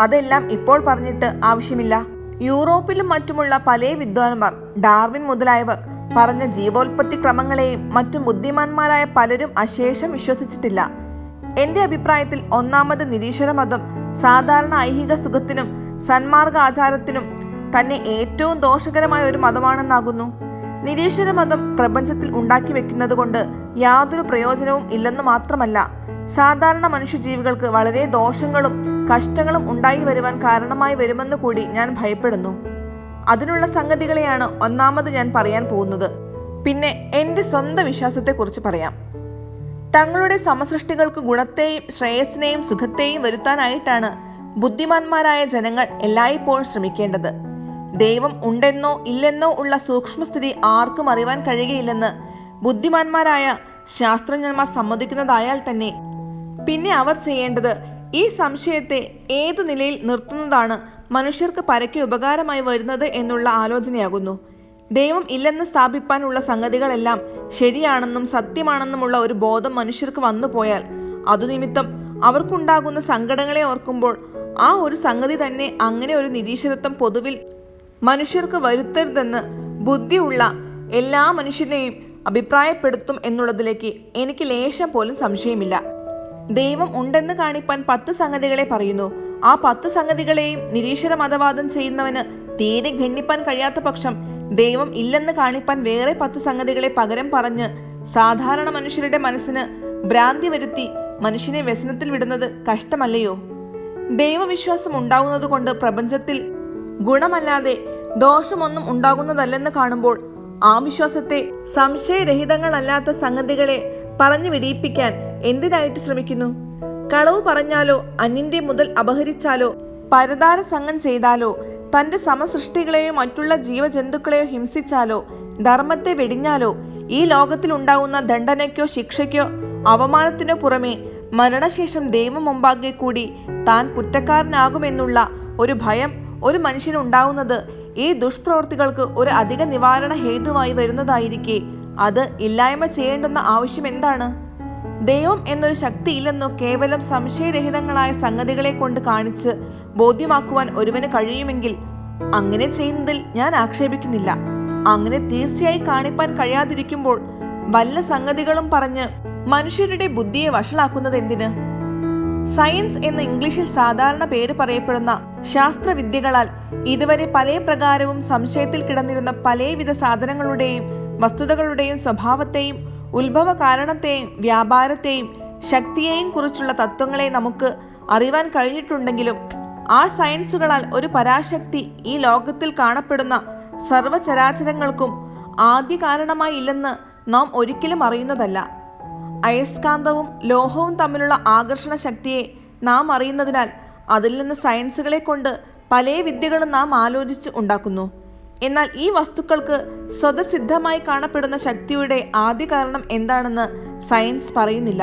അതെല്ലാം ഇപ്പോൾ പറഞ്ഞിട്ട് ആവശ്യമില്ല. യൂറോപ്പിലും മറ്റുമുള്ള പല വിദ്വാൻമാർ, ഡാർവിൻ മുതലായവർ പറഞ്ഞ ജീവോൽപത്തി ക്രമങ്ങളെയും മറ്റും ബുദ്ധിമാന്മാരായ പലരും അശേഷം വിശ്വസിച്ചിട്ടില്ല. എന്റെ അഭിപ്രായത്തിൽ ഒന്നാമത് നിരീശ്വര മതം സാധാരണ ഐഹിക സുഖത്തിനും സന്മാർഗ ആചാരത്തിനും തന്നെ ഏറ്റവും ദോഷകരമായ ഒരു മതമാണെന്നാകുന്നു. നിരീശ്വര മതം പ്രപഞ്ചത്തിൽ ഉണ്ടാക്കി വെക്കുന്നത് കൊണ്ട് യാതൊരു പ്രയോജനവും ഇല്ലെന്ന് മാത്രമല്ല, സാധാരണ മനുഷ്യജീവികൾക്ക് വളരെ ദോഷങ്ങളും കഷ്ടങ്ങളും ഉണ്ടായി വരുവാൻ കാരണമായി വരുമെന്ന് കൂടി ഞാൻ ഭയപ്പെടുന്നു. അതിനുള്ള സംഗതികളെയാണ് ഒന്നാമത് ഞാൻ പറയാൻ പോകുന്നത്. പിന്നെ എൻ്റെ സ്വന്തം വിശ്വാസത്തെക്കുറിച്ച് പറയാം. തങ്ങളുടെ സമസൃഷ്ടികൾക്ക് ഗുണത്തെയും ശ്രേയസ്സിനെയും സുഖത്തെയും വരുത്താനായിട്ടാണ് ബുദ്ധിമാന്മാരായ ജനങ്ങൾ എല്ലായ്പ്പോഴും ശ്രമിക്കേണ്ടത്. ദൈവം ഉണ്ടെന്നോ ഇല്ലെന്നോ ഉള്ള സൂക്ഷ്മസ്ഥിതി ആർക്കും അറിയാൻ കഴിയുകയില്ലെന്ന് ബുദ്ധിമാന്മാരായ ശാസ്ത്രജ്ഞന്മാർ സമ്മതിക്കുന്നതായാൽ തന്നെ പിന്നെ അവർ ചെയ്യേണ്ടത് ഈ സംശയത്തെ ഏതു നിലയിൽ നിർത്തുന്നതാണ് മനുഷ്യർക്ക് പരക്കെ ഉപകാരമായി വരുന്നത് എന്നുള്ള ആലോചനയാകുന്നു. ദൈവം ഇല്ലെന്ന് സ്ഥാപിപ്പാനുള്ള സംഗതികളെല്ലാം ശരിയാണെന്നും സത്യമാണെന്നുമുള്ള ഒരു ബോധം മനുഷ്യർക്ക് വന്നുപോയാൽ അതുനിമിത്തം അവർക്കുണ്ടാകുന്ന സങ്കടങ്ങളെ ഓർക്കുമ്പോൾ ആ ഒരു സംഗതി തന്നെ അങ്ങനെ ഒരു നിരീശ്വരത്വം പൊതുവിൽ മനുഷ്യർക്ക് വരുത്തരുതെന്ന് ബുദ്ധിയുള്ള എല്ലാ മനുഷ്യനെയും അഭിപ്രായപ്പെടുത്തും എന്നുള്ളതിലേക്ക് എനിക്ക് ലേശം പോലും സംശയമില്ല. ദൈവം ഉണ്ടെന്ന് കാണിപ്പാൻ 10 സംഗതികളെ പറയുന്നു. ആ 10 സംഗതികളെയും നിരീശ്വര മതവാദം ചെയ്യുന്നവന് തീരെ ഗണ്ണിപ്പാൻ കഴിയാത്ത പക്ഷം ദൈവം ഇല്ലെന്ന് കാണിപ്പാൻ വേറെ 10 സംഗതികളെ പകരം പറഞ്ഞ് സാധാരണ മനുഷ്യരുടെ മനസ്സിന് ഭ്രാന്തി വരുത്തി മനുഷ്യനെ വ്യസനത്തിൽ വിടുന്നത് കഷ്ടമല്ലയോ? ദൈവവിശ്വാസം ഉണ്ടാകുന്നത് കൊണ്ട് പ്രപഞ്ചത്തിൽ ഗുണമല്ലാതെ ദോഷമൊന്നും ഉണ്ടാകുന്നതല്ലെന്ന് കാണുമ്പോൾ ആ വിശ്വാസത്തെ സംശയരഹിതങ്ങളല്ലാത്ത സംഗതികളെ പറഞ്ഞു വിടിയിപ്പിക്കാൻ എന്തിനായിട്ട് ശ്രമിക്കുന്നു? കളവ് പറഞ്ഞാലോ, അന്യന്റെ മുതൽ അപഹരിച്ചാലോ, പരദാര സംഘം ചെയ്താലോ, തന്റെ സമസൃഷ്ടികളെയോ മറ്റുള്ള ജീവജന്തുക്കളെയോ ഹിംസിച്ചാലോ, ധർമ്മത്തെ വെടിഞ്ഞാലോ ഈ ലോകത്തിൽ ഉണ്ടാകുന്ന ദണ്ഡനയ്ക്കോ ശിക്ഷയ്ക്കോ അവമാനത്തിനോ പുറമെ മരണശേഷം ദൈവം മുമ്പാകെ കൂടി താൻ കുറ്റക്കാരനാകുമെന്നുള്ള ഒരു ഭയം ഒരു മനുഷ്യനുണ്ടാവുന്നത് ഈ ദുഷ്പ്രവൃത്തികൾക്ക് ഒരു അധിക നിവാരണ ഹേതുവായി വരുന്നതായിരിക്കെ അത് ഇല്ലായ്മ ചെയ്യേണ്ടുന്ന ആവശ്യം എന്താണ്? ദൈവം എന്നൊരു ശക്തിയില്ലെന്നോ കേവലം സംശയരഹിതങ്ങളായ സംഗതികളെ കൊണ്ട് കാണിച്ച് ബോധ്യമാക്കുവാൻ ഒരുവന് കഴിയുമെങ്കിൽ അങ്ങനെ ചെയ്യുന്നതിൽ ഞാൻ ആക്ഷേപിക്കുന്നില്ല. അങ്ങനെ തീർച്ചയായി കാണിപ്പാൻ കഴിയാതിരിക്കുമ്പോൾ വല്ല സംഗതികളും പറഞ്ഞ് മനുഷ്യരുടെ ബുദ്ധിയെ വഷളാക്കുന്നത് എന്തിന്? സയൻസ് എന്ന് ഇംഗ്ലീഷിൽ സാധാരണ പേര് പറയപ്പെടുന്ന ശാസ്ത്രവിദ്യകളാൽ ഇതുവരെ പല പ്രകാരവും സംശയത്തിൽ കിടന്നിരുന്ന പലവിധ സാധനങ്ങളുടെയും വസ്തുതകളുടെയും സ്വഭാവത്തെയും ഉത്ഭവ കാരണത്തെയും വ്യാപാരത്തെയും ശക്തിയെയും കുറിച്ചുള്ള തത്വങ്ങളെ നമുക്ക് അറിയാൻ കഴിഞ്ഞിട്ടുണ്ടെങ്കിലും ആ സയൻസുകളാൽ ഒരു പരാശക്തി ഈ ലോകത്തിൽ കാണപ്പെടുന്ന സർവചരാചരങ്ങൾക്കും ആദ്യ കാരണമായി ഇല്ലെന്ന് നാം ഒരിക്കലും അറിയുന്നതല്ല. അയസ്കാന്തവും ലോഹവും തമ്മിലുള്ള ആകർഷണ ശക്തിയെ നാം അറിയുന്നതിനാൽ അതിൽ നിന്ന് സയൻസുകളെ കൊണ്ട് പല വിദ്യകളും നാം ആലോചിച്ച് ഉണ്ടാക്കുന്നു. എന്നാൽ ഈ വസ്തുക്കൾക്ക് സ്വതസിദ്ധമായി കാണപ്പെടുന്ന ശക്തിയുടെ ആദ്യ കാരണം എന്താണെന്ന് സയൻസ് പറയുന്നില്ല.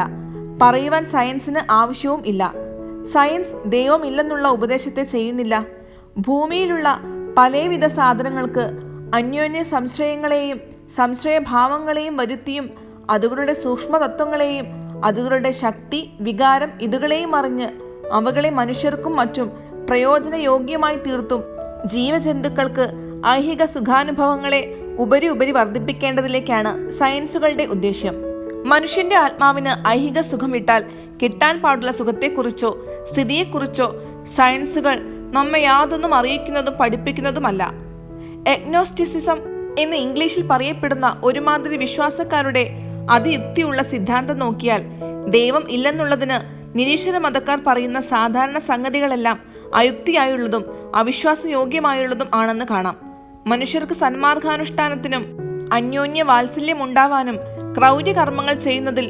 പറയുവാൻ സയൻസിന് ആവശ്യവും ഇല്ല. സയൻസ് ദൈവമില്ലെന്നുള്ള ഉപദേശത്തെ ചെയ്യുന്നില്ല. ഭൂമിയിലുള്ള പലവിധ സാധനങ്ങൾക്ക് അന്യോന്യ സംശയങ്ങളെയും സംശയഭാവങ്ങളെയും വരുത്തിയും അതുകളുടെ സൂക്ഷ്മതത്വങ്ങളെയും അതുകളുടെ ശക്തി വികാരം ഇതുകളെയും അറിഞ്ഞ് അവകളെ മനുഷ്യർക്കും മറ്റും പ്രയോജനയോഗ്യമായി തീർത്തും ജീവജന്തുക്കൾക്ക് ഐഹിക സുഖാനുഭവങ്ങളെ ഉപരി വർദ്ധിപ്പിക്കേണ്ടതിലേക്കാണ് സയൻസുകളുടെ ഉദ്ദേശ്യം. മനുഷ്യന്റെ ആത്മാവിന് ഐഹിക സുഖം വിട്ടാൽ കിട്ടാൻ പാടുള്ള സുഖത്തെക്കുറിച്ചോ സ്ഥിതിയെക്കുറിച്ചോ സയൻസുകൾ നമ്മെ യാതൊന്നും അറിയിക്കുന്നതും പഠിപ്പിക്കുന്നതുമല്ല. എഗ്നോസ്റ്റിസിസം എന്ന് ഇംഗ്ലീഷിൽ പറയപ്പെടുന്ന ഒരുമാതിരി വിശ്വാസക്കാരുടെ അതിയുക്തിയുള്ള സിദ്ധാന്തം നോക്കിയാൽ ദൈവം ഇല്ലെന്നുള്ളതിന് നിരീശ്വര മതക്കാർ പറയുന്ന സാധാരണ സംഗതികളെല്ലാം അയുക്തിയായുള്ളതും അവിശ്വാസയോഗ്യമായുള്ളതും ആണെന്ന് കാണാം. മനുഷ്യർക്ക് സന്മാർഗാനുഷ്ഠാനത്തിനും അന്യോന്യ വാത്സല്യമുണ്ടാവാനും ക്രൗര്യകർമ്മങ്ങൾ ചെയ്യുന്നതിൽ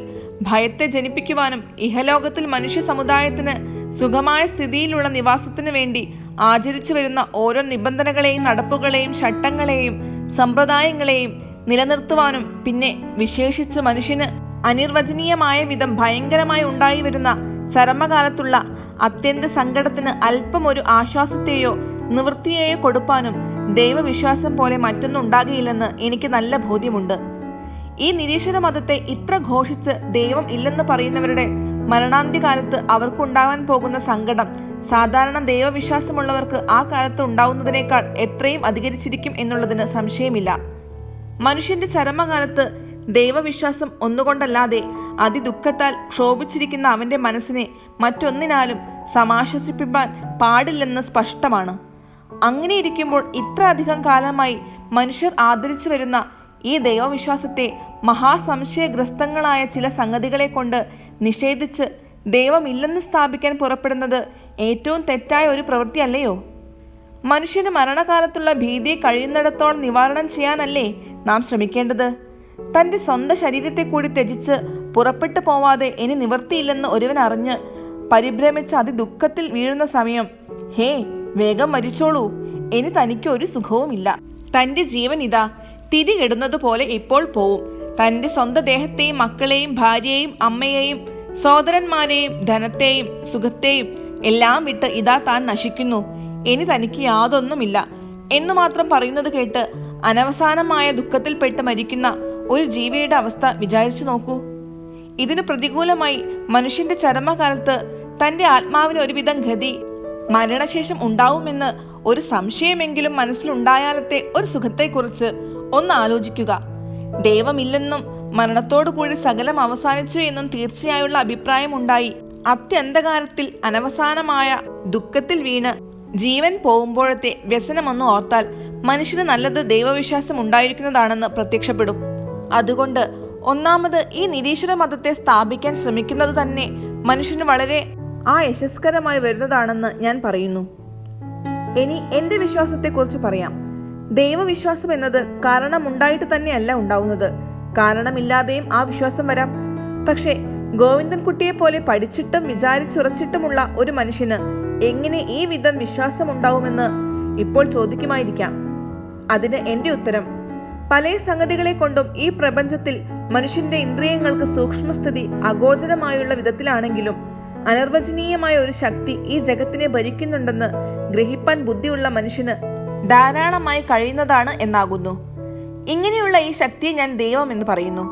ഭയത്തെ ജനിപ്പിക്കുവാനും ഇഹലോകത്തിൽ മനുഷ്യ സമുദായത്തിന് സുഖമായ സ്ഥിതിയിലുള്ള നിവാസത്തിനു വേണ്ടി ആചരിച്ചു വരുന്ന ഓരോ നിബന്ധനകളെയും നടപ്പുകളെയും ചട്ടങ്ങളെയും സമ്പ്രദായങ്ങളെയും നിലനിർത്തുവാനും പിന്നെ വിശേഷിച്ച് മനുഷ്യന് അനിർവചനീയമായ വിധം ഭയങ്കരമായി ഉണ്ടായി വരുന്ന ചരമകാലത്തുള്ള അത്യന്ത സങ്കടത്തിന് അല്പം ഒരു ആശ്വാസത്തെയോ നിവൃത്തിയെയോ കൊടുപ്പാനും ദൈവവിശ്വാസം പോലെ മറ്റൊന്നും ഉണ്ടാകുകയില്ലെന്ന് എനിക്ക് നല്ല ബോധ്യമുണ്ട്. ഈ നിരീശ്വര മതത്തെ ഇത്ര ഘോഷിച്ച് ദൈവം ഇല്ലെന്ന് പറയുന്നവരുടെ മരണാന്ത്യകാലത്ത് അവർക്കുണ്ടാവാൻ പോകുന്ന സങ്കടം സാധാരണ ദൈവവിശ്വാസമുള്ളവർക്ക് ആ കാലത്ത് ഉണ്ടാവുന്നതിനേക്കാൾ എത്രയും അധികരിച്ചിരിക്കും എന്നുള്ളതിന് സംശയമില്ല. മനുഷ്യന്റെ ചരമകാലത്ത് ദൈവവിശ്വാസം ഒന്നുകൊണ്ടല്ലാതെ അതിദുഃഖത്താൽ ക്ഷോഭിച്ചിരിക്കുന്ന അവന്റെ മനസ്സിനെ മറ്റൊന്നിനാലും സമാശ്വസിപ്പിക്കാൻ പാടില്ലെന്ന് സ്പഷ്ടമാണ്. അങ്ങനെയിരിക്കുമ്പോൾ ഇത്ര അധികം കാലമായി മനുഷ്യർ ആദരിച്ചു വരുന്ന ഈ ദൈവവിശ്വാസത്തെ മഹാസംശയഗ്രസ്തങ്ങളായ ചില സംഗതികളെ കൊണ്ട് നിഷേധിച്ച് ദൈവമില്ലെന്ന് സ്ഥാപിക്കാൻ പുറപ്പെടുന്നത് ഏറ്റവും തെറ്റായ ഒരു പ്രവൃത്തിയല്ലയോ? മനുഷ്യന് മരണകാലത്തുള്ള ഭീതിയെ കഴിയുന്നിടത്തോളം നിവാരണം ചെയ്യാനല്ലേ നാം ശ്രമിക്കേണ്ടത്? തൻ്റെ സ്വന്തം ശരീരത്തെ കൂടി ത്യജിച്ച് പുറപ്പെട്ടു പോവാതെ ഇനി നിവൃത്തിയില്ലെന്ന് ഒരുവൻ അറിഞ്ഞ് പരിഭ്രമിച്ച് അതിദുഃഖത്തിൽ വീഴുന്ന സമയം, ഹേ വേഗം മരിച്ചോളൂ, ഇനി തനിക്ക് ഒരു സുഖവുമില്ല, തൻ്റെ ജീവൻ ഇതാ തിരികെടുന്നത് പോലെ ഇപ്പോൾ പോവും, തൻ്റെ സ്വന്തം ദേഹത്തെയും മക്കളെയും ഭാര്യയെയും അമ്മയെയും സഹോദരന്മാരെയും ധനത്തെയും സുഖത്തെയും എല്ലാം വിട്ട് ഇതാ താൻ നശിക്കുന്നു, ഇനി തനിക്ക് യാതൊന്നുമില്ല എന്നു മാത്രം പറയുന്നത് കേട്ട് അനവസാനമായ ദുഃഖത്തിൽപ്പെട്ട് മരിക്കുന്ന ഒരു ജീവിയുടെ അവസ്ഥ വിചാരിച്ചു നോക്കൂ. ഇതിനു പ്രതികൂലമായി മനുഷ്യന്റെ ചരമകാലത്ത് തൻ്റെ ആത്മാവിന് ഒരുവിധം ഗതി മരണശേഷം ഉണ്ടാവുമെന്ന് ഒരു സംശയമെങ്കിലും മനസ്സിലുണ്ടായാലത്തെ ഒരു സുഖത്തെക്കുറിച്ച് ഒന്ന് ആലോചിക്കുക. ദൈവമില്ലെന്നും മരണത്തോടു കൂടി സകലം അവസാനിച്ചു എന്നും തീർച്ചയായുള്ള അഭിപ്രായമുണ്ടായി അത്യന്തകാലത്തിൽ അനവസാനമായ ദുഃഖത്തിൽ വീണ് ജീവൻ പോകുമ്പോഴത്തെ വ്യസനമൊന്ന് ഓർത്താൽ മനുഷ്യന് നല്ലത് ദൈവവിശ്വാസം ഉണ്ടായിരിക്കുന്നതാണെന്ന് പ്രത്യക്ഷപ്പെടും. അതുകൊണ്ട് ഒന്നാമത് ഈ നിരീശ്വര മതത്തെ സ്ഥാപിക്കാൻ ശ്രമിക്കുന്നത് തന്നെ മനുഷ്യന് വളരെ യശസ്കരമായി വരുന്നതാണെന്ന് ഞാൻ പറയുന്നു. ഇനി എൻ്റെ വിശ്വാസത്തെക്കുറിച്ച് പറയാം. ദൈവവിശ്വാസം എന്നത് കാരണമുണ്ടായിട്ട് തന്നെയല്ല ഉണ്ടാവുന്നത്, കാരണമില്ലാതെയും ആ വിശ്വാസം വരാം. പക്ഷേ ഗോവിന്ദൻകുട്ടിയെ പോലെ പഠിച്ചിട്ടും വിചാരിച്ചുറച്ചിട്ടുമുള്ള ഒരു മനുഷ്യന് എങ്ങനെ ഈ വിധം വിശ്വാസമുണ്ടാവുമെന്ന് ഇപ്പോൾ ചോദിക്കുമായിരിക്കാം. അതിന് എൻ്റെ ഉത്തരം, പല സംഗതികളെ കൊണ്ടും ഈ പ്രപഞ്ചത്തിൽ മനുഷ്യന്റെ ഇന്ദ്രിയങ്ങൾക്ക് സൂക്ഷ്മസ്ഥിതി അഗോചരമായുള്ള വിധത്തിലാണെങ്കിലും അനിർവചനീയമായ ഒരു ശക്തി ഈ ജഗത്തിനെ ഭരിക്കുന്നുണ്ടെന്ന് ഗ്രഹിപ്പാൻ ബുദ്ധിയുള്ള മനുഷ്യന് ധാരാളമായി കഴിയുന്നതാണ് എന്നാകുന്നു. ഇങ്ങനെയുള്ള ഈ ശക്തിയെ ഞാൻ ദൈവം എന്ന് പറയുന്നു.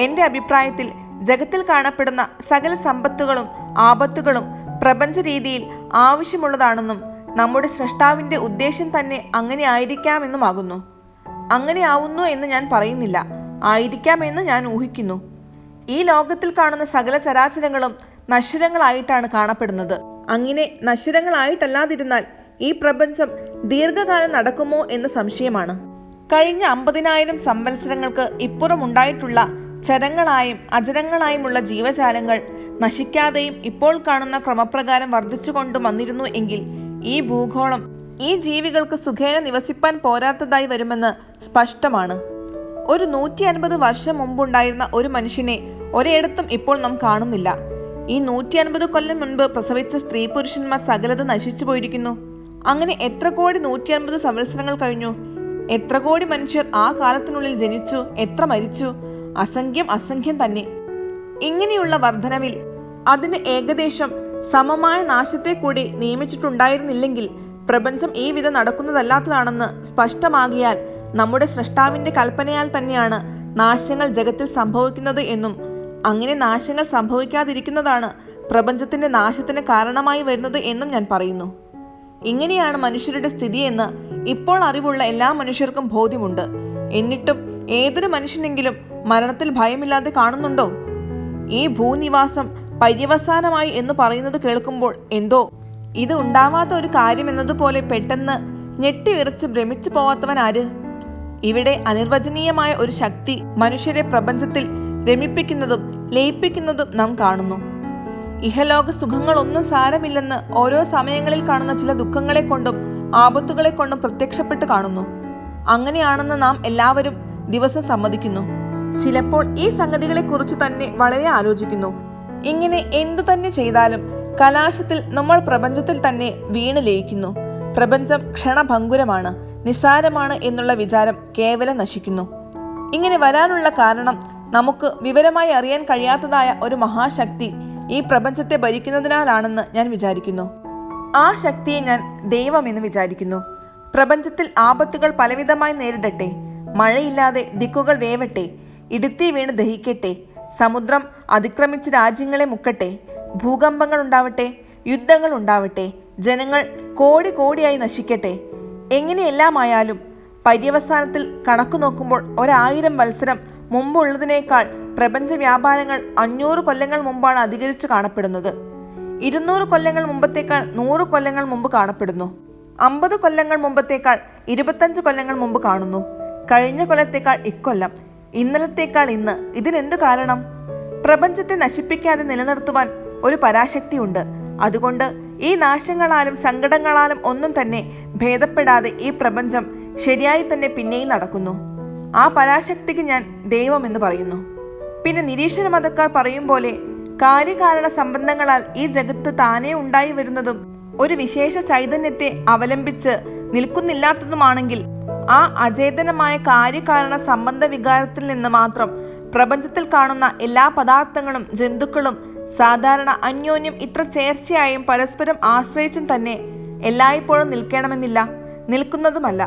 എൻ്റെ അഭിപ്രായത്തിൽ ജഗത്തിൽ കാണപ്പെടുന്ന സകല സമ്പത്തുകളും ആപത്തുകളും പ്രപഞ്ച രീതിയിൽ ആവശ്യമുള്ളതാണെന്നും നമ്മുടെ സൃഷ്ടാവിൻ്റെ ഉദ്ദേശം തന്നെ അങ്ങനെ ആയിരിക്കാമെന്നുമാകുന്നു. അങ്ങനെ ആവുന്നു എന്ന് ഞാൻ പറയുന്നില്ല, ആയിരിക്കാമെന്ന് ഞാൻ ഊഹിക്കുന്നു. ഈ ലോകത്തിൽ കാണുന്ന സകല ചരാചരങ്ങളും നശ്വരങ്ങളായിട്ടാണ് കാണപ്പെടുന്നത്. അങ്ങനെ നശ്വരങ്ങളായിട്ടല്ലാതിരുന്നാൽ ഈ പ്രപഞ്ചം ദീർഘകാലം നടക്കുമോ എന്ന് സംശയമാണ്. കഴിഞ്ഞ 50,000 സംവത്സരങ്ങൾക്ക് ഇപ്പുറം ഉണ്ടായിട്ടുള്ള ചരങ്ങളായും അചരങ്ങളായുമുള്ള ജീവജാലങ്ങൾ നശിക്കാതെയും ഇപ്പോൾ കാണുന്ന ക്രമപ്രകാരം വർദ്ധിച്ചുകൊണ്ടും വന്നിരുന്നു എങ്കിൽ ഈ ഭൂഗോളം ഈ ജീവികൾക്ക് സുഖേന നിവസിപ്പാൻ പോരാത്തതായി വരുമെന്ന് സ്പഷ്ടമാണ്. ഒരു 150 വർഷം മുമ്പുണ്ടായിരുന്ന ഒരു മനുഷ്യനെ ഒരിടത്തും ഇപ്പോൾ നാം കാണുന്നില്ല. ഈ 150 കൊല്ലം മുൻപ് പ്രസവിച്ച സ്ത്രീ പുരുഷന്മാർ സകലത് നശിച്ചു പോയിരിക്കുന്നു. അങ്ങനെ എത്ര കോടി 150 സംവത്സരങ്ങൾ കഴിഞ്ഞു? എത്ര കോടി മനുഷ്യർ ആ കാലത്തിനുള്ളിൽ ജനിച്ചു, എത്ര മരിച്ചു? അസംഖ്യം തന്നെ. ഇങ്ങനെയുള്ള വർധനവിൽ അതിന് ഏകദേശം സമമായ നാശത്തെ കൂടി നിയമിച്ചിട്ടുണ്ടായിരുന്നില്ലെങ്കിൽ പ്രപഞ്ചം ഈ വിധം നടക്കുന്നതല്ലാത്തതാണെന്ന് സ്പഷ്ടമാകിയാൽ നമ്മുടെ സൃഷ്ടാവിൻ്റെ കൽപ്പനയാൽ തന്നെയാണ് നാശങ്ങൾ ജഗത്തിൽ സംഭവിക്കുന്നത് എന്നും അങ്ങനെ നാശങ്ങൾ സംഭവിക്കാതിരിക്കുന്നതാണ് പ്രപഞ്ചത്തിൻ്റെ നാശത്തിന് കാരണമായി വരുന്നത് എന്നും ഞാൻ പറയുന്നു. ഇങ്ങനെയാണ് മനുഷ്യരുടെ സ്ഥിതിയെന്ന് ഇപ്പോൾ അറിവുള്ള എല്ലാ മനുഷ്യർക്കും ബോധ്യമുണ്ട്. എന്നിട്ടും ഏതൊരു മനുഷ്യനെങ്കിലും മരണത്തിൽ ഭയമില്ലാതെ കാണുന്നുണ്ടോ? ഈ ഭൂനിവാസം പര്യവസാനമായി എന്ന് പറയുന്നത് കേൾക്കുമ്പോൾ എന്തോ ഇത് ഉണ്ടാവാത്ത ഒരു കാര്യം എന്നതുപോലെ പെട്ടെന്ന് ഞെട്ടിവിറച്ച് ഭ്രമിച്ചു പോവാത്തവൻ ആര്? ഇവിടെ അനിർവചനീയമായ ഒരു ശക്തി മനുഷ്യരെ പ്രപഞ്ചത്തിൽ രമിപ്പിക്കുന്നതും ലയിപ്പിക്കുന്നതും നാം കാണുന്നു. ഇഹലോക സുഖങ്ങളൊന്നും സാരമില്ലെന്ന് ഓരോ സമയങ്ങളിൽ കാണുന്ന ചില ദുഃഖങ്ങളെ കൊണ്ടും ആപത്തുകളെ കൊണ്ടും പ്രത്യക്ഷപ്പെട്ട് കാണുന്നു. അങ്ങനെയാണെന്ന് നാം എല്ലാവരും ദിവസം സമ്മതിക്കുന്നു. ചിലപ്പോൾ ഈ സംഗതികളെക്കുറിച്ച് തന്നെ വളരെ ആലോചിക്കുന്നു. ഇങ്ങനെ എന്തു തന്നെ ചെയ്താലും കലാശത്തിൽ നമ്മൾ പ്രപഞ്ചത്തിൽ തന്നെ വീണ് ലയിക്കുന്നു. പ്രപഞ്ചം ക്ഷണഭംഗുരമാണ്, നിസ്സാരമാണ് എന്നുള്ള വിചാരം കേവലം നശിക്കുന്നു. ഇങ്ങനെ വരാനുള്ള കാരണം നമുക്ക് വിവരമായി അറിയാൻ കഴിയാത്തതായ ഒരു മഹാശക്തി ഈ പ്രപഞ്ചത്തെ ഭരിക്കുന്നതിനാലാണെന്ന് ഞാൻ വിചാരിക്കുന്നു. ആ ശക്തിയെ ഞാൻ ദൈവമെന്ന് വിചാരിക്കുന്നു. പ്രപഞ്ചത്തിൽ ആപത്തുകൾ പലവിധമായി നേരിടട്ടെ, മഴയില്ലാതെ ദിക്കുകൾ വേവട്ടെ, ഇടുത്തി വീണ് ദഹിക്കട്ടെ, സമുദ്രം അതിക്രമിച്ച് രാജ്യങ്ങളെ മുക്കട്ടെ, ഭൂകമ്പങ്ങൾ ഉണ്ടാവട്ടെ, യുദ്ധങ്ങൾ ഉണ്ടാവട്ടെ, ജനങ്ങൾ കോടി കോടിയായി നശിക്കട്ടെ. എങ്ങനെയെല്ലാമായാലും പര്യവസാനത്തിൽ കണക്കു നോക്കുമ്പോൾ 1000 വത്സരം മുമ്പുള്ളതിനേക്കാൾ പ്രപഞ്ച വ്യാപാരങ്ങൾ 500 കൊല്ലങ്ങൾ മുമ്പാണ് അധികരിച്ചു കാണപ്പെടുന്നത്. 200 കൊല്ലങ്ങൾ മുമ്പത്തേക്കാൾ 100 കൊല്ലങ്ങൾ മുമ്പ് കാണപ്പെടുന്നു. 50 കൊല്ലങ്ങൾ മുമ്പത്തേക്കാൾ 25 കൊല്ലങ്ങൾ മുമ്പ് കാണുന്നു. കഴിഞ്ഞ കൊല്ലത്തേക്കാൾ ഇക്കൊല്ലം, ഇന്നലത്തേക്കാൾ ഇന്ന്. ഇതിനെന്ത് കാരണം? പ്രപഞ്ചത്തെ നശിപ്പിക്കാതെ നിലനിർത്തുവാൻ ഒരു പരാശക്തിയുണ്ട്. അതുകൊണ്ട് ഈ നാശങ്ങളാലും സങ്കടങ്ങളാലും ഒന്നും തന്നെ ഭേദപ്പെടാതെ ഈ പ്രപഞ്ചം ശരിയായി തന്നെ പിന്നെയും നടക്കുന്നു. ആ പരാശക്തിക്ക് ഞാൻ ദൈവമെന്ന് പറയുന്നു. പിന്നെ നിരീശ്വര മതക്കാർ പറയും പോലെ കാര്യകാരണ സംബന്ധങ്ങളാൽ ഈ ജഗത്ത് താനേ ഉണ്ടായി വരുന്നതും ഒരു വിശേഷ ചൈതന്യത്തെ അവലംബിച്ച് നിൽക്കുന്നില്ലാത്തതുമാണെങ്കിൽ ആ അചേതനമായ കാര്യകാരണ സംബന്ധ വികാരത്തിൽ നിന്ന് മാത്രം പ്രപഞ്ചത്തിൽ കാണുന്ന എല്ലാ പദാർത്ഥങ്ങളും ജന്തുക്കളും സാധാരണ അന്യോന്യം ഇത്ര ചേർച്ചയായും പരസ്പരം ആശ്രയിച്ചും തന്നെ എല്ലായ്പ്പോഴും നിൽക്കണമെന്നില്ല, നിൽക്കുന്നതുമല്ല.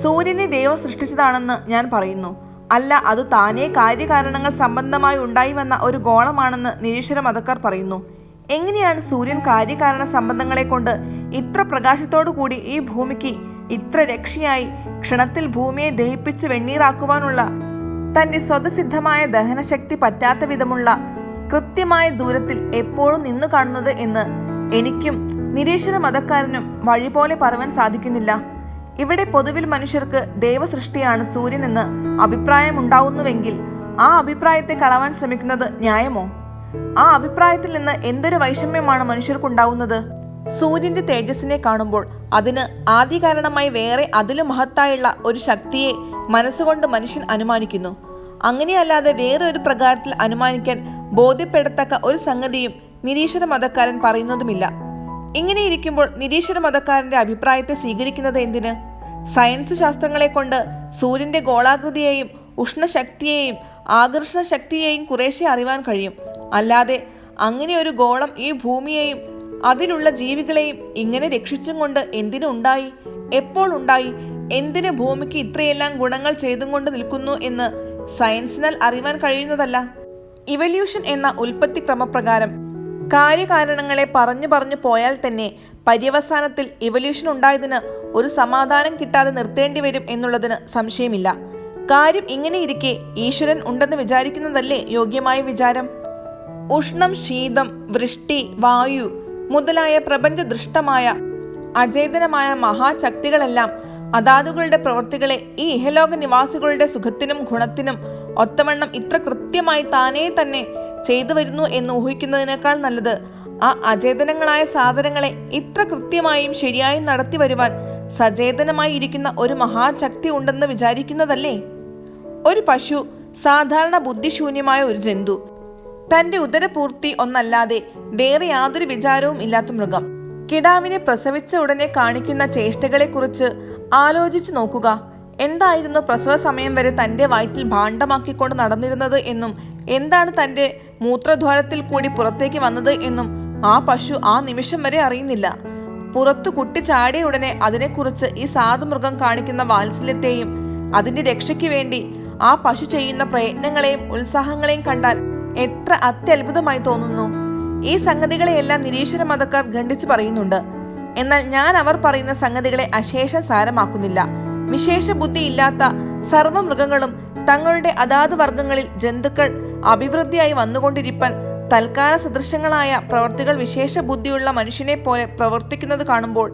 സൂര്യനെ ദൈവം സൃഷ്ടിച്ചതാണെന്ന് ഞാൻ പറയുന്നു. അല്ല, അത് താനേ കാര്യകാരണങ്ങൾ സംബന്ധമായി ഉണ്ടായി വന്ന ഒരു ഗോളമാണെന്ന് നിരീശ്വര മതക്കാർ പറയുന്നു. എങ്ങനെയാണ് സൂര്യൻ കാര്യകാരണ സംബന്ധങ്ങളെ കൊണ്ട് ഇത്ര പ്രകാശത്തോടു കൂടി ഈ ഭൂമിക്ക് ഇത്ര രക്ഷയായി ക്ഷണത്തിൽ ഭൂമിയെ ദഹിപ്പിച്ച് വെണ്ണീറാക്കുവാനുള്ള തന്റെ സ്വതസിദ്ധമായ ദഹനശക്തി പറ്റാത്ത വിധമുള്ള കൃത്യമായ ദൂരത്തിൽ എപ്പോഴും നിന്നു കാണുന്നത് എന്ന് എനിക്കും നിരീശ്വര മതക്കാരനും വഴി പോലെ പറയുവാൻ സാധിക്കുന്നില്ല. ഇവിടെ പൊതുവിൽ മനുഷ്യർക്ക് ദൈവസൃഷ്ടിയാണ് സൂര്യൻ എന്ന് അഭിപ്രായമുണ്ടാവുന്നുവെങ്കിൽ ആ അഭിപ്രായത്തെ കളവാൻ ശ്രമിക്കുന്നത് ന്യായമോ? ആ അഭിപ്രായത്തിൽ നിന്ന് എന്തൊരു വൈഷമ്യമാണ് മനുഷ്യർക്കുണ്ടാവുന്നത്? സൂര്യന്റെ തേജസ്സിനെ കാണുമ്പോൾ അതിന് ആദികാരണമായി വേറെ അതിലും മഹത്തായുള്ള ഒരു ശക്തിയെ മനസ്സുകൊണ്ട് മനുഷ്യൻ അനുമാനിക്കുന്നു. അങ്ങനെയല്ലാതെ വേറെ ഒരു പ്രകാരത്തിൽ അനുമാനിക്കാൻ ബോധ്യപ്പെടത്തക്ക ഒരു സംഗതിയും നിരീശ്വര മതക്കാരൻ പറയുന്നതുമില്ല. ഇങ്ങനെയിരിക്കുമ്പോൾ നിരീശ്വര മതക്കാരന്റെ അഭിപ്രായത്തെ സ്വീകരിക്കുന്നത് എന്തിന്? സയൻസ് ശാസ്ത്രങ്ങളെ കൊണ്ട് സൂര്യന്റെ ഗോളാകൃതിയെയും ഉഷ്ണശക്തിയെയും ആകർഷണ ശക്തിയെയും കുറേശ്ശെ അറിയാൻ കഴിയും. അല്ലാതെ അങ്ങനെ ഒരു ഗോളം ഈ ഭൂമിയെയും അതിലുള്ള ജീവികളെയും ഇങ്ങനെ രക്ഷിച്ചും കൊണ്ട് എന്തിനുണ്ടായി, എപ്പോൾ ഉണ്ടായി, എന്തിന് ഭൂമിക്ക് ഇത്രയെല്ലാം ഗുണങ്ങൾ ചെയ്തും കൊണ്ട് നിൽക്കുന്നു എന്ന് സയൻസിനാൽ അറിയാൻ കഴിയുന്നതല്ല. ഇവല്യൂഷൻ എന്ന ഉൽപ്പത്തി ക്രമപ്രകാരം കാര്യകാരണങ്ങളെ പറഞ്ഞു പോയാൽ തന്നെ പര്യവസാനത്തിൽ ഇവല്യൂഷൻ ഉണ്ടായതിന് ഒരു സമാധാനം കിട്ടാതെ നിർത്തേണ്ടി വരും എന്നുള്ളതിന് സംശയമില്ല. കാര്യം ഇങ്ങനെയിരിക്കെ ഈശ്വരൻ ഉണ്ടെന്ന് വിചാരിക്കുന്നതല്ലേ യോഗ്യമായ വിചാരം? ഉഷ്ണം, ശീതം, വൃഷ്ടി, വായു മുതലായ പ്രപഞ്ചദൃഷ്ടമായ അചേതനമായ മഹാശക്തികളെല്ലാം അതാതുകളുടെ പ്രവൃത്തികളെ ഈ ഇഹലോക നിവാസികളുടെ സുഖത്തിനും ഗുണത്തിനും ഒത്തവണ്ണം ഇത്ര കൃത്യമായി താനേ തന്നെ ചെയ്തു വരുന്നു എന്ന് ഊഹിക്കുന്നതിനേക്കാൾ നല്ലത് ആ അചേതനങ്ങളായ സാധനങ്ങളെ ഇത്ര കൃത്യമായും ശരിയായും നടത്തി വരുവാൻ സചേതനമായി ഇരിക്കുന്ന ഒരു മഹാശക്തി ഉണ്ടെന്ന് വിചാരിക്കുന്നതല്ലേ. ഒരു പശു സാധാരണ ബുദ്ധിശൂന്യമായ ഒരു ജന്തു, തന്റെ ഉദരപൂർത്തി ഒന്നല്ലാതെ വേറെ യാതൊരു വിചാരവും ഇല്ലാത്ത മൃഗം. കിടാവിനെ പ്രസവിച്ച ഉടനെ കാണിക്കുന്ന ചേഷ്ടകളെക്കുറിച്ച് ആലോചിച്ചു നോക്കുക. എന്തായിരുന്നു പ്രസവ സമയം വരെ തൻ്റെ വയറ്റിൽ ഭാണ്ഡമാക്കിക്കൊണ്ട് നടന്നിരുന്നത് എന്നും എന്താണ് തൻ്റെ മൂത്രദ്വാരത്തിൽ കൂടി പുറത്തേക്ക് വന്നത് എന്നും ആ പശു ആ നിമിഷം വരെ അറിയുന്നില്ല. പുറത്തു കുട്ടി ചാടിയ ഉടനെ അതിനെക്കുറിച്ച് ഈ സാധുമൃഗം കാണിക്കുന്ന വാത്സല്യത്തെയും അതിൻ്റെ രക്ഷയ്ക്ക് വേണ്ടി ആ പശു ചെയ്യുന്ന പ്രയത്നങ്ങളെയും ഉത്സാഹങ്ങളെയും കണ്ടാൽ എത്ര അത്യത്ഭുതമായി തോന്നുന്നു. ഈ സംഗതികളെയെല്ലാം നിരീശ്വര മതക്കാർ ഖണ്ഡിച്ചു പറയുന്നുണ്ട്. എന്നാൽ ഞാൻ അവർ പറയുന്ന സംഗതികളെ അശേഷം സാരമാക്കുന്നില്ല. വിശേഷ ബുദ്ധി ഇല്ലാത്ത സർവ്വമൃഗങ്ങളും തങ്ങളുടെ അതാത് വർഗങ്ങളിൽ ജന്തുക്കൾ അഭിവൃദ്ധിയായി വന്നുകൊണ്ടിരിപ്പാൻ തൽക്കാല സദൃശങ്ങളായ പ്രവർത്തികൾ വിശേഷ ബുദ്ധിയുള്ള മനുഷ്യനെ പോലെ പ്രവർത്തിക്കുന്നത് കാണുമ്പോൾ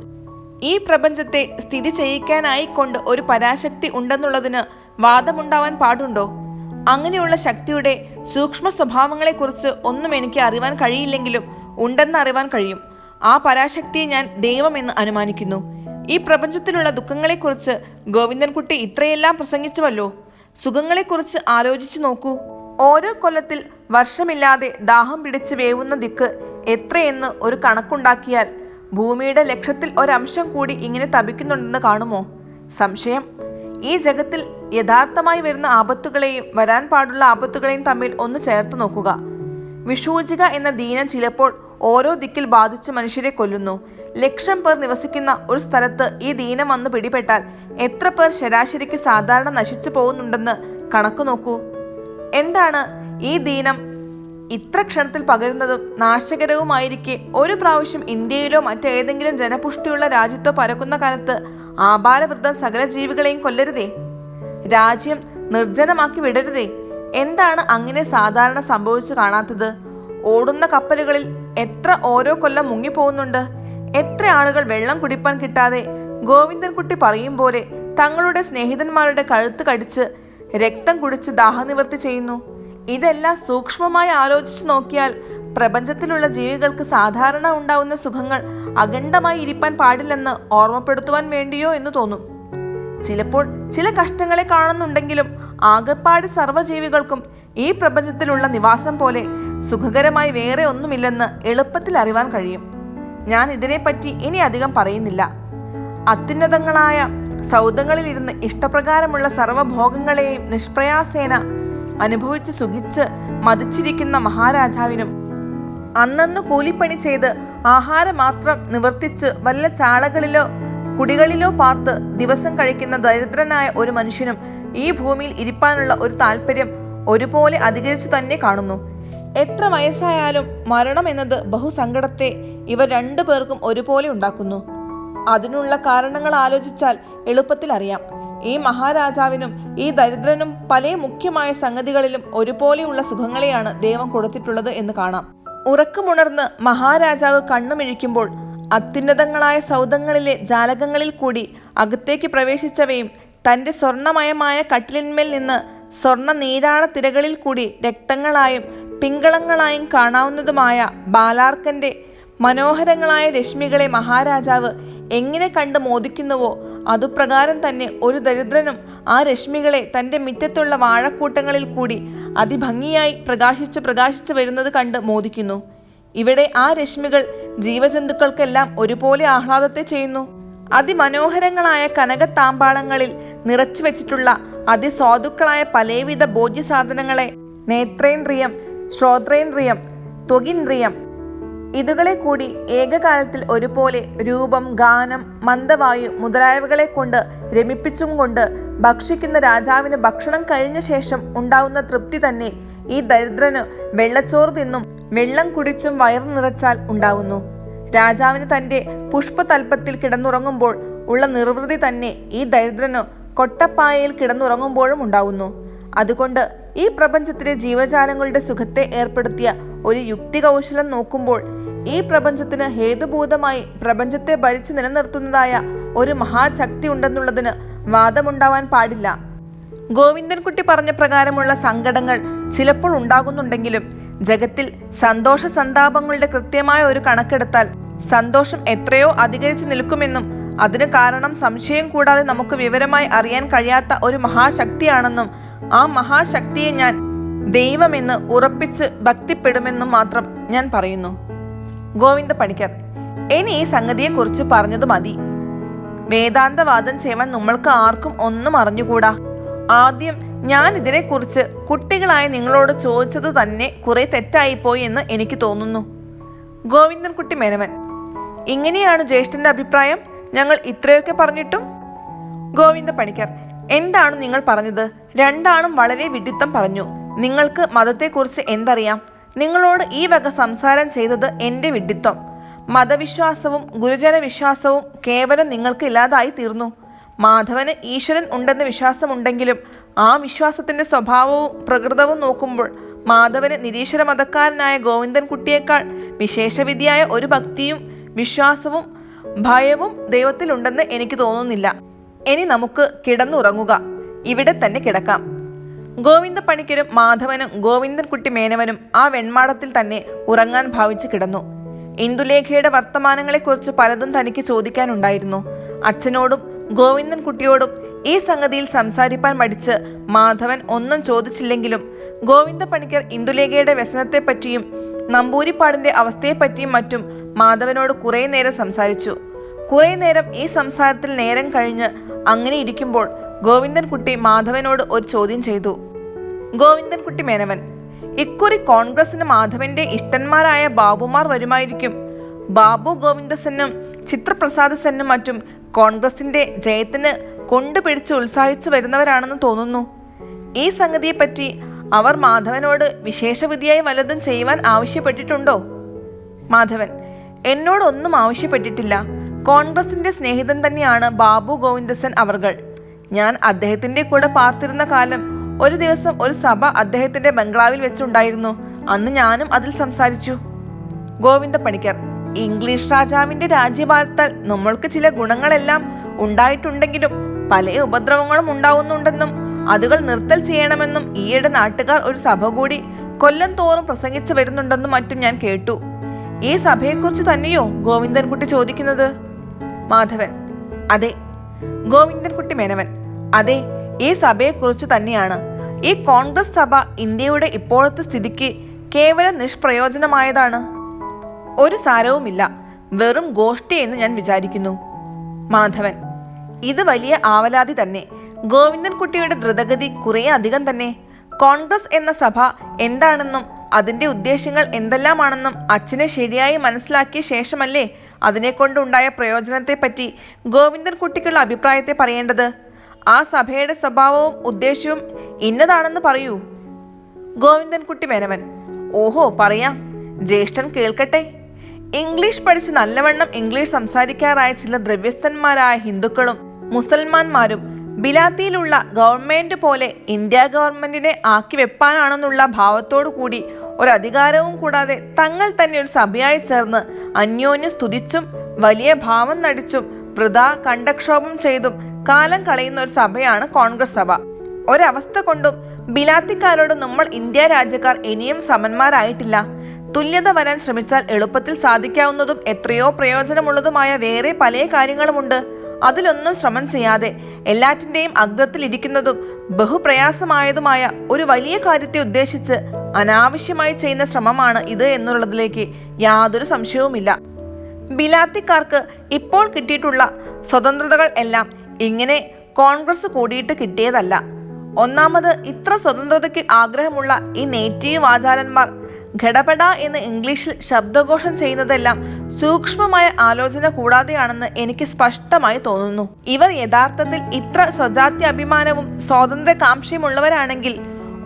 ഈ പ്രപഞ്ചത്തെ സ്ഥിതി ചെയ്യിക്കാനായിക്കൊണ്ട് ഒരു പരാശക്തി ഉണ്ടെന്നുള്ളതിന് വാദമുണ്ടാവാൻ പാടുണ്ടോ? അങ്ങനെയുള്ള ശക്തിയുടെ സൂക്ഷ്മ സ്വഭാവങ്ങളെക്കുറിച്ച് ഒന്നും എനിക്ക് അറിവാൻ കഴിയില്ലെങ്കിലും ഉണ്ടെന്ന് അറിവാൻ കഴിയും. ആ പരാശക്തിയെ ഞാൻ ദൈവമെന്ന് അനുമാനിക്കുന്നു. ഈ പ്രപഞ്ചത്തിലുള്ള ദുഃഖങ്ങളെക്കുറിച്ച് ഗോവിന്ദൻകുട്ടി ഇത്രയെല്ലാം പ്രസംഗിച്ചുവല്ലോ. സുഖങ്ങളെക്കുറിച്ച് ആലോചിച്ചു നോക്കൂ. ഓരോ കൊല്ലത്തിൽ വർഷമില്ലാതെ ദാഹം പിടിച്ച് വേവുന്ന ദിക്ക് എത്രയെന്ന് ഒരു കണക്കുണ്ടാക്കിയാൽ ഭൂമിയുടെ ലക്ഷത്തിൽ ഒരംശം കൂടി ഇങ്ങനെ തപിക്കുന്നുണ്ടെന്ന് കാണുമോ? സംശയം. ഈ ജഗത്തിൽ യഥാർത്ഥമായി വരുന്ന ആപത്തുകളെയും വരാൻ പാടുള്ള ആപത്തുകളെയും തമ്മിൽ ഒന്ന് ചേർത്ത് നോക്കുക. വിഷൂചിക എന്ന ദീനം ചിലപ്പോൾ ഓരോ ദിക്കിൽ ബാധിച്ച് മനുഷ്യരെ കൊല്ലുന്നു. 1,00,000 പേർ നിവസിക്കുന്ന ഒരു സ്ഥലത്ത് ഈ ദീനം വന്ന് പിടിപെട്ടാൽ എത്ര പേർ ശരാശരിക്ക് സാധാരണ നശിച്ചു പോകുന്നുണ്ടെന്ന് കണക്ക് നോക്കൂ. എന്താണ് ഈ ദീനം ഇത്ര ക്ഷണത്തിൽ പകരുന്നതും നാശകരവുമായിരിക്കെ ഒരു പ്രാവശ്യം ഇന്ത്യയിലോ മറ്റേതെങ്കിലും ജനപുഷ്ടിയുള്ള രാജ്യത്തോ പരക്കുന്ന കാലത്ത് ആബാലവൃദ്ധം സകല ജീവികളെയും കൊല്ലരുതേ? രാജ്യം നിർജ്ജനമാക്കി വിടരുതേ? എന്താണ് അങ്ങനെ സാധാരണ സംഭവിച്ചു കാണാത്തത്? ഓടുന്ന കപ്പലുകളിൽ എത്ര ഓരോ കൊല്ലം മുങ്ങിപ്പോകുന്നുണ്ട്. എത്ര ആളുകൾ വെള്ളം കുടിപ്പാൻ കിട്ടാതെ ഗോവിന്ദൻകുട്ടി പറയും പോലെ തങ്ങളുടെ സ്നേഹിതന്മാരുടെ കഴുത്ത് കടിച്ച് രക്തം കുടിച്ച് ദാഹനിവൃത്തി ചെയ്യുന്നു. ഇതെല്ലാം സൂക്ഷ്മമായി ആലോചിച്ചു നോക്കിയാൽ പ്രപഞ്ചത്തിലുള്ള ജീവികൾക്ക് സാധാരണ ഉണ്ടാവുന്ന സുഖങ്ങൾ അഖണ്ഡമായി ഇരിപ്പാൻ പാടില്ലെന്ന് ഓർമ്മപ്പെടുത്തുവാൻ വേണ്ടിയോ എന്ന് തോന്നും. ചിലപ്പോൾ ചില കഷ്ടങ്ങളെ കാണുന്നുണ്ടെങ്കിലും ആകപ്പാട് സർവ്വജീവികൾക്കും ഈ പ്രപഞ്ചത്തിലുള്ള നിവാസം പോലെ സുഖകരമായി വേറെ ഒന്നുമില്ലെന്ന് എളുപ്പത്തിൽ അറിവാൻ കഴിയും. ഞാൻ ഇതിനെപ്പറ്റി ഇനി അധികം പറയുന്നില്ല. അത്യുന്നതങ്ങളായ സൗധങ്ങളിലിരുന്ന് ഇഷ്ടപ്രകാരമുള്ള സർവഭോഗങ്ങളെയും നിഷ്പ്രയാസേന അനുഭവിച്ച് സുഖിച്ച് മതിച്ചിരിക്കുന്ന മഹാരാജാവിനും അന്നന്ന് കൂലിപ്പണി ചെയ്ത് ആഹാരം മാത്രം നിവർത്തിച്ച് വല്ല ചാളകളിലോ കുടികളിലോ പാർത്ത് ദിവസം കഴിക്കുന്ന ദരിദ്രനായ ഒരു മനുഷ്യനും ഈ ഭൂമിയിൽ ഇരിപ്പാനുള്ള ഒരു താല്പര്യം ഒരുപോലെ അധികരിച്ചു തന്നെ കാണുന്നു. എത്ര വയസ്സായാലും മരണം എന്നത് ബഹുസങ്കടത്തെ ഇവർ 2 പേർക്കും ഒരുപോലെ ഉണ്ടാക്കുന്നു. അതിനുള്ള കാരണങ്ങൾ ആലോചിച്ചാൽ എളുപ്പത്തിൽ അറിയാം. ഈ മഹാരാജാവിനും ഈ ദരിദ്രനും പല മുഖ്യമായ സംഗതികളിലും ഒരുപോലെയുള്ള സുഖങ്ങളെയാണ് ദൈവം കൊടുത്തിട്ടുള്ളത് എന്ന് കാണാം. ഉറക്കമുണർന്ന് മഹാരാജാവ് കണ്ണുമിഴിക്കുമ്പോൾ അത്യുന്നതങ്ങളായ സൗധങ്ങളിലെ ജാലകങ്ങളിൽ കൂടി അകത്തേക്ക് പ്രവേശിച്ചവയും തൻ്റെ സ്വർണമയമായ കട്ടിലിന്മേൽ നിന്ന് സ്വർണ്ണ നീരാള തിരകളിൽ കൂടി രക്തങ്ങളായും പിങ്കളങ്ങളായും കാണാവുന്നതുമായ ബാലാർക്കൻ്റെ മനോഹരങ്ങളായ രശ്മികളെ മഹാരാജാവ് എങ്ങനെ കണ്ട് മോദിക്കുന്നുവോ അതുപ്രകാരം തന്നെ ഒരു ദരിദ്രനും ആ രശ്മികളെ തൻ്റെ മുറ്റത്തുള്ള വാഴക്കൂട്ടങ്ങളിൽ കൂടി അതിഭംഗിയായി പ്രകാശിച്ചു വരുന്നത് കണ്ട് മോദിക്കുന്നു. ഇവിടെ ആ രശ്മികൾ ജീവജന്തുക്കൾക്കെല്ലാം ഒരുപോലെ ആഹ്ലാദത്തെ ചെയ്യുന്നു. അതിമനോഹരങ്ങളായ കനകത്താമ്പാളങ്ങളിൽ നിറച്ചു വെച്ചിട്ടുള്ള അതിസ്വാദുക്കളായ പലവിധ ഭോജ്യസാധനങ്ങളെ നേത്രേന്ദ്രിയം, ശ്രോത്രേന്ദ്രിയം, ത്വഗിന്ദ്രിയം ഇതുകളെ കൂടി ഏകകാലത്തിൽ ഒരുപോലെ രൂപം, ഗാനം, മന്ദവായു മുതലായവകളെ കൊണ്ട് രമിപ്പിച്ചും കൊണ്ട് ഭക്ഷിക്കുന്ന രാജാവിന് ഭക്ഷണം കഴിഞ്ഞ ശേഷം ഉണ്ടാവുന്ന തൃപ്തി തന്നെ ഈ ദരിദ്രന് വെള്ളച്ചോറ് തിന്നും വെള്ളം കുടിച്ചും വയർ നിറച്ചാൽ ഉണ്ടാവുന്നു. രാജാവിന് തൻ്റെ പുഷ്പതൽപ്പത്തിൽ കിടന്നുറങ്ങുമ്പോൾ ഉള്ള നിർവൃതി തന്നെ ഈ ദരിദ്രന് കൊട്ടപ്പായയിൽ കിടന്നുറങ്ങുമ്പോഴും ഉണ്ടാവുന്നു. അതുകൊണ്ട് ഈ പ്രപഞ്ചത്തിലെ ജീവജാലങ്ങളുടെ സുഖത്തെ ഏർപ്പെടുത്തിയ ഒരു യുക്തികൗശലം നോക്കുമ്പോൾ ഈ പ്രപഞ്ചത്തിന് ഹേതുഭൂതമായി പ്രപഞ്ചത്തെ ഭരിച്ചു നിലനിർത്തുന്നതായ ഒരു മഹാശക്തി ഉണ്ടെന്നുള്ളതിന് വാദമുണ്ടാവാൻ പാടില്ല. ഗോവിന്ദൻകുട്ടി പറഞ്ഞ പ്രകാരമുള്ള സങ്കടങ്ങൾ ചിലപ്പോൾ ഉണ്ടാകുന്നുണ്ടെങ്കിലും ജഗത്തിൽ സന്തോഷ സന്താപങ്ങളുടെ കൃത്യമായ ഒരു കണക്കെടുത്താൽ സന്തോഷം എത്രയോ അധികരിച്ചു നിൽക്കുമെന്നും അതിന് കാരണം സംശയം കൂടാതെ നമുക്ക് വിവരമായി അറിയാൻ കഴിയാത്ത ഒരു മഹാശക്തിയാണെന്നും ആ മഹാശക്തിയെ ഞാൻ ദൈവമെന്ന് ഉറപ്പിച്ച് ഭക്തിപ്പെടുമെന്നും മാത്രം ഞാൻ പറയുന്നു. ഗോവിന്ദ പണിക്കർ. ഇനി ഈ സംഗതിയെക്കുറിച്ച് പറഞ്ഞത് മതി. വേദാന്തവാദം ചെയ്യാൻ നമ്മൾക്ക് ആർക്കും ഒന്നും അറിഞ്ഞുകൂടാ. ആദ്യം ഞാൻ ഇതിനെക്കുറിച്ച് കുട്ടികളായ നിങ്ങളോട് ചോദിച്ചത് തന്നെ കുറെ തെറ്റായിപ്പോയി എന്ന് എനിക്ക് തോന്നുന്നു. ഗോവിന്ദൻകുട്ടി മേനവൻ. ഇങ്ങനെയാണ് ജ്യേഷ്ഠന്റെ അഭിപ്രായം? ഞങ്ങൾ ഇത്രയൊക്കെ പറഞ്ഞിട്ടും? ഗോവിന്ദ പണിക്കർ. എന്താണ് നിങ്ങൾ പറഞ്ഞത്? രണ്ടാളും വളരെ വിഡിത്തം പറഞ്ഞു. നിങ്ങൾക്ക് മതത്തെക്കുറിച്ച് എന്തറിയാം? നിങ്ങളോട് ഈ വക സംസാരം ചെയ്തത് എൻ്റെ വിഡിത്തം. മതവിശ്വാസവും ഗുരുജന വിശ്വാസവും കേവലം നിങ്ങൾക്ക് ഇല്ലാതായി തീർന്നു. മാധവന് ഈശ്വരൻ ഉണ്ടെന്ന് വിശ്വാസമുണ്ടെങ്കിലും ആ വിശ്വാസത്തിൻ്റെ സ്വഭാവവും പ്രകൃതവും നോക്കുമ്പോൾ മാധവന് നിരീശ്വര മതക്കാരനായ ഗോവിന്ദൻകുട്ടിയേക്കാൾ വിശേഷവിധിയായ ഒരു ഭക്തിയും വിശ്വാസവും ഭയവും ദൈവത്തിലുണ്ടെന്ന് എനിക്ക് തോന്നുന്നില്ല. ഇനി നമുക്ക് കിടന്നുറങ്ങുക. ഇവിടെ തന്നെ കിടക്കാം. ഗോവിന്ദ പണിക്കരും മാധവനും ഗോവിന്ദൻകുട്ടി മേനവനും ആ വെൺമാടത്തിൽ തന്നെ ഉറങ്ങാൻ ഭാവിച്ചു കിടന്നു. ഇന്ദുലേഖയുടെ വർത്തമാനങ്ങളെക്കുറിച്ച് പലതും തനിക്ക് ചോദിക്കാനുണ്ടായിരുന്നു. അച്ഛനോടും ഗോവിന്ദൻകുട്ടിയോടും ഈ സംഗതിയിൽ സംസാരിപ്പാൻ മടിച്ച് മാധവൻ ഒന്നും ചോദിച്ചില്ലെങ്കിലും ഗോവിന്ദ പണിക്കർ ഇന്ദുലേഖയുടെ വ്യസനത്തെപ്പറ്റിയും നമ്പൂരിപ്പാടിന്റെ അവസ്ഥയെപ്പറ്റിയും മറ്റും മാധവനോട് കുറേ നേരം സംസാരിച്ചു. കുറേ നേരം ഈ സംസാരത്തിൽ നേരം കഴിഞ്ഞ് അങ്ങനെ ഇരിക്കുമ്പോൾ ഗോവിന്ദൻകുട്ടി മാധവനോട് ഒരു ചോദ്യം ചെയ്തു. ഗോവിന്ദൻകുട്ടി മേനവൻ, ഇക്കുറി കോൺഗ്രസിന് മാധവന്റെ ഇഷ്ടന്മാരായ ബാബുമാർ വരുമായിരിക്കും. ബാബു ഗോവിന്ദസെന്നും ചിത്രപ്രസാദ് സെന്നും മറ്റും കോൺഗ്രസിന്റെ ജയത്തിന് കൊണ്ടുപിടിച്ച് ഉത്സാഹിച്ചു വരുന്നവരാണെന്ന് തോന്നുന്നു. ഈ സംഗതിയെപ്പറ്റി അവർ മാധവനോട് വിശേഷവിധിയായി വല്ലതും ചെയ്യുവാൻ ആവശ്യപ്പെട്ടിട്ടുണ്ടോ? മാധവൻ, എന്നോടൊന്നും ആവശ്യപ്പെട്ടിട്ടില്ല. കോൺഗ്രസിന്റെ സ്നേഹിതൻ തന്നെയാണ് ബാബു ഗോവിന്ദസൻ അവർകൾ. ഞാൻ അദ്ദേഹത്തിന്റെ കൂടെ പാർത്തിരുന്ന കാലം ഒരു ദിവസം ഒരു സഭ അദ്ദേഹത്തിന്റെ ബംഗ്ലാവിൽ വെച്ചുണ്ടായിരുന്നു. അന്ന് ഞാനും അതിൽ സംസാരിച്ചു. ഗോവിന്ദ പണിക്കർ, ഇംഗ്ലീഷ് രാജാവിന്റെ രാജ്യഭാരത്താൽ നമ്മൾക്ക് ചില ഗുണങ്ങളെല്ലാം ഉണ്ടായിട്ടുണ്ടെങ്കിലും പല ഉപദ്രവങ്ങളും ഉണ്ടാവുന്നുണ്ടെന്നും അതുകൾ നിർത്തൽ ചെയ്യണമെന്നും ഈയിടെ നാട്ടുകാർ ഒരു സഭ കൂടി കൊല്ലം തോറും പ്രസംഗിച്ചു വരുന്നുണ്ടെന്നും മറ്റും ഞാൻ കേട്ടു. ഈ സഭയെക്കുറിച്ച് തന്നെയോ ഗോവിന്ദൻകുട്ടി ചോദിക്കുന്നത്? മാധവൻ, അതെ. ഗോവിന്ദൻകുട്ടി മേനവൻ, അതെ, ഈ സഭയെക്കുറിച്ച് തന്നെയാണ്. ഈ കോൺഗ്രസ് സഭ ഇന്ത്യയുടെ ഇപ്പോഴത്തെ സ്ഥിതിക്ക് കേവലം നിഷ്പ്രയോജനമായതാണ്. ഒരു സാരവുമില്ല, വെറും ഗോഷ്ഠി എന്ന് ഞാൻ വിചാരിക്കുന്നു. മാധവൻ, ഇത് വലിയ ആവലാതി തന്നെ. ഗോവിന്ദൻകുട്ടിയുടെ ദ്രുതഗതി കുറേ അധികം തന്നെ. കോൺഗ്രസ് എന്ന സഭ എന്താണെന്നും അതിന്റെ ഉദ്ദേശ്യങ്ങൾ എന്തെല്ലാമാണെന്നും അച്ഛനെ ശരിയായി മനസ്സിലാക്കിയ ശേഷമല്ലേ അതിനെക്കൊണ്ടുണ്ടായ പ്രയോജനത്തെപ്പറ്റി ഗോവിന്ദൻകുട്ടിക്കുള്ള അഭിപ്രായത്തെ പറയേണ്ടത്. ആ സഭയുടെ സ്വഭാവവും ഉദ്ദേശ്യവും ഇന്നതാണെന്ന് പറയൂ. ഗോവിന്ദൻകുട്ടി മേനവൻ, ഓഹോ, പറയാം. ജ്യേഷ്ഠൻ കേൾക്കട്ടെ. ഇംഗ്ലീഷ് പഠിച്ച് നല്ലവണ്ണം ഇംഗ്ലീഷ് സംസാരിക്കാറായ ചില ദ്രവ്യസ്ഥന്മാരായ ഹിന്ദുക്കളും മുസൽമാന്മാരും ബിലാത്തിയിലുള്ള ഗവൺമെന്റ് പോലെ ഇന്ത്യ ഗവൺമെന്റിനെ ആക്കി വെപ്പാനാണെന്നുള്ള ഭാവത്തോടു കൂടി ഒരധികാരവും കൂടാതെ തങ്ങൾ തന്നെ ഒരു സഭയായി ചേർന്ന് അന്യോന്യം സ്തുതിച്ചും വലിയ ഭാവം നടിച്ചും വൃഥാ കണ്ടക്ഷോഭം ചെയ്തും കാലം കളയുന്ന ഒരു സഭയാണ് കോൺഗ്രസ് സഭ. ഒരവസ്ഥ കൊണ്ടും ബിലാത്തിക്കാരോട് നമ്മൾ ഇന്ത്യ രാജ്യക്കാർ ഇനിയും സമന്മാരായിട്ടില്ല. തുല്യത വരാൻ ശ്രമിച്ചാൽ എളുപ്പത്തിൽ സാധിക്കാവുന്നതും എത്രയോ പ്രയോജനമുള്ളതുമായ വേറെ പല കാര്യങ്ങളുമുണ്ട്. അതിലൊന്നും ശ്രമം ചെയ്യാതെ എല്ലാറ്റിൻ്റെയും അഗ്രത്തിൽ ഇരിക്കുന്നതും ബഹുപ്രയാസമായതുമായ ഒരു വലിയ കാര്യത്തെ ഉദ്ദേശിച്ച് അനാവശ്യമായി ചെയ്യുന്ന ശ്രമമാണ് ഇത് എന്നുള്ളതിലേക്ക് യാതൊരു സംശയവുമില്ല. ബിലാത്തിക്കാർക്ക് ഇപ്പോൾ കിട്ടിയിട്ടുള്ള സ്വതന്ത്രതകൾ എല്ലാം ഇങ്ങനെ കോൺഗ്രസ് കൂടിയിട്ട് കിട്ടിയതല്ല. ഒന്നാമത്, ഇത്ര സ്വതന്ത്രതയ്ക്ക് ആഗ്രഹമുള്ള ഈ നേറ്റീവ് ആചാരന്മാർ ഘടപട എന്ന് ഇംഗ്ലീഷിൽ ശബ്ദഘോഷം ചെയ്യുന്നതെല്ലാം സൂക്ഷ്മമായ ആലോചന കൂടാതെയാണെന്ന് എനിക്ക് സ്പഷ്ടമായി തോന്നുന്നു. ഇവർ യഥാർത്ഥത്തിൽ ഇത്ര സ്വജാത്യ അഭിമാനവും സ്വാതന്ത്ര്യകാംക്ഷയുമുള്ളവരാണെങ്കിൽ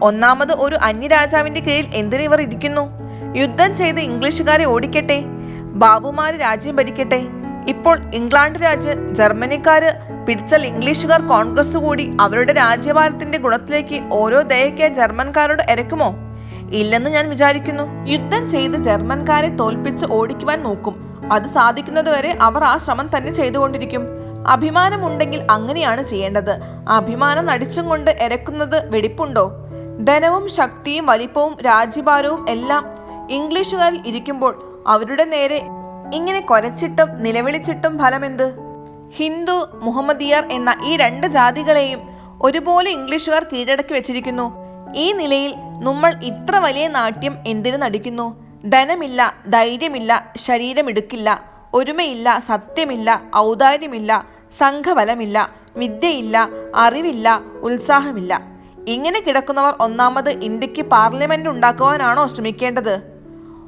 ഒന്നാമത് ഒരു അന്യരാജാവിന്റെ കീഴിൽ എന്തിന് ഇവർ ഇരിക്കുന്നു? യുദ്ധം ചെയ്ത് ഇംഗ്ലീഷുകാരെ ഓടിക്കട്ടെ, ബാബുമാര് രാജ്യം ഭരിക്കട്ടെ. ഇപ്പോൾ ഇംഗ്ലണ്ട് രാജ്യം ജർമ്മനിക്കാര് പിടിച്ചാൽ ഇംഗ്ലീഷുകാർ കോൺഗ്രസ് കൂടി അവരുടെ രാജ്യഭാരത്തിന്റെ ഗുണത്തിലേക്ക് ഓരോ ദയയ്ക്ക് ജർമ്മൻകാരോട് ഇരക്കുമോ? ഇല്ലെന്ന് ഞാൻ വിചാരിക്കുന്നു. യുദ്ധം ചെയ്ത് ജർമ്മൻകാരെ തോൽപ്പിച്ച് ഓടിക്കുവാൻ നോക്കും. അത് സാധിക്കുന്നതുവരെ അവർ ആ ശ്രമം തന്നെ ചെയ്തുകൊണ്ടിരിക്കും. അഭിമാനമുണ്ടെങ്കിൽ അങ്ങനെയാണ് ചെയ്യേണ്ടത്. അഭിമാനം നടിച്ചും കൊണ്ട് ഇരക്കുന്നത് വെടിപ്പുണ്ടോ? ധനവും ശക്തിയും വലിപ്പവും രാജ്യഭാരവും എല്ലാം ഇംഗ്ലീഷുകാരിൽ ഇരിക്കുമ്പോൾ അവരുടെ നേരെ ഇങ്ങനെ കൊരച്ചിട്ടും നിലവിളിച്ചിട്ടും ഫലമെന്ത്? ഹിന്ദു മുഹമ്മദിയർ എന്ന ഈ രണ്ട് ജാതികളെയും ഒരുപോലെ ഇംഗ്ലീഷുകാർ കീഴടക്കി വെച്ചിരിക്കുന്നു. ഈ നിലയിൽ നമ്മൾ ഇത്ര വലിയ നാട്യം എന്തിനു നടിക്കുന്നു? ധനമില്ല, ധൈര്യമില്ല, ശരീരമിടുക്കില്ല, ഒരുമയില്ല, സത്യമില്ല, ഔദാര്യമില്ല, സംഘബലമില്ല, വിദ്യയില്ല, അറിവില്ല, ഉത്സാഹമില്ല. ഇങ്ങനെ കിടക്കുന്നവർ ഒന്നാമത് ഇന്ത്യക്ക് പാർലമെന്റ് ഉണ്ടാക്കുവാനാണോ ശ്രമിക്കേണ്ടത്?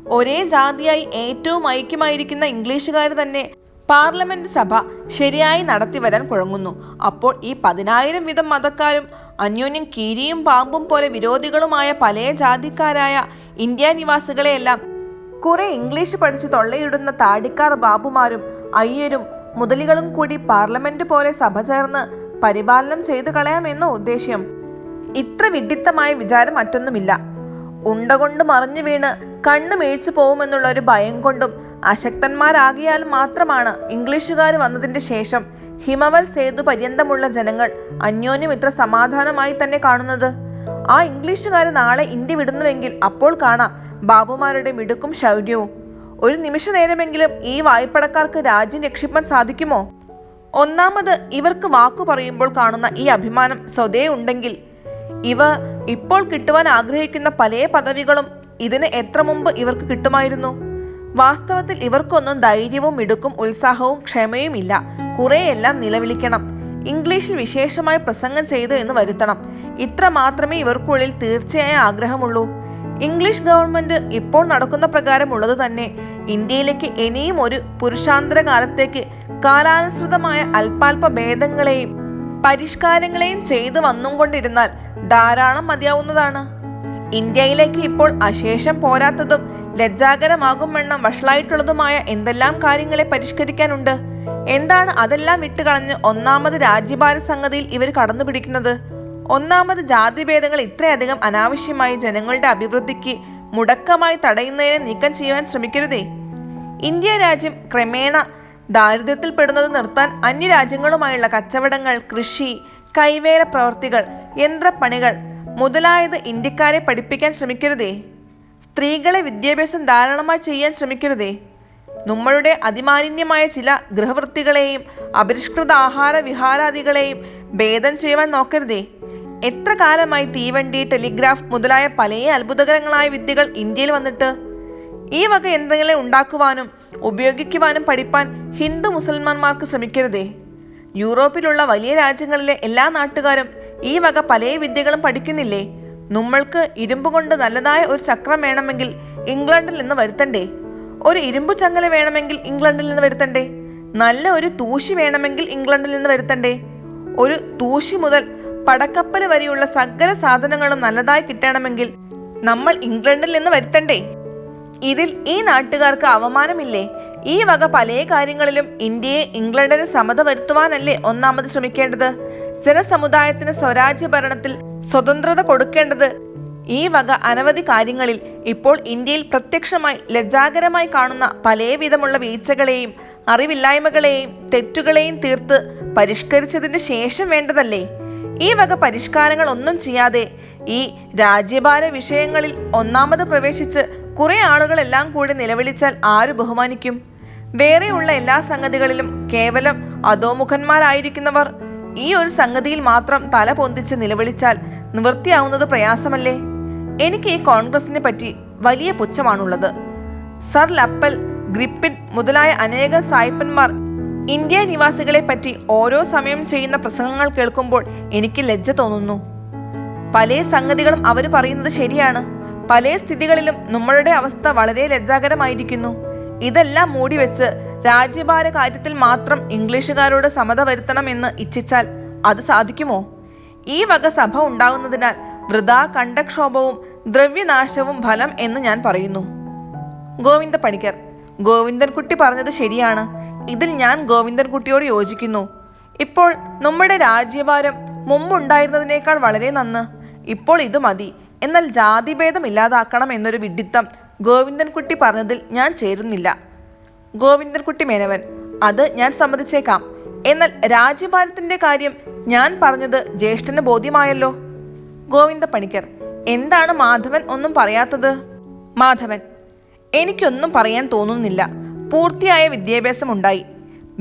ഒരേ ജാതിയായി ഏറ്റവും ഐക്യമായിരിക്കുന്ന ഇംഗ്ലീഷുകാർ തന്നെ പാർലമെന്റ് സഭ ശരിയായി നടത്തി വരാൻ കുഴങ്ങുന്നു. അപ്പോൾ ഈ 10,000 വീതം മതക്കാരും അന്യോന്യം കീരിയും പാമ്പും പോലെ വിരോധികളുമായ പല ജാതിക്കാരായ ഇന്ത്യ നിവാസികളെയെല്ലാം കുറെ ഇംഗ്ലീഷ് പഠിച്ച് തൊള്ളയിടുന്ന താടിക്കാർ ബാബുമാരും അയ്യരും മുതലികളും കൂടി പാർലമെന്റ് പോലെ സഭ ചേർന്ന് പരിപാലനം ചെയ്തു കളയാമെന്നോ ഉദ്ദേശ്യം? ഇത്ര വിഡിത്തമായ വിചാരം മറ്റൊന്നുമില്ല. ഉണ്ട കൊണ്ട് മറിഞ്ഞു വീണ് കണ്ണു മേടിച്ചു പോകുമെന്നുള്ള ഒരു ഭയം കൊണ്ടും അശക്തന്മാരാകിയാൽ മാത്രമാണ് ഇംഗ്ലീഷുകാർ വന്നതിന്റെ ശേഷം ഹിമവൽ സേതു പര്യന്തമുള്ള ജനങ്ങൾ അന്യോന്യം ഇത്ര സമാധാനമായി തന്നെ കാണുന്നത്. ആ ഇംഗ്ലീഷുകാർ നാളെ ഇന്ത്യ വിടുന്നുവെങ്കിൽ അപ്പോൾ കാണാം ബാബുമാരുടെ മിടുക്കും ശൗര്യവും. ഒരു നിമിഷ നേരമെങ്കിലും ഈ വായ്പടക്കാർക്ക് രാജ്യം രക്ഷിപ്പാൻ സാധിക്കുമോ? ഒന്നാമത് ഇവർക്ക് വാക്കു പറയുമ്പോൾ കാണുന്ന ഈ അഭിമാനം സ്വതേ ഉണ്ടെങ്കിൽ ഇവ ഇപ്പോൾ കിട്ടുവാൻ ആഗ്രഹിക്കുന്ന പല പദവികളും ഇതിന് എത്ര മുമ്പ് ഇവർക്ക് കിട്ടുമായിരുന്നു. വാസ്തവത്തിൽ ഇവർക്കൊന്നും ധൈര്യവും മിടുക്കും ഉത്സാഹവും ക്ഷമയും ഇല്ല. കുറെയെല്ലാം നിലവിളിക്കണം, ഇംഗ്ലീഷിൽ വിശേഷമായി പ്രസംഗം ചെയ്തു എന്ന് വരുത്തണം. ഇത്ര മാത്രമേ ഇവർക്കുള്ളിൽ തീർച്ചയായ ആഗ്രഹമുള്ളൂ. ഇംഗ്ലീഷ് ഗവൺമെന്റ് ഇപ്പോൾ നടക്കുന്ന പ്രകാരമുള്ളത് തന്നെ ഇന്ത്യയിലേക്ക് ഇനിയും ഒരു പുരുഷാന്തര കാലത്തേക്ക് കാലാനുസൃതമായ അല്പാൽപ ഭേദങ്ങളെയും പരിഷ്കാരങ്ങളെയും ചെയ്തു വന്നുകൊണ്ടിരുന്നാൽ ധാരാളം മതിയാവുന്നതാണ്. ഇന്ത്യയിലേക്ക് ഇപ്പോൾ അശേഷം പോരാത്തതും ലജ്ജാകരമാകും വണ്ണം വഷളായിട്ടുള്ളതുമായ എന്തെല്ലാം കാര്യങ്ങളെ പരിഷ്കരിക്കാനുണ്ട്. എന്താണ് അതെല്ലാം വിട്ടുകളഞ്ഞ് ഒന്നാമത് രാജ്യഭാര സംഗതിയിൽ ഇവർ കടന്നു പിടിക്കുന്നത്? ഒന്നാമത് ജാതിഭേദങ്ങൾ ഇത്രയധികം അനാവശ്യമായി ജനങ്ങളുടെ അഭിവൃദ്ധിക്ക് മുടക്കമായി തടയുന്നതിനെ നീക്കം ചെയ്യുവാൻ ശ്രമിക്കരുതേ. ഇന്ത്യ രാജ്യം ക്രമേണ ദാരിദ്ര്യത്തിൽപ്പെടുന്നത് നിർത്താൻ അന്യരാജ്യങ്ങളുമായുള്ള കച്ചവടങ്ങൾ, കൃഷി, കൈവേല പ്രവൃത്തികൾ, യന്ത്രപ്പണികൾ മുതലായത് ഇന്ത്യക്കാരെ പഠിപ്പിക്കാൻ ശ്രമിക്കരുതേ. സ്ത്രീകളെ വിദ്യാഭ്യാസം ധാരാളമായി ചെയ്യാൻ ശ്രമിക്കരുതേ. നമ്മളുടെ അതിമാലിന്യമായ ചില ഗൃഹവൃത്തികളെയും അപരിഷ്കൃത ആഹാര വിഹാരാദികളെയും ഭേദം ചെയ്യുവാൻ നോക്കരുതേ. എത്ര കാലമായി തീവണ്ടി, ടെലിഗ്രാഫ് മുതലായ പല അത്ഭുതകരങ്ങളായ വിദ്യകൾ ഇന്ത്യയിൽ വന്നിട്ട്? ഈ വക യന്ത്രങ്ങളെ ഉണ്ടാക്കുവാനും ഉപയോഗിക്കുവാനും പഠിപ്പാൻ ഹിന്ദു മുസൽമാന്മാർക്ക് ശ്രമിക്കരുതേ. യൂറോപ്പിലുള്ള വലിയ രാജ്യങ്ങളിലെ എല്ലാ നാട്ടുകാരും ഈ വക പല വിദ്യകളും പഠിക്കുന്നില്ലേ? നമ്മൾക്ക് ഇരുമ്പ് കൊണ്ട് നല്ലതായ ഒരു ചക്രം വേണമെങ്കിൽ ഇംഗ്ലണ്ടിൽ നിന്ന് വരുത്തണ്ടേ? ഒരു ഇരുമ്പു ചങ്ങല വേണമെങ്കിൽ ഇംഗ്ലണ്ടിൽ നിന്ന് വരുത്തണ്ടേ? നല്ല ഒരു തൂശി വേണമെങ്കിൽ ഇംഗ്ലണ്ടിൽ നിന്ന് വരുത്തണ്ടേ? ഒരു തൂശി മുതൽ പടക്കപ്പൽ വരെയുള്ള സകല സാധനങ്ങളും നല്ലതായി കിട്ടണമെങ്കിൽ നമ്മൾ ഇംഗ്ലണ്ടിൽ നിന്ന് വരുത്തണ്ടേ? ഇതിൽ ഈ നാട്ടുകാർക്ക് അവമാനമില്ലേ? ഈ വക പല കാര്യങ്ങളിലും ഇന്ത്യയെ ഇംഗ്ലണ്ടിന് സമത വരുത്തുവാനല്ലേ ഒന്നാമത് ശ്രമിക്കേണ്ടത്? ജനസമുദായത്തിന് സ്വരാജ്യ ഭരണത്തിൽ സ്വതന്ത്രത കൊടുക്കേണ്ടത്. ഈ വക അനവധി കാര്യങ്ങളിൽ ഇപ്പോൾ ഇന്ത്യയിൽ പ്രത്യക്ഷമായി ലജ്ജാകരമായി കാണുന്ന പലവിധമുള്ള വീഴ്ചകളെയും അറിവില്ലായ്മകളെയും തെറ്റുകളെയും തീർത്ത് പരിഷ്കരിച്ചതിന് ശേഷം വേണ്ടതല്ലേ? ഈ വക പരിഷ്കാരങ്ങൾ ഒന്നും ചെയ്യാതെ ഈ രാജ്യഭാര വിഷയങ്ങളിൽ ഒന്നാമത് പ്രവേശിച്ച് കുറെ ആളുകളെല്ലാം കൂടി നിലവിളിച്ചാൽ ആര് ബഹുമാനിക്കും? വേറെയുള്ള എല്ലാ സംഗതികളിലും കേവലം അധോമുഖന്മാരായിരിക്കുന്നവർ ഈ ഒരു സംഗതിയിൽ മാത്രം തല പൊന്തിച്ച് നിലവിളിച്ചാൽ നിവൃത്തിയാവുന്നത് പ്രയാസമല്ലേ? എനിക്ക് ഈ കോൺഗ്രസിനെ പറ്റി വലിയ പുച്ഛമാണുള്ളത്. സർ ലപ്പൽ, ഗ്രിപ്പിൻ മുതലായ അനേകം സായിപ്പന്മാർ ഇന്ത്യ നിവാസികളെ പറ്റി ഓരോ സമയം ചെയ്യുന്ന പ്രസംഗങ്ങൾ കേൾക്കുമ്പോൾ എനിക്ക് ലജ്ജ തോന്നുന്നു. പല സംഗതികളും അവർ പറയുന്നത് ശരിയാണ്. പല സ്ഥിതികളിലും നമ്മളുടെ അവസ്ഥ വളരെ ലജ്ജാകരമായിരിക്കുന്നു. ഇതെല്ലാം മൂടിവെച്ച് രാജ്യഭാര കാര്യത്തിൽ മാത്രം ഇംഗ്ലീഷുകാരോട് സമത വരുത്തണമെന്ന് ഇച്ഛിച്ചാൽ അത് സാധിക്കുമോ? ഈ വക സഭ ഉണ്ടാകുന്നതിനാൽ വൃഥാ കണ്ടക്ഷോഭവും ദ്രവ്യനാശവും ഫലം എന്ന് ഞാൻ പറയുന്നു. ഗോവിന്ദ പണിക്കർ: ഗോവിന്ദൻകുട്ടി പറഞ്ഞത് ശരിയാണ്. ഇതിൽ ഞാൻ ഗോവിന്ദൻകുട്ടിയോട് യോജിക്കുന്നു. ഇപ്പോൾ നമ്മുടെ രാജ്യഭാരം മുമ്പുണ്ടായിരുന്നതിനേക്കാൾ വളരെ നന്ന്. ഇപ്പോൾ ഇത് മതി. എന്നാൽ ജാതിഭേദം ഇല്ലാതാക്കണം എന്നൊരു വിഡ്ഢിത്തം ഗോവിന്ദൻകുട്ടി പറഞ്ഞതിൽ ഞാൻ ചേരുന്നില്ല. ഗോവിന്ദൻകുട്ടി മേനവൻ: അത് ഞാൻ സമ്മതിച്ചേക്കാം. എന്നാൽ രാജ്യഭാരത്തിന്റെ കാര്യം ഞാൻ പറഞ്ഞത് ജ്യേഷ്ഠന് ബോധ്യമായല്ലോ. ഗോവിന്ദ പണിക്കർ: എന്താണ് മാധവൻ ഒന്നും പറയാത്തത്? മാധവൻ: എനിക്കൊന്നും പറയാൻ തോന്നുന്നില്ല. പൂർത്തിയായ വിദ്യാഭ്യാസം ഉണ്ടായി.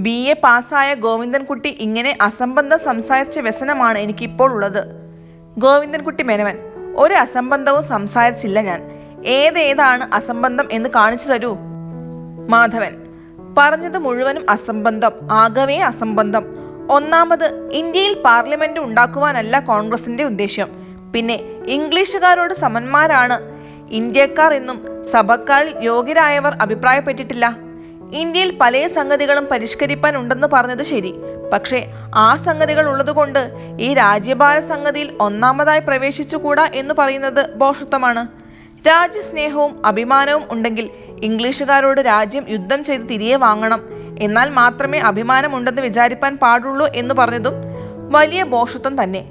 BA പാസ്സായ ഗോവിന്ദൻകുട്ടി ഇങ്ങനെ അസംബന്ധം സംസാരിച്ച വ്യസനമാണ് എനിക്കിപ്പോൾ ഉള്ളത്. ഗോവിന്ദൻകുട്ടി മേനവൻ: ഒരു അസംബന്ധവും സംസാരിച്ചില്ല ഞാൻ. ഏതാണ് അസംബന്ധം എന്ന് കാണിച്ചു തരൂ. മാധവൻ: പറഞ്ഞത് മുഴുവനും അസംബന്ധം, ആകവേ അസംബന്ധം. ഒന്നാമത് ഇന്ത്യയിൽ പാർലമെന്റ് ഉണ്ടാക്കുവാനല്ല കോൺഗ്രസിന്റെ ഉദ്ദേശ്യം. പിന്നെ ഇംഗ്ലീഷുകാരോട് സമന്മാരാണ് ഇന്ത്യക്കാർ എന്നും സഭക്കാരിൽ യോഗ്യരായവർ അഭിപ്രായപ്പെട്ടിട്ടില്ല. ഇന്ത്യയിൽ പല സംഗതികളും പരിഷ്കരിപ്പാൻ ഉണ്ടെന്ന് പറഞ്ഞത് ശരി. പക്ഷേ ആ സംഗതികൾ ഉള്ളതുകൊണ്ട് ഈ രാജ്യഭാര സംഗതിയിൽ ഒന്നാമതായി പ്രവേശിച്ചുകൂടാ എന്ന് പറയുന്നത് ഭോഷത്വമാണ്. രാജ്യസ്നേഹവും അഭിമാനവും ഉണ്ടെങ്കിൽ ഇംഗ്ലീഷുകാരോട് രാജ്യം യുദ്ധം ചെയ്ത് തിരികെ വാങ്ങണം, എന്നാൽ മാത്രമേ അഭിമാനമുണ്ടെന്ന് വിചാരിപ്പാൻ പാടുള്ളൂ എന്ന് പറഞ്ഞതും വലിയ ഭോഷത്വം തന്നെ.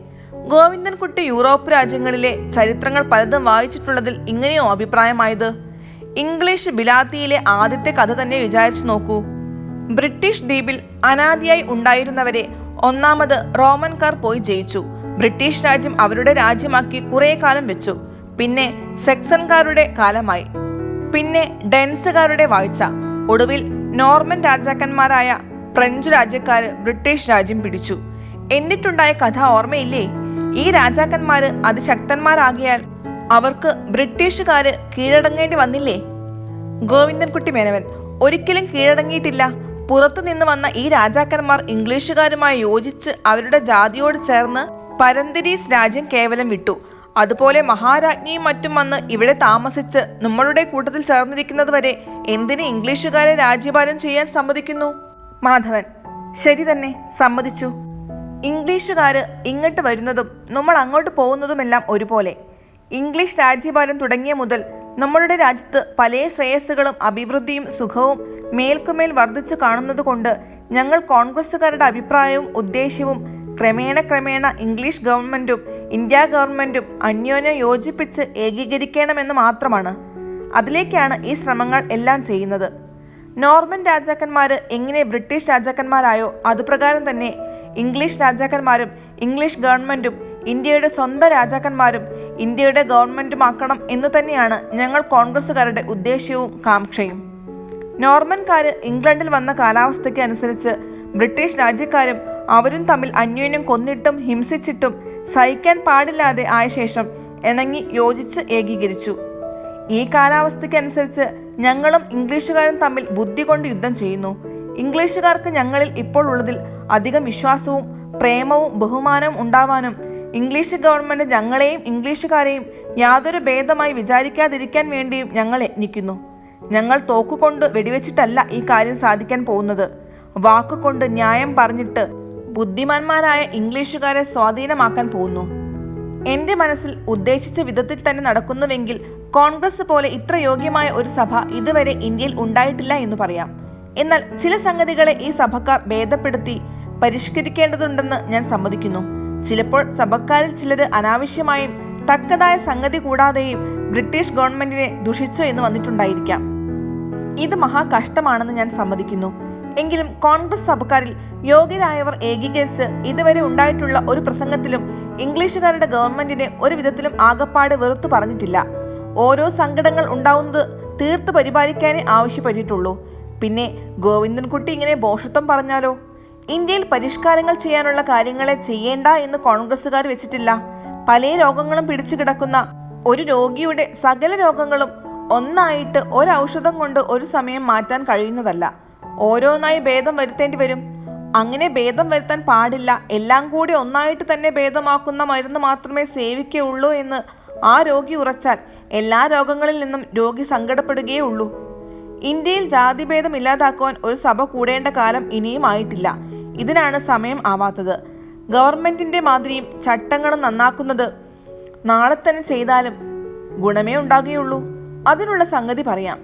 ഗോവിന്ദൻകുട്ടി യൂറോപ്പ് രാജ്യങ്ങളിലെ ചരിത്രങ്ങൾ പലതും വായിച്ചിട്ടുള്ളതിൽ ഇങ്ങനെയോ അഭിപ്രായമായത്? ഇംഗ്ലീഷ് ബിലാത്തിയിലെ ആദ്യത്തെ കഥ തന്നെ വിചാരിച്ചു നോക്കൂ. ബ്രിട്ടീഷ് ദ്വീപിൽ അനാദിയായി ഉണ്ടായിരുന്നവരെ ഒന്നാമത് റോമൻകാർ പോയി ജയിച്ചു. ബ്രിട്ടീഷ് രാജ്യം അവരുടെ രാജ്യമാക്കി കുറെ കാലം വെച്ചു. പിന്നെ സെക്സൻകാരുടെ കാലമായി. പിന്നെ ഡെൻസുകാരുടെ വാഴ്ച. ഒടുവിൽ നോർമൻ രാജാക്കന്മാരായ ഫ്രഞ്ച് രാജ്യക്കാര് ബ്രിട്ടീഷ് രാജ്യം പിടിച്ചു. എന്നിട്ടുണ്ടായ കഥ ഓർമ്മയില്ലേ? ഈ രാജാക്കന്മാര് അതിശക്തന്മാരാകിയാൽ അവർക്ക് ബ്രിട്ടീഷുകാര് കീഴടങ്ങേണ്ടി വന്നില്ലേ? ഗോവിന്ദൻകുട്ടി മേനവൻ: ഒരിക്കലും കീഴടങ്ങിയിട്ടില്ല. പുറത്തുനിന്ന് വന്ന ഈ രാജാക്കന്മാർ ഇംഗ്ലീഷുകാരുമായി യോജിച്ച് അവരുടെ ജാതിയോട് ചേർന്ന് പരന്തിരീസ് രാജ്യം കേവലം വിട്ടു. അതുപോലെ മഹാരാജ്ഞിയും മറ്റും വന്ന് ഇവിടെ താമസിച്ച് നമ്മളുടെ കൂട്ടത്തിൽ ചേർന്നിരിക്കുന്നത് വരെ എന്തിന് ഇംഗ്ലീഷുകാരെ രാജ്യഭാരം ചെയ്യാൻ സമ്മതിക്കുന്നു? മാധവൻ: ശരി തന്നെ, സമ്മതിച്ചു. ഇംഗ്ലീഷുകാര് ഇങ്ങോട്ട് വരുന്നതും നമ്മൾ അങ്ങോട്ട് പോകുന്നതുമെല്ലാം ഒരുപോലെ. ഇംഗ്ലീഷ് രാജ്യഭാരം തുടങ്ങിയ മുതൽ നമ്മളുടെ രാജ്യത്ത് പല ശ്രേയസ്സുകളും അഭിവൃദ്ധിയും സുഖവും മേൽക്കുമേൽ വർദ്ധിച്ചു കാണുന്നത് കൊണ്ട് ഞങ്ങൾ കോൺഗ്രസ്സുകാരുടെ അഭിപ്രായവും ഉദ്ദേശ്യവും ക്രമേണ ഇംഗ്ലീഷ് ഗവൺമെൻറ്റും ഇന്ത്യ ഗവൺമെൻറ്റും അന്യോന്യം യോജിപ്പിച്ച് ഏകീകരിക്കണമെന്ന് മാത്രമാണ്. അതിലേക്കാണ് ഈ ശ്രമങ്ങൾ എല്ലാം ചെയ്യുന്നത്. നോർമൻ രാജാക്കന്മാർ എങ്ങനെ ബ്രിട്ടീഷ് രാജാക്കന്മാരായോ അതുപ്രകാരം തന്നെ ഇംഗ്ലീഷ് രാജാക്കന്മാരും ഇംഗ്ലീഷ് ഗവൺമെൻറ്റും ഇന്ത്യയുടെ സ്വന്തം രാജാക്കന്മാരും ഇന്ത്യയുടെ ഗവൺമെൻറ്റുമാക്കണം എന്ന് തന്നെയാണ് ഞങ്ങൾ കോൺഗ്രസ്സുകാരുടെ ഉദ്ദേശ്യവും കാംക്ഷയും. നോർമൻകാർ ഇംഗ്ലണ്ടിൽ വന്ന കാലാവസ്ഥയ്ക്ക് അനുസരിച്ച് ബ്രിട്ടീഷ് രാജ്യക്കാരും അവരും തമ്മിൽ അന്യോന്യം കൊന്നിട്ടും ഹിംസിച്ചിട്ടും സഹിക്കാൻ പാടില്ലാതെ ആയ ശേഷം ഇണങ്ങി യോജിച്ച് ഏകീകരിച്ചു. ഈ കാലാവസ്ഥയ്ക്കനുസരിച്ച് ഞങ്ങളും ഇംഗ്ലീഷുകാരും തമ്മിൽ ബുദ്ധി കൊണ്ട് യുദ്ധം ചെയ്യുന്നു. ഇംഗ്ലീഷുകാർക്ക് ഞങ്ങളിൽ ഇപ്പോൾ ഉള്ളതിൽ അധികം വിശ്വാസവും പ്രേമവും ബഹുമാനവും ഉണ്ടാവാനും ഇംഗ്ലീഷ് ഗവൺമെൻറ് ഞങ്ങളെയും ഇംഗ്ലീഷുകാരെയും യാതൊരു ഭേദമായി വിചാരിക്കാതിരിക്കാൻ വേണ്ടിയും ഞങ്ങൾ യത്നിക്കുന്നു. ഞങ്ങൾ തോക്കുകൊണ്ട് വെടിവെച്ചിട്ടല്ല ഈ കാര്യം സാധിക്കാൻ പോകുന്നത്. വാക്കുകൊണ്ട് ന്യായം പറഞ്ഞിട്ട് ബുദ്ധിമാന്മാരായ ഇംഗ്ലീഷുകാരെ സ്വാധീനമാക്കാൻ പോകുന്നു. എൻ്റെ മനസ്സിൽ ഉദ്ദേശിച്ച വിധത്തിൽ തന്നെ നടക്കുന്നുവെങ്കിൽ കോൺഗ്രസ് പോലെ ഇത്ര യോഗ്യമായ ഒരു സഭ ഇതുവരെ ഇന്ത്യയിൽ ഉണ്ടായിട്ടില്ല എന്ന് പറയാം. എന്നാൽ ചില സംഗതികളെ ഈ സഭക്കാർ ഭേദപ്പെടുത്തി പരിഷ്കരിക്കേണ്ടതുണ്ടെന്ന് ഞാൻ സമ്മതിക്കുന്നു. ചിലപ്പോൾ സഭക്കാരിൽ ചിലര് അനാവശ്യമായും തക്കതായ സംഗതി കൂടാതെയും ബ്രിട്ടീഷ് ഗവൺമെന്റിനെ ദുഷിച്ചു എന്ന് വന്നിട്ടുണ്ടായിരിക്കാം. ഇത് മഹാകഷ്ടമാണെന്ന് ഞാൻ സമ്മതിക്കുന്നു. എങ്കിലും കോൺഗ്രസ് സഭക്കാരിൽ യോഗ്യരായവർ ഏകീകരിച്ച് ഇതുവരെ ഉണ്ടായിട്ടുള്ള ഒരു പ്രസംഗത്തിലും ഇംഗ്ലീഷുകാരുടെ ഗവൺമെന്റിനെ ഒരു വിധത്തിലും ആകപ്പാടെ വെറുത്തു പറഞ്ഞിട്ടില്ല. ഓരോ സങ്കടങ്ങൾ ഉണ്ടാവുന്നത് തീർത്ത് പരിപാലിക്കാനേ ആവശ്യപ്പെട്ടിട്ടുള്ളൂ. പിന്നെ ഗോവിന്ദൻകുട്ടി ഇങ്ങനെ ഭോഷത്വം പറഞ്ഞാലോ? ഇന്ത്യയിൽ പരിഷ്കാരങ്ങൾ ചെയ്യാനുള്ള കാര്യങ്ങളെ ചെയ്യേണ്ട എന്ന് കോൺഗ്രസ്സുകാർ വെച്ചിട്ടില്ല. പല രോഗങ്ങളും പിടിച്ചു കിടക്കുന്ന ഒരു രോഗിയുടെ സകല രോഗങ്ങളും ഒന്നായിട്ട് ഒരൗഷധം കൊണ്ട് ഒരു സമയം മാറ്റാൻ കഴിയുന്നതല്ല. ഓരോന്നായി ഭേദം വരുത്തേണ്ടി വരും. അങ്ങനെ ഭേദം വരുത്താൻ പാടില്ല. എല്ലാം കൂടി ഒന്നായിട്ട് തന്നെ ഭേദമാക്കുന്ന മരുന്ന് മാത്രമേ സേവിക്കുകയുള്ളൂ എന്ന് ആ രോഗി ഉറച്ചാൽ എല്ലാ രോഗങ്ങളിൽ നിന്നും രോഗി സങ്കടപ്പെടുകയേ ഉള്ളൂ. ഇന്ത്യയിൽ ജാതിഭേദം ഇല്ലാതാക്കുവാൻ ഒരു സഭ കൂടേണ്ട കാലം ഇനിയും ആയിട്ടില്ല. ഇതിനാണ് സമയം ആവാത്തത്. ഗവൺമെന്റിന്റെ മാതിരിയും ചട്ടങ്ങളും നന്നാക്കുന്നത് നാളെ തന്നെ ചെയ്താലും ഗുണമേ ഉണ്ടാകുകയുള്ളൂ. അതിനുള്ള സംഗതി പറയാം.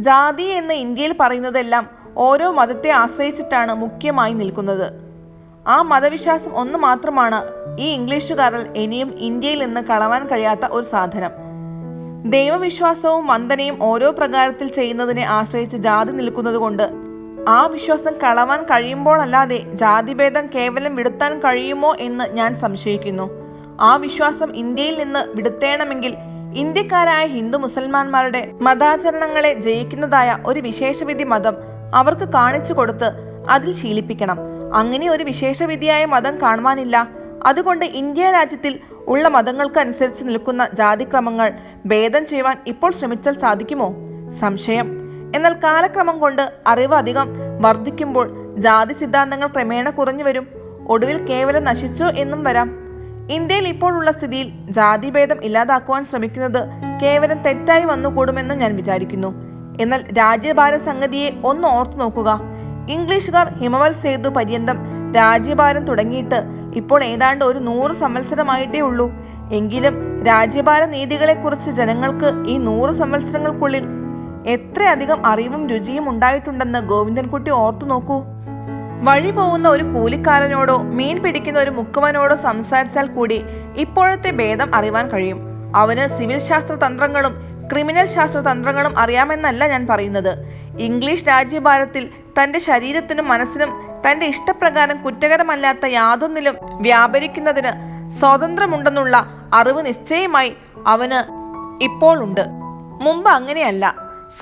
ജാതി എന്ന് ഇന്ത്യയിൽ പറയുന്നതെല്ലാം ഓരോ മതത്തെ ആശ്രയിച്ചിട്ടാണ് മുഖ്യമായി നിൽക്കുന്നത്. ആ മതവിശ്വാസം ഒന്ന് മാത്രമാണ് ഈ ഇംഗ്ലീഷുകാരാൽ ഇനിയും ഇന്ത്യയിൽ നിന്ന് കളവാൻ കഴിയാത്ത ഒരു സാധനം. ദൈവവിശ്വാസവും വന്ദനയും ഓരോ പ്രകാരത്തിൽ ചെയ്യുന്നതിനെ ആശ്രയിച്ച് ജാതി നിൽക്കുന്നത് കൊണ്ട് ആ വിശ്വാസം കളവാൻ കഴിയുമ്പോഴല്ലാതെ ജാതിഭേദം കേവലം വിടുത്താൻ കഴിയുമോ എന്ന് ഞാൻ സംശയിക്കുന്നു. ആ വിശ്വാസം ഇന്ത്യയിൽ നിന്ന് വിടുത്തേണമെങ്കിൽ ഇന്ത്യക്കാരായ ഹിന്ദു മുസൽമാന്മാരുടെ മതാചരണങ്ങളെ ജയിക്കുന്നതായ ഒരു വിശേഷവിധി മതം അവർക്ക് കാണിച്ചു കൊടുത്ത് അതിൽ ശീലിപ്പിക്കണം. അങ്ങനെ ഒരു വിശേഷവിധിയായ മതം കാണുവാനില്ല. അതുകൊണ്ട് ഇന്ത്യ രാജ്യത്തിൽ ഉള്ള മതങ്ങൾക്ക് അനുസരിച്ച് നിൽക്കുന്ന ജാതിക്രമങ്ങൾ ഭേദം ചെയ്യുവാൻ ഇപ്പോൾ ശ്രമിച്ചാൽ സാധിക്കുമോ? സംശയം. എന്നാൽ കാലക്രമം കൊണ്ട് അറിവ് അധികം വർദ്ധിക്കുമ്പോൾ ജാതി സിദ്ധാന്തങ്ങൾ ക്രമേണ കുറഞ്ഞു വരും. ഒടുവിൽ കേവലം നശിച്ചോ എന്നും വരാം. ഇന്ത്യയിൽ ഇപ്പോഴുള്ള സ്ഥിതിയിൽ ജാതിഭേദം ഇല്ലാതാക്കുവാൻ ശ്രമിക്കുന്നത് കേവലം തെറ്റായി വന്നുകൂടുമെന്നും ഞാൻ വിചാരിക്കുന്നു. എന്നാൽ രാജ്യഭാര സംഗതിയെ ഒന്ന് ഓർത്തു നോക്കുക. ഇംഗ്ലീഷുകാർ ഹിമവൽ സേതു പര്യന്തം രാജ്യഭാരം തുടങ്ങിയിട്ട് ഇപ്പോൾ ഏതാണ്ട് ഒരു 100 സംവത്സരമായിട്ടേ ഉള്ളൂ. എങ്കിലും രാജ്യഭാര നീതികളെക്കുറിച്ച് ജനങ്ങൾക്ക് ഈ 100 സംവത്സരങ്ങൾക്കുള്ളിൽ എത്രയധികം അറിവും രുചിയും ഉണ്ടായിട്ടുണ്ടെന്ന് ഗോവിന്ദൻകുട്ടി ഓർത്തു നോക്കൂ. വഴി പോകുന്ന ഒരു കൂലിക്കാരനോടോ മീൻ പിടിക്കുന്ന ഒരു മുക്കുവനോടോ സംസാരിച്ചാൽ കൂടി ഇപ്പോഴത്തെ ഭേദം അറിയാൻ കഴിയും. അവന് സിവിൽ ശാസ്ത്ര തന്ത്രങ്ങളും ക്രിമിനൽ ശാസ്ത്ര തന്ത്രങ്ങളും അറിയാമെന്നല്ല ഞാൻ പറയുന്നത്. ഇംഗ്ലീഷ് രാജ്യഭാരത്തിൽ തൻ്റെ ശരീരത്തിനും മനസ്സിനും തൻ്റെ ഇഷ്ടപ്രകാരം കുറ്റകരമല്ലാത്ത യാതൊന്നിലും വ്യാപരിക്കുന്നതിന് സ്വാതന്ത്ര്യമുണ്ടെന്നുള്ള അറിവ് നിശ്ചയമായി അവന് ഇപ്പോൾ ഉണ്ട്. മുമ്പ് അങ്ങനെയല്ല.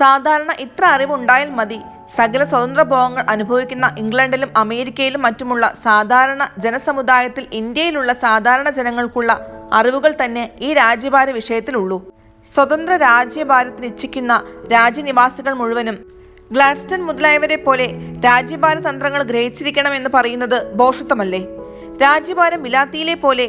സാധാരണ ഇത്ര അറിവുണ്ടായാൽ മതി. സകല സ്വതന്ത്രഭോഗങ്ങൾ അനുഭവിക്കുന്ന ഇംഗ്ലണ്ടിലും അമേരിക്കയിലും മറ്റുമുള്ള സാധാരണ ജനസമുദായത്തിൽ ഇന്ത്യയിലുള്ള സാധാരണ ജനങ്ങൾക്കുള്ള അറിവുകൾ തന്നെ ഈ രാജ്യഭാര വിഷയത്തിലുള്ളൂ. സ്വതന്ത്ര രാജ്യഭാരത്തിന് ഇച്ഛിക്കുന്ന രാജ്യനിവാസികൾ മുഴുവനും ഗ്ലാഡ്സ്റ്റൺ മുതലായവരെ പോലെ രാജ്യഭാര തന്ത്രങ്ങൾ ഗ്രഹിച്ചിരിക്കണമെന്ന് പറയുന്നത് ഭോഷത്വമല്ലേ? രാജ്യഭാരം ബിലാത്തിയിലെ പോലെ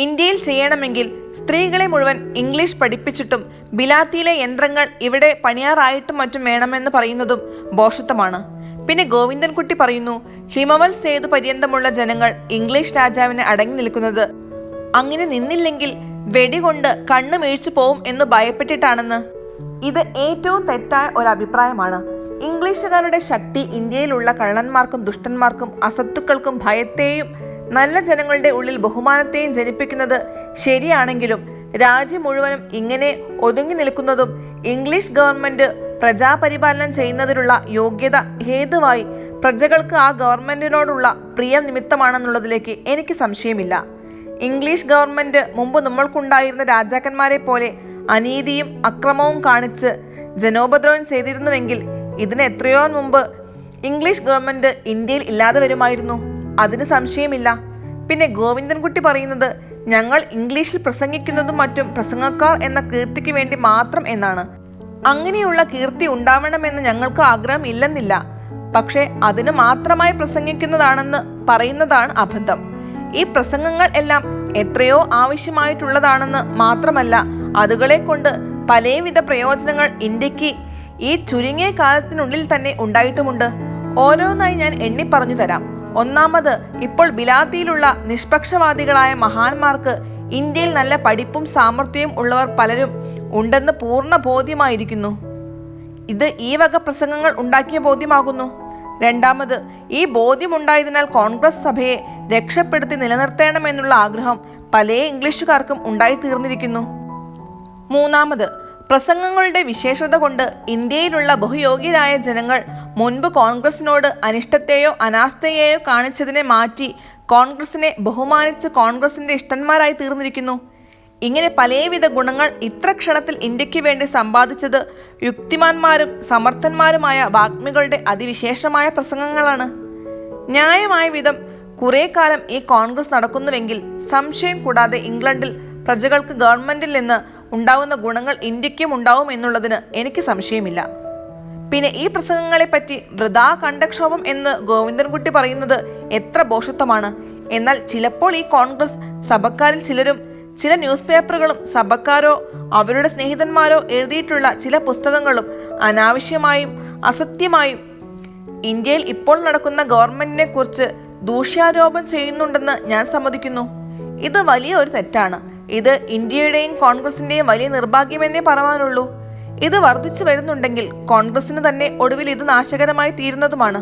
ഇന്ത്യയിൽ ചെയ്യണമെങ്കിൽ സ്ത്രീകളെ മുഴുവൻ ഇംഗ്ലീഷ് പഠിപ്പിച്ചിട്ടും ബിലാത്തിയിലെ യന്ത്രങ്ങൾ ഇവിടെ പണിയാറായിട്ടും മറ്റും വേണമെന്ന് പറയുന്നതും ഭോഷത്വമാണ്. പിന്നെ ഗോവിന്ദൻകുട്ടി പറയുന്നു, ഹിമവൽ സേതു പര്യന്തമുള്ള ജനങ്ങൾ ഇംഗ്ലീഷ് രാജാവിനെ അടങ്ങി നിൽക്കുന്നത് അങ്ങനെ നിന്നില്ലെങ്കിൽ വെടികൊണ്ട് കണ്ണു വീഴ്ച പോവും എന്ന് ഭയപ്പെട്ടിട്ടാണെന്ന്. ഇത് ഏറ്റവും തെറ്റായ ഒരു അഭിപ്രായമാണ്. ഇംഗ്ലീഷുകാരുടെ ശക്തി ഇന്ത്യയിലുള്ള കള്ളന്മാർക്കും ദുഷ്ടന്മാർക്കും അസത്തുക്കൾക്കും ഭയത്തെയും നല്ല ജനങ്ങളുടെ ഉള്ളിൽ ബഹുമാനത്തെയും ജനിപ്പിക്കുന്നത് ശരിയാണെങ്കിലും രാജ്യം മുഴുവനും ഇങ്ങനെ ഒതുങ്ങി നിൽക്കുന്നതും ഇംഗ്ലീഷ് ഗവൺമെന്റ് പ്രജാപരിപാലനം ചെയ്യുന്നതിനുള്ള യോഗ്യത ഹേതുവായി പ്രജകൾക്ക് ആ ഗവൺമെന്റിനോടുള്ള പ്രിയ നിമിത്തമാണെന്നുള്ളതിലേക്ക് എനിക്ക് സംശയമില്ല. ഇംഗ്ലീഷ് ഗവൺമെന്റ് മുമ്പ് നമ്മൾക്കുണ്ടായിരുന്ന രാജാക്കന്മാരെ പോലെ അനീതിയും അക്രമവും കാണിച്ച് ജനോപദ്രവം ചെയ്തിരുന്നുവെങ്കിൽ ഇതിന് എത്രയോ മുമ്പ് ഇംഗ്ലീഷ് ഗവൺമെന്റ് ഇന്ത്യയിൽ ഇല്ലാതെ വരുമായിരുന്നു. അതിന് സംശയമില്ല. പിന്നെ ഗോവിന്ദൻകുട്ടി പറയുന്നത് ഞങ്ങൾ ഇംഗ്ലീഷിൽ പ്രസംഗിക്കുന്നതും മറ്റും പ്രസംഗക്കാർ എന്ന കീർത്തിക്ക് വേണ്ടി മാത്രം എന്നാണ്. അങ്ങനെയുള്ള കീർത്തി ഉണ്ടാവണമെന്ന് ഞങ്ങൾക്ക് ആഗ്രഹം ഇല്ലെന്നില്ല. പക്ഷെ അതിന് മാത്രമായി പ്രസംഗിക്കുന്നതാണെന്ന് പറയുന്നതാണ് അബദ്ധം. ഈ പ്രസംഗങ്ങൾ എല്ലാം എത്രയോ ആവശ്യമായിട്ടുള്ളതാണെന്ന് മാത്രമല്ല, അതുകളെ കൊണ്ട് പലവിധ പ്രയോജനങ്ങൾ ഇന്ത്യക്ക് ഈ ചുരുങ്ങിയ കാലത്തിനുള്ളിൽ തന്നെ ഉണ്ടായിട്ടുമുണ്ട്. ഓരോന്നായി ഞാൻ എണ്ണി പറഞ്ഞു തരാം. ഒന്നാമത്, ഇപ്പോൾ ബിലാത്തിയിലുള്ള നിഷ്പക്ഷവാദികളായ മഹാന്മാർക്ക് ഇന്ത്യയിൽ നല്ല പഠിപ്പും സാമർഥ്യവും ഉള്ളവർ പലരും ഉണ്ടെന്ന് പൂർണ്ണ ബോധ്യമായിരിക്കുന്നു. ഇത് ഈ വക പ്രസംഗങ്ങൾ ഉണ്ടാക്കിയ ബോധ്യമാകുന്നു. രണ്ടാമത്, ഈ ബോധ്യമുണ്ടായതിനാൽ കോൺഗ്രസ് സഭയെ രക്ഷപ്പെടുത്തി നിലനിർത്തണമെന്നുള്ള ആഗ്രഹം പല ഇംഗ്ലീഷുകാർക്കും ഉണ്ടായിത്തീർന്നിരിക്കുന്നു. മൂന്നാമത്, പ്രസംഗങ്ങളുടെ വിശേഷത കൊണ്ട് ഇന്ത്യയിലുള്ള ബഹുയോഗ്യരായ ജനങ്ങൾ മുൻപ് കോൺഗ്രസിനോട് അനിഷ്ടത്തെയോ അനാസ്ഥയെയോ കാണിച്ചതിനെ മാറ്റി കോൺഗ്രസിനെ ബഹുമാനിച്ച് കോൺഗ്രസിന്റെ ഇഷ്ടന്മാരായി തീർന്നിരിക്കുന്നു. ഇങ്ങനെ പലവിധ ഗുണങ്ങൾ ഇത്ര ക്ഷണത്തിൽ ഇന്ത്യക്ക് വേണ്ടി സമ്പാദിച്ചത് യുക്തിമാന്മാരും സമർത്ഥന്മാരുമായ വാഗ്മികളുടെ അതിവിശേഷമായ പ്രസംഗങ്ങളാണ്. ന്യായമായ വിധം കുറെ കാലം ഈ കോൺഗ്രസ് നടക്കുന്നുവെങ്കിൽ സംശയം കൂടാതെ ഇംഗ്ലണ്ടിൽ പ്രജകൾക്ക് ഗവൺമെന്റിൽ നിന്ന് ഉണ്ടാവുന്ന ഗുണങ്ങൾ ഇന്ത്യക്കും ഉണ്ടാവും എന്നുള്ളതിന് എനിക്ക് സംശയമില്ല. പിന്നെ ഈ പ്രസംഗങ്ങളെപ്പറ്റി വൃഥാ കണ്ടക്ഷോഭം എന്ന് ഗോവിന്ദൻകുട്ടി പറയുന്നത് എത്ര ഭോഷത്വമാണ്. എന്നാൽ ചിലപ്പോൾ ഈ കോൺഗ്രസ് സഭക്കാരിൽ ചിലരും ചില ന്യൂസ് പേപ്പറുകളും സഭക്കാരോ അവരുടെ സ്നേഹിതന്മാരോ എഴുതിയിട്ടുള്ള ചില പുസ്തകങ്ങളും അനാവശ്യമായും അസത്യമായും ഇന്ത്യയിൽ ഇപ്പോൾ നടക്കുന്ന ഗവൺമെന്റിനെ കുറിച്ച് ദൂഷ്യാരോപണം ചെയ്യുന്നുണ്ടെന്ന് ഞാൻ സമ്മതിക്കുന്നു. ഇത് വലിയ ഒരു തെറ്റാണ്. ഇത് ഇന്ത്യയുടെയും കോൺഗ്രസിന്റെയും വലിയ നിർഭാഗ്യമെന്നേ പറയാനുള്ളൂ. ഇത് വർദ്ധിച്ചു വരുന്നുണ്ടെങ്കിൽ കോൺഗ്രസിന് തന്നെ ഒടുവിൽ ഇത് നാശകരമായി തീരുന്നതുമാണ്.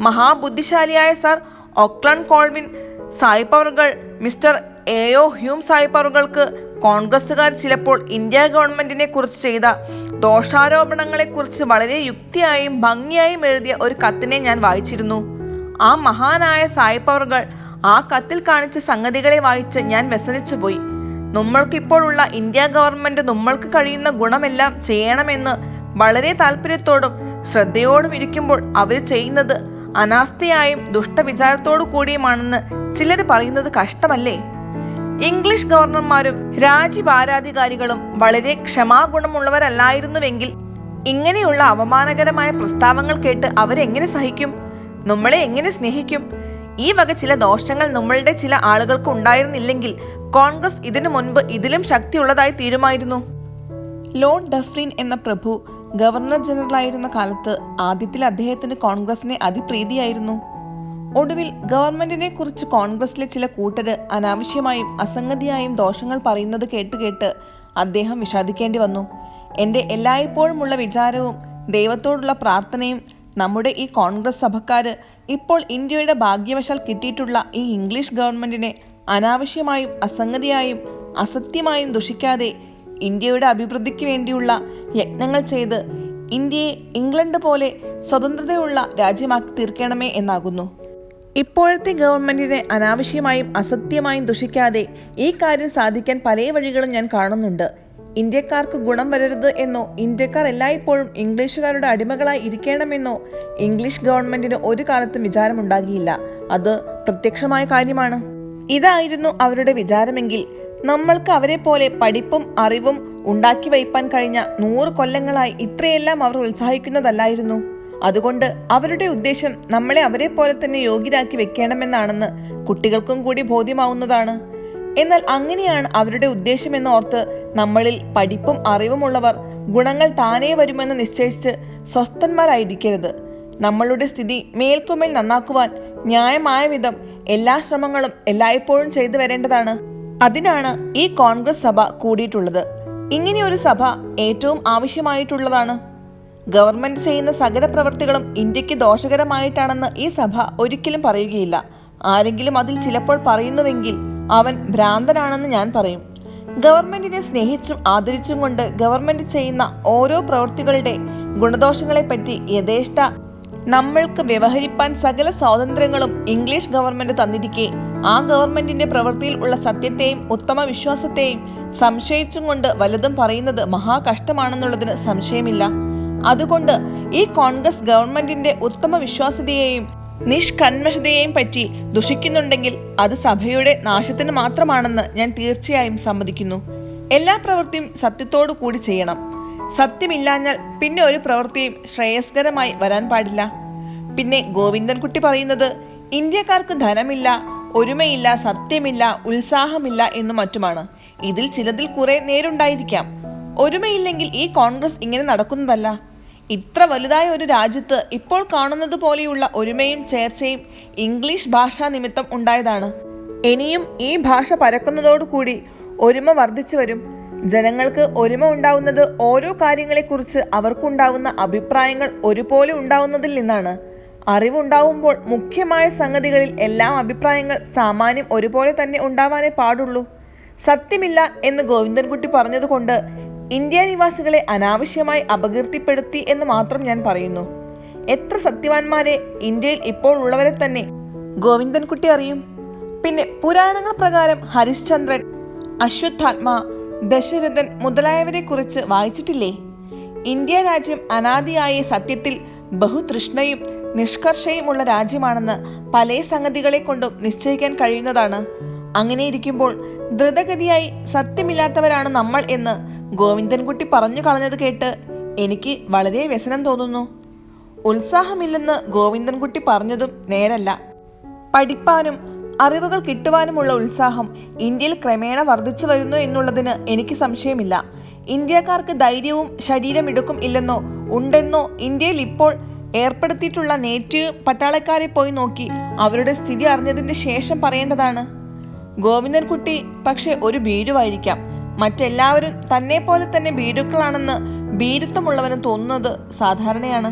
മഹാബുദ്ധിശാലിയായ സർ ഓക്ലൻ കോൾവിൻ സായിപ്പവറുകൾ, മിസ്റ്റർ എയോ ഹ്യൂം സായിപ്പവറുകൾക്ക് കോൺഗ്രസ്സുകാർ ചിലപ്പോൾ ഇന്ത്യ ഗവൺമെന്റിനെ കുറിച്ച് ചെയ്ത ദോഷാരോപണങ്ങളെക്കുറിച്ച് വളരെ യുക്തിയായും ഭംഗിയായും എഴുതിയ ഒരു കത്തിനെ ഞാൻ വായിച്ചിരുന്നു. ആ മഹാനായ സായിപ്പവറുകൾ ആ കത്തിൽ കാണിച്ച സംഗതികളെ വായിച്ച് ഞാൻ വ്യസനിച്ചു പോയി. നമ്മൾക്കിപ്പോഴുള്ള ഇന്ത്യ ഗവൺമെന്റ് നമ്മൾക്ക് കഴിയുന്ന ഗുണമെല്ലാം ചെയ്യണമെന്ന് വളരെ താല്പര്യത്തോടും ശ്രദ്ധയോടും ഇരിക്കുമ്പോൾ അവർ ചെയ്യുന്നത് അനാസ്ഥയായും ദുഷ്ടവിചാരത്തോടു കൂടിയുമാണെന്ന് ചിലർ പറയുന്നത് കഷ്ടമല്ലേ? ഇംഗ്ലീഷ് ഗവർണർമാരും രാജ്യഭാരാധികാരികളും വളരെ ക്ഷമാഗുണമുള്ളവരല്ലായിരുന്നുവെങ്കിൽ ഇങ്ങനെയുള്ള അവമാനകരമായ പ്രസ്താവങ്ങൾ കേട്ട് അവരെങ്ങനെ സഹിക്കും? നമ്മളെ എങ്ങനെ സ്നേഹിക്കും? ഈ വക ചില ദോഷങ്ങൾ നമ്മളുടെ ചില ആളുകൾക്ക് ഉണ്ടായിരുന്നില്ലെങ്കിൽ കോൺഗ്രസ് ഇതിനു മുൻപ് ഇതിലും ശക്തിയുള്ളതായി തീരുമായിരുന്നു. ലോർഡ് ഡഫ്രിൻ എന്ന പ്രഭു ഗവർണർ ജനറലായിരുന്ന കാലത്ത് ആദ്യത്തിൽ അദ്ദേഹത്തിന് കോൺഗ്രസിനെ അതിപ്രീതിയായിരുന്നു. ഒടുവിൽ ഗവൺമെന്റിനെ കുറിച്ച് കോൺഗ്രസിലെ ചില കൂട്ടര് അനാവശ്യമായും അസംഗതിയായും ദോഷങ്ങൾ പറയുന്നത് കേട്ട് അദ്ദേഹം വിഷാദിക്കേണ്ടി വന്നു. എൻ്റെ എല്ലായ്പ്പോഴുമുള്ള വിചാരവും ദൈവത്തോടുള്ള പ്രാർത്ഥനയും നമ്മുടെ ഈ കോൺഗ്രസ് സഭക്കാർ ഇപ്പോൾ ഇന്ത്യയുടെ ഭാഗ്യവശാൽ കിട്ടിയിട്ടുള്ള ഈ ഇംഗ്ലീഷ് ഗവൺമെൻറ്റിനെ അനാവശ്യമായും അസംഗതിയായും അസത്യമായും ദുഷിക്കാതെ ഇന്ത്യയുടെ അഭിവൃദ്ധിക്ക് വേണ്ടിയുള്ള യത്നങ്ങൾ ചെയ്ത് ഇന്ത്യയെ ഇംഗ്ലണ്ട് പോലെ സ്വതന്ത്രതയുള്ള രാജ്യമാക്കി തീർക്കണമേ എന്നാകുന്നു. ഇപ്പോഴത്തെ ഗവൺമെൻറ്റിനെ അനാവശ്യമായും അസത്യമായും ദുഷിക്കാതെ ഈ കാര്യം സാധിക്കാൻ പല വഴികളും ഞാൻ കാണുന്നുണ്ട്. ഇന്ത്യക്കാർക്ക് ഗുണം വരരുത് എന്നോ ഇന്ത്യക്കാർ എല്ലായ്പ്പോഴും ഇംഗ്ലീഷുകാരുടെ അടിമകളായി ഇരിക്കണമെന്നോ ഇംഗ്ലീഷ് ഗവൺമെൻറ്റിന് ഒരു കാലത്തും വിചാരമുണ്ടാകിയില്ല. അത് പ്രത്യക്ഷമായ കാര്യമാണ്. ഇതായിരുന്നു അവരുടെ വിചാരമെങ്കിൽ നമ്മൾക്ക് അവരെ പോലെ പഠിപ്പും അറിവും ഉണ്ടാക്കി വയ്പാൻ കഴിഞ്ഞ 100 കൊല്ലങ്ങളായി ഇത്രയെല്ലാം അവർ ഉത്സാഹിക്കുന്നതല്ലായിരുന്നു. അതുകൊണ്ട് അവരുടെ ഉദ്ദേശം നമ്മളെ അവരെ പോലെ തന്നെ യോഗ്യരാക്കി വെക്കണമെന്നാണെന്ന് കുട്ടികൾക്കും കൂടി ബോധ്യമാവുന്നതാണ്. എന്നാൽ അങ്ങനെയാണ് അവരുടെ ഉദ്ദേശമെന്ന് ഓർത്ത് നമ്മളിൽ പഠിപ്പും അറിവുമുള്ളവർ ഗുണങ്ങൾ താനേ വരുമെന്ന് നിശ്ചയിച്ച് സ്വസ്ഥന്മാരായിരിക്കരുത്. നമ്മളുടെ സ്ഥിതി മേൽക്കുമേൽ നന്നാക്കുവാൻ ന്യായമായ വിധം എല്ലാ ശ്രമങ്ങളും എല്ലായ്പ്പോഴും ചെയ്തു വരേണ്ടതാണ്. അതിനാണ് ഈ കോൺഗ്രസ് സഭ കൂടിയിട്ടുള്ളത്. ഇങ്ങനെയൊരു സഭ ഏറ്റവും ആവശ്യമായിട്ടുള്ളതാണ്. ഗവൺമെന്റ് ചെയ്യുന്ന സകല പ്രവൃത്തികളും ഇന്ത്യക്ക് ദോഷകരമായിട്ടാണെന്ന് ഈ സഭ ഒരിക്കലും പറയുകയില്ല. ആരെങ്കിലും അതിൽ ചിലപ്പോൾ പറയുന്നുവെങ്കിൽ അവൻ ഭ്രാന്തനാണെന്ന് ഞാൻ പറയും. ഗവൺമെന്റിനെ സ്നേഹിച്ചും ആദരിച്ചും കൊണ്ട് ഗവൺമെന്റ് ചെയ്യുന്ന ഓരോ പ്രവൃത്തികളുടെ ഗുണദോഷങ്ങളെപ്പറ്റി യഥേഷ്ട നമ്മൾക്ക് വ്യവഹരിപ്പാൻ സകല സ്വാതന്ത്ര്യങ്ങളും ഇംഗ്ലീഷ് ഗവൺമെന്റ് തന്നിരിക്കെ ആ ഗവൺമെന്റിന്റെ പ്രവൃത്തിയിൽ ഉള്ള സത്യത്തെയും ഉത്തമ വിശ്വാസത്തെയും സംശയിച്ചും കൊണ്ട് വല്ലതും പറയുന്നത് മഹാകഷ്ടമാണെന്നുള്ളതിന് സംശയമില്ല. അതുകൊണ്ട് ഈ കോൺഗ്രസ് ഗവൺമെന്റിന്റെ ഉത്തമ വിശ്വാസ്യതയെയും നിഷ്കന്മഷതയെയും പറ്റി ദുഷിക്കുന്നുണ്ടെങ്കിൽ അത് സഭയുടെ നാശത്തിന് മാത്രമാണെന്ന് ഞാൻ തീർച്ചയായും സമ്മതിക്കുന്നു. എല്ലാ പ്രവൃത്തിയും സത്യത്തോടു കൂടി ചെയ്യണം. സത്യമില്ലാഞ്ഞാൽ പിന്നെ ഒരു പ്രവൃത്തിയും ശ്രേയസ്കരമായി വരാൻ പാടില്ല. പിന്നെ ഗോവിന്ദൻകുട്ടി പറയുന്നത് ഇന്ത്യക്കാർക്ക് ധനമില്ല, ഒരുമയില്ല, സത്യമില്ല, ഉത്സാഹമില്ല എന്നും മറ്റുമാണ്. ഇതിൽ ചിലതിൽ കുറെ നേരുണ്ടായിരിക്കാം. ഒരുമയില്ലെങ്കിൽ ഈ കോൺഗ്രസ് ഇങ്ങനെ നടക്കുന്നതല്ല. ഇത്ര വലുതായ ഒരു രാജ്യത്ത് ഇപ്പോൾ കാണുന്നത് പോലെയുള്ള ഒരുമയും ചേർച്ചയും ഇംഗ്ലീഷ് ഭാഷാ നിമിത്തം ഉണ്ടായതാണ്. ഇനിയും ഈ ഭാഷ പരക്കുന്നതോടുകൂടി ഒരുമ വർദ്ധിച്ചു വരും. ജനങ്ങൾക്ക് ഒരുമ ഉണ്ടാവുന്നത് ഓരോ കാര്യങ്ങളെക്കുറിച്ച് അവർക്കുണ്ടാവുന്ന അഭിപ്രായങ്ങൾ ഒരുപോലെ ഉണ്ടാവുന്നതിൽ നിന്നാണ്. അറിവുണ്ടാവുമ്പോൾ മുഖ്യമായ സംഗതികളിൽ എല്ലാം അഭിപ്രായങ്ങൾ സാമാന്യം ഒരുപോലെ തന്നെ ഉണ്ടാവാനേ പാടുള്ളൂ. സത്യമില്ല എന്ന് ഗോവിന്ദൻകുട്ടി പറഞ്ഞതുകൊണ്ട് ഇന്ത്യ നിവാസികളെ അനാവശ്യമായി അപകീർത്തിപ്പെടുത്തി എന്ന് മാത്രം ഞാൻ പറയുന്നു. എത്ര സത്യവാന്മാരെ ഇന്ത്യയിൽ ഇപ്പോൾ ഉള്ളവരെ തന്നെ ഗോവിന്ദൻകുട്ടി അറിയും. പിന്നെ പുരാണങ്ങൾ പ്രകാരം ഹരിശ്ചന്ദ്രൻ, അശ്വത്ഥാത്മ, ദശരഥൻ മുതലായവരെ കുറിച്ച് വായിച്ചിട്ടില്ലേ? ഇന്ത്യ രാജ്യം അനാദിയായ സത്യത്തിൽ ബഹുതൃഷ്ണയും നിഷ്കർഷയുമുള്ള രാജ്യമാണെന്ന് പല സംഗതികളെ കൊണ്ടും നിശ്ചയിക്കാൻ കഴിയുന്നതാണ്. അങ്ങനെയിരിക്കുമ്പോൾ ദ്രുതഗതിയായി സത്യമില്ലാത്തവരാണ് നമ്മൾ എന്ന് ഗോവിന്ദൻകുട്ടി പറഞ്ഞു കളഞ്ഞത് കേട്ട് എനിക്ക് വളരെ വ്യസനം തോന്നുന്നു. ഉത്സാഹമില്ലെന്ന് ഗോവിന്ദൻകുട്ടി പറഞ്ഞതും നേരല്ല. പഠിപ്പാനും അറിവുകൾ കിട്ടുവാനുമുള്ള ഉത്സാഹം ഇന്ത്യയിൽ ക്രമേണ വർദ്ധിച്ചു വരുന്നു എന്നുള്ളതിന് എനിക്ക് സംശയമില്ല. ഇന്ത്യക്കാർക്ക് ധൈര്യവും ശരീരമിടുക്കും ഇല്ലെന്നോ ഉണ്ടെന്നോ ഇന്ത്യയിൽ ഇപ്പോൾ ഏർപ്പെടുത്തിയിട്ടുള്ള നേറ്റീവ് പട്ടാളക്കാരെ പോയി നോക്കി അവരുടെ സ്ഥിതി അറിഞ്ഞതിന്റെ ശേഷം പറയേണ്ടതാണ്. ഗോവിന്ദൻകുട്ടി പക്ഷെ ഒരു ഭീരുവായിരിക്കാം. മറ്റെല്ലാവരും തന്നെ പോലെ തന്നെ ഭീരുക്കളാണെന്ന് ഭീരുത്വമുള്ളവന് തോന്നുന്നത് സാധാരണയാണ്.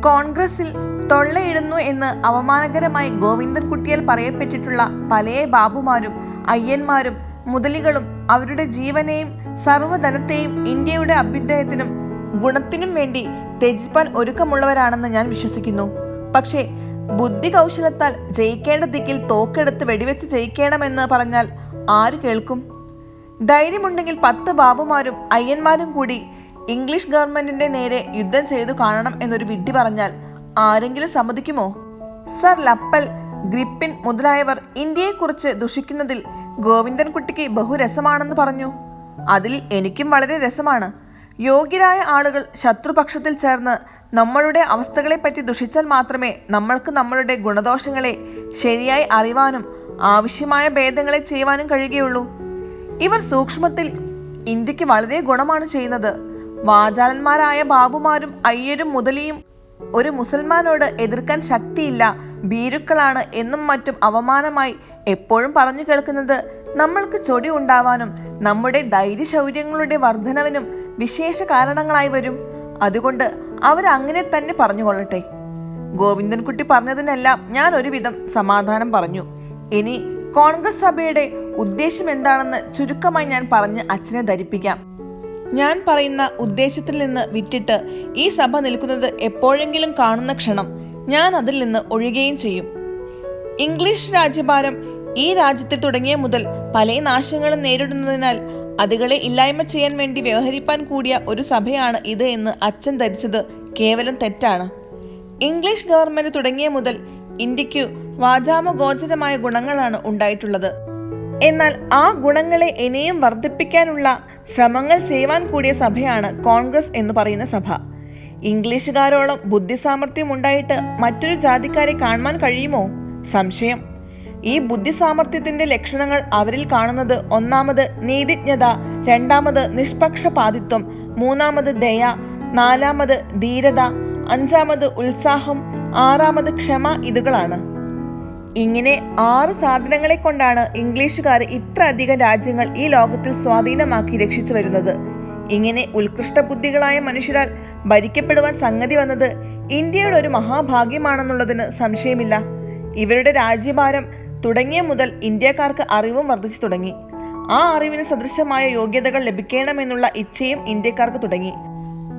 കോൺഗ്രസിൽ തൊള്ളയിടുന്നു എന്ന് അവമാനകരമായി ഗോവിന്ദൻകുട്ടിയാൽ പറയപ്പെട്ടിട്ടുള്ള പല ബാബുമാരും അയ്യന്മാരും മുതലികളും അവരുടെ ജീവനെയും സർവ്വധനത്തെയും ഇന്ത്യയുടെ അഭ്യുദയത്തിനും ഗുണത്തിനും വേണ്ടി ത്യജിപ്പാൻ ഒരുക്കമുള്ളവരാണെന്ന് ഞാൻ വിശ്വസിക്കുന്നു. പക്ഷേ ബുദ്ധി കൗശലത്താൽ ജയിക്കേണ്ട ദിക്കിൽ തോക്കെടുത്ത് വെടിവെച്ച് ജയിക്കണമെന്ന് പറഞ്ഞാൽ ആര് കേൾക്കും? ധൈര്യമുണ്ടെങ്കിൽ 10 ബാബുമാരും അയ്യന്മാരും കൂടി ഇംഗ്ലീഷ് ഗവൺമെന്റിന്റെ നേരെ യുദ്ധം ചെയ്തു കാണണം എന്നൊരു വിഡ്ഢി പറഞ്ഞാൽ ആരെങ്കിലും സമ്മതിക്കുമോ? സർ ലപ്പൽ, ഗ്രിപ്പിൻ മുതലായവർ ഇന്ത്യയെക്കുറിച്ച് ദുഷിക്കുന്നതിൽ ഗോവിന്ദൻകുട്ടിക്ക് ബഹുരസമാണെന്ന് പറഞ്ഞു. അതിൽ എനിക്കും വളരെ രസമാണ്. യോഗ്യരായ ആളുകൾ ശത്രുപക്ഷത്തിൽ ചേർന്ന് നമ്മളുടെ അവസ്ഥകളെപ്പറ്റി ദുഷിച്ചാൽ മാത്രമേ നമ്മൾക്ക് നമ്മളുടെ ഗുണദോഷങ്ങളെ ശരിയായി അറിവാനും ആവശ്യമായ ഭേദങ്ങളെ ചെയ്യുവാനും കഴിയുകയുള്ളൂ. ഇവർ സൂക്ഷ്മത്തിൽ ഇന്ത്യക്ക് വളരെ ഗുണമാണ് ചെയ്യുന്നത്. വാചാലന്മാരായ ബാബുമാരും അയ്യരും മുതലിയും ഒരു മുസൽമാനോട് എതിർക്കാൻ ശക്തിയില്ല, ഭീരുക്കളാണ് എന്നും മറ്റും അവമാനമായി എപ്പോഴും പറഞ്ഞു കേൾക്കുന്നത് നമ്മൾക്ക് ചൊടി ഉണ്ടാവാനും നമ്മുടെ ധൈര്യശൗര്യങ്ങളുടെ വർധനവിനും വിശേഷ കാരണങ്ങളായി വരും. അതുകൊണ്ട് അവരങ്ങനെ തന്നെ പറഞ്ഞുകൊള്ളട്ടെ. ഗോവിന്ദൻകുട്ടി പറഞ്ഞതിനെല്ലാം ഞാൻ ഒരുവിധം സമാധാനം പറഞ്ഞു. ഇനി കോൺഗ്രസ് സഭയുടെ ഉദ്ദേശം എന്താണെന്ന് ചുരുക്കമായി ഞാൻ പറഞ്ഞ് അച്ഛനെ ധരിപ്പിക്കാം. ഞാൻ പറയുന്ന ഉദ്ദേശത്തിൽ നിന്ന് വിട്ടിട്ട് ഈ സഭ നിൽക്കുന്നത് എപ്പോഴെങ്കിലും കാണുന്ന ക്ഷണം ഞാൻ അതിൽ നിന്ന് ഒഴിയുകയും ചെയ്യും. ഇംഗ്ലീഷ് രാജ്യഭാരം ഈ രാജ്യത്തിൽ തുടങ്ങിയ മുതൽ പല നാശങ്ങളും നേരിടുന്നതിനാൽ അതുകളെ ഇല്ലായ്മ ചെയ്യാൻ വേണ്ടി വ്യവഹരിപ്പാൻ കൂടിയ ഒരു സഭയാണ് ഇത് എന്ന് അച്ഛൻ ധരിച്ചത് കേവലം തെറ്റാണ്. ഇംഗ്ലീഷ് ഗവൺമെന്റ് തുടങ്ങിയ മുതൽ ഇന്ത്യക്കു വാചാമഗോചരമായ ഗുണങ്ങളാണ് ഉണ്ടായിട്ടുള്ളത്. എന്നാൽ ആ ഗുണങ്ങളെ ഇനിയും വർദ്ധിപ്പിക്കാനുള്ള ശ്രമങ്ങൾ ചെയ്യുവാൻ കൂടിയ സഭയാണ് കോൺഗ്രസ് എന്ന് പറയുന്ന സഭ. ഇംഗ്ലീഷുകാരോളം ബുദ്ധിസാമർഥ്യം ഉണ്ടായിട്ട് മറ്റൊരു ജാതിക്കാരെ കാണുവാൻ കഴിയുമോ? സംശയം. ഈ ബുദ്ധിസാമർഥ്യത്തിന്റെ ലക്ഷണങ്ങൾ അവരിൽ കാണുന്നത് ഒന്നാമത് നീതിജ്ഞത, രണ്ടാമത് നിഷ്പക്ഷപാതിത്വം, മൂന്നാമത് ദയ, നാലാമത് ധീരത, അഞ്ചാമത് ഉത്സാഹം, ആറാമത് ക്ഷമ ഇതുകളാണ്. ഇങ്ങനെ 6 സാധനങ്ങളെ കൊണ്ടാണ് ഇംഗ്ലീഷുകാർ ഇത്ര അധികം രാജ്യങ്ങൾ ഈ ലോകത്തിൽ സ്വാധീനമാക്കി രക്ഷിച്ചു വരുന്നത്. ഇങ്ങനെ ഉത്കൃഷ്ട ബുദ്ധികളായ മനുഷ്യരാൽ ഭരിക്കപ്പെടുവാൻ സംഗതി വന്നത് ഇന്ത്യയുടെ ഒരു മഹാഭാഗ്യമാണെന്നുള്ളതിന് സംശയമില്ല. ഇവരുടെ രാജ്യഭാരം തുടങ്ങിയ മുതൽ ഇന്ത്യക്കാർക്ക് അറിവും വർദ്ധിച്ചു തുടങ്ങി. ആ അറിവിന് സദൃശമായ യോഗ്യതകൾ ലഭിക്കണമെന്നുള്ള ഇച്ഛയും ഇന്ത്യക്കാർക്ക് തുടങ്ങി.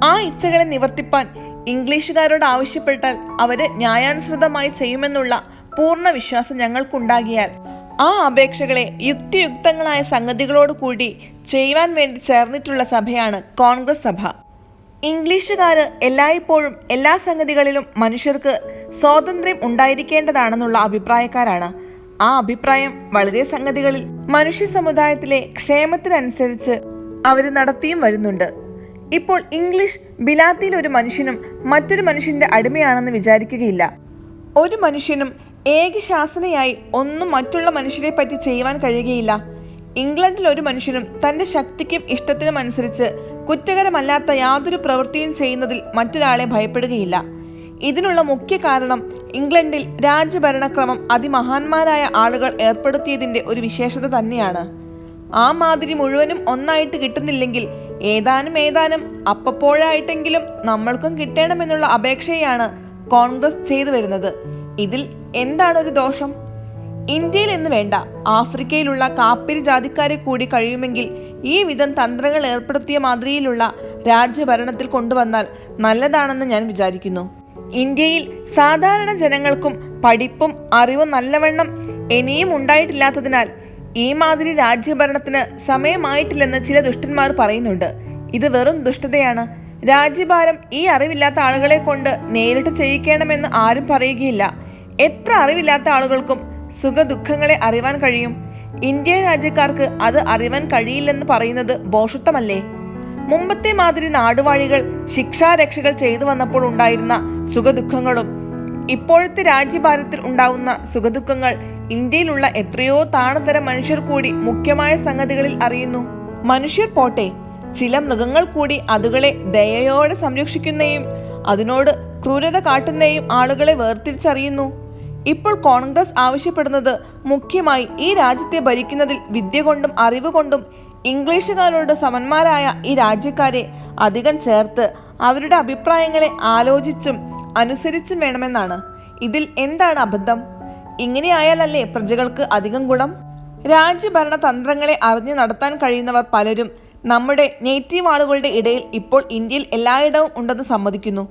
ആ ഇച്ഛകളെ നിവർത്തിപ്പാൻ ഇംഗ്ലീഷുകാരോട് ആവശ്യപ്പെട്ടാൽ അവര് ന്യായാനുസൃതമായി ചെയ്യുമെന്നുള്ള പൂർണ്ണ വിശ്വാസം ഞങ്ങൾക്കുണ്ടാകിയാൽ ആ അപേക്ഷകളെ യുക്തിയുക്തങ്ങളായ സംഗതികളോട് കൂടി ചെയ്യുവാൻ വേണ്ടി ചേർന്നിട്ടുള്ള സഭയാണ് കോൺഗ്രസ് സഭ. ഇംഗ്ലീഷുകാർ എല്ലായ്പ്പോഴും എല്ലാ സംഗതികളിലും മനുഷ്യർക്ക് സ്വാതന്ത്ര്യം ഉണ്ടായിരിക്കേണ്ടതാണെന്നുള്ള അഭിപ്രായക്കാരാണ്. ആ അഭിപ്രായം വളരെ സംഗതികളിൽ മനുഷ്യ സമുദായത്തിലെ ക്ഷേമത്തിനനുസരിച്ച് അവർ നടത്തിയും വരുന്നുണ്ട്. ഇപ്പോൾ ഇംഗ്ലീഷ് ബിലാത്തിയിൽ ഒരു മനുഷ്യനും മറ്റൊരു മനുഷ്യന്റെ അടിമയാണെന്ന് വിചാരിക്കുകയില്ല. ഒരു മനുഷ്യനും ഏകശാസനയായി ഒന്നും മറ്റുള്ള മനുഷ്യരെ പറ്റി ചെയ്യുവാൻ കഴിയുകയില്ല. ഇംഗ്ലണ്ടിൽ ഒരു മനുഷ്യനും തന്റെ ശക്തിക്കും ഇഷ്ടത്തിനും അനുസരിച്ച് കുറ്റകരമല്ലാത്ത യാതൊരു പ്രവൃത്തിയും ചെയ്യുന്നതിൽ മറ്റൊരാളെ ഭയപ്പെടുകയില്ല. ഇതിനുള്ള മുഖ്യ കാരണം ഇംഗ്ലണ്ടിൽ രാജ്യഭരണക്രമം അതിമഹാന്മാരായ ആളുകൾ ഏർപ്പെടുത്തിയതിന്റെ ഒരു വിശേഷത തന്നെയാണ്. ആ മാതിരി മുഴുവനും ഒന്നായിട്ട് കിട്ടുന്നില്ലെങ്കിൽ ഏതാനും അപ്പപ്പോഴായിട്ടെങ്കിലും നമ്മൾക്കും കിട്ടണമെന്നുള്ള അപേക്ഷയാണ് കോൺഗ്രസ് ചെയ്തു വരുന്നത്. ഇതിൽ എന്താണ് ഒരു ദോഷം? ഇന്ത്യയിൽ എന്ന് വേണ്ട, ആഫ്രിക്കയിലുള്ള കാപ്പിരി ജാതിക്കാരെ കൂടി കഴിയുമെങ്കിൽ ഈ വിധം തന്ത്രങ്ങൾ ഏർപ്പെടുത്തിയ മാതിരിയിലുള്ള രാജ്യഭരണത്തിൽ കൊണ്ടുവന്നാൽ നല്ലതാണെന്ന് ഞാൻ വിചാരിക്കുന്നു. ഇന്ത്യയിൽ സാധാരണ ജനങ്ങൾക്കും പഠിപ്പും അറിവും നല്ലവണ്ണം ഇനിയും ഉണ്ടായിട്ടില്ലാത്തതിനാൽ ഈ മാതിരി രാജ്യഭരണത്തിന് സമയമായിട്ടില്ലെന്ന് ചില ദുഷ്ടന്മാർ പറയുന്നുണ്ട്. ഇത് വെറും ദുഷ്ടതയാണ്. രാജ്യഭാരം ഈ അറിവില്ലാത്ത ആളുകളെ കൊണ്ട് നേരിട്ട് ചെയ്യിക്കണമെന്ന് ആരും പറയുകയില്ല. എത്ര അറിവില്ലാത്ത ആളുകൾക്കും സുഖദുഃഖങ്ങളെ അറിവാൻ കഴിയും. ഇന്ത്യ രാജ്യക്കാർക്ക് അത് അറിവാൻ കഴിയില്ലെന്ന് പറയുന്നത് ഭോഷത്വമല്ലേ? മുമ്പത്തെ മാതിരി നാടുവാഴികൾ ശിക്ഷാരക്ഷകൾ ചെയ്തു വന്നപ്പോൾ ഉണ്ടായിരുന്ന സുഖദുഃഖങ്ങളും ഇപ്പോഴത്തെ രാജ്യഭാരത്തിൽ ഉണ്ടാവുന്ന സുഖദുഃഖങ്ങൾ ഇന്ത്യയിലുള്ള എത്രയോ താണതരം മനുഷ്യർ കൂടി മുഖ്യമായ സംഗതികളിൽ അറിയുന്നു. മനുഷ്യർ പോട്ടെ, ചില മൃഗങ്ങൾ കൂടി അതുകളെ ദയയോടെ സംരക്ഷിക്കുന്നതും അതിനോട് ക്രൂരത കാട്ടുന്നതും ആളുകളെ വേർതിരിച്ചറിയുന്നു. ഇപ്പോൾ കോൺഗ്രസ് ആവശ്യപ്പെടുന്നത് മുഖ്യമായി ഈ രാജ്യത്തെ ഭരിക്കുന്നതിൽ വിദ്യ കൊണ്ടും അറിവ് കൊണ്ടും ഇംഗ്ലീഷുകാരോട് സമന്മാരായ ഈ രാജ്യക്കാരെ അധികം ചേർത്ത് അവരുടെ അഭിപ്രായങ്ങളെ ആലോചിച്ചും അനുസരിച്ചും വേണമെന്നാണ്. ഇതിൽ എന്താണ് അബദ്ധം? ഇങ്ങനെയായാലല്ലേ പ്രജകൾക്ക് അധികം ഗുണം? രാജ്യഭരണ തന്ത്രങ്ങളെ അറിഞ്ഞു നടത്താൻ കഴിയുന്നവർ പലരും നമ്മുടെ നേറ്റീവ് ആളുകളുടെ ഇടയിൽ ഇപ്പോൾ ഇന്ത്യയിൽ എല്ലായിടവും ഉണ്ടെന്ന് സമ്മതിക്കുന്നു.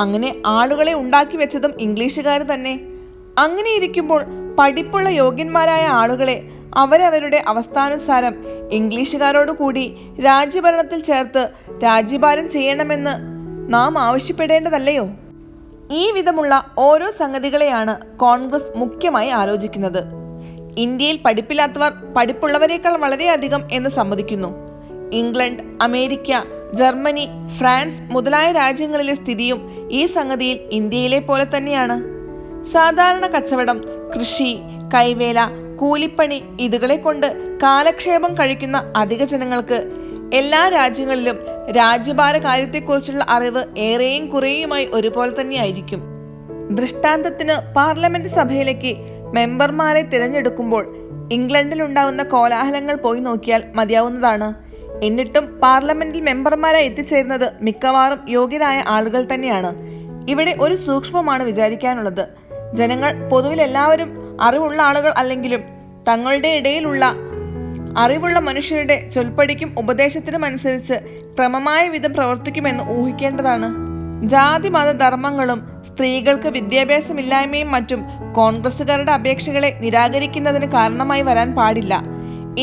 അങ്ങനെ ആളുകളെ ഉണ്ടാക്കി വെച്ചതും ഇംഗ്ലീഷുകാർ തന്നെ. അങ്ങനെ ഇരിക്കുമ്പോൾ പഠിപ്പുള്ള യോഗ്യന്മാരായ ആളുകളെ അവരവരുടെ അവസ്ഥാനുസാരം ഇംഗ്ലീഷുകാരോട് കൂടി രാജ്യഭരണത്തിൽ ചേർത്ത് രാജ്യഭാരം ചെയ്യണമെന്ന് നാം ആവശ്യപ്പെടേണ്ടതല്ലയോ? ഈ വിധമുള്ള ഓരോ സംഗതികളെയാണ് കോൺഗ്രസ് മുഖ്യമായി ആലോചിക്കുന്നത്. ഇന്ത്യയിൽ പഠിപ്പില്ലാത്തവർ പഠിപ്പുള്ളവരെക്കാൾ വളരെയധികം എന്ന് സമ്മതിക്കുന്നു. ഇംഗ്ലണ്ട്, അമേരിക്ക, ജർമ്മനി, ഫ്രാൻസ് മുതലായ രാജ്യങ്ങളിലെ സ്ഥിതിയും ഈ സംഗതിയിൽ ഇന്ത്യയിലെ പോലെ തന്നെയാണ്. സാധാരണ കച്ചവടം, കൃഷി, കൈവേല, കൂലിപ്പണി ഇതുകളെ കൊണ്ട് കാലക്ഷേപം കഴിക്കുന്ന അധിക ജനങ്ങൾക്ക് എല്ലാ രാജ്യങ്ങളിലും രാജ്യഭാര കാര്യത്തെക്കുറിച്ചുള്ള അറിവ് ഏറെയും കുറേയുമായി ഒരുപോലെ തന്നെയായിരിക്കും. ദൃഷ്ടാന്തത്തിന് പാർലമെന്റ് സഭയിലേക്ക് മെമ്പർമാരെ തിരഞ്ഞെടുക്കുമ്പോൾ ഇംഗ്ലണ്ടിൽ ഉണ്ടാകുന്ന കോലാഹലങ്ങൾ പോയി നോക്കിയാൽ മതിയാവുന്നതാണ്. എന്നിട്ടും പാർലമെന്റിൽ മെമ്പർമാരായി എത്തിച്ചേരുന്നത് മിക്കവാറും യോഗ്യരായ ആളുകൾ തന്നെയാണ്. ഇവിടെ ഒരു സൂക്ഷ്മമാണ് വിചാരിക്കാനുള്ളത്. ജനങ്ങൾ പൊതുവിൽ എല്ലാവരും അറിവുള്ള ആളുകൾ അല്ലെങ്കിലും തങ്ങളുടെ ഇടയിലുള്ള അറിവുള്ള മനുഷ്യരുടെ ചൊൽപ്പടിക്കും ഉപദേശത്തിനും അനുസരിച്ച് ക്രമമായ വിധം പ്രവർത്തിക്കുമെന്ന് ഊഹിക്കേണ്ടതാണ്. ജാതി മത ധർമ്മങ്ങളും സ്ത്രീകൾക്ക് വിദ്യാഭ്യാസമില്ലായ്മയും മറ്റും കോൺഗ്രസുകാരുടെ അപേക്ഷകളെ നിരാകരിക്കുന്നതിന് കാരണമായി വരാൻ പാടില്ല.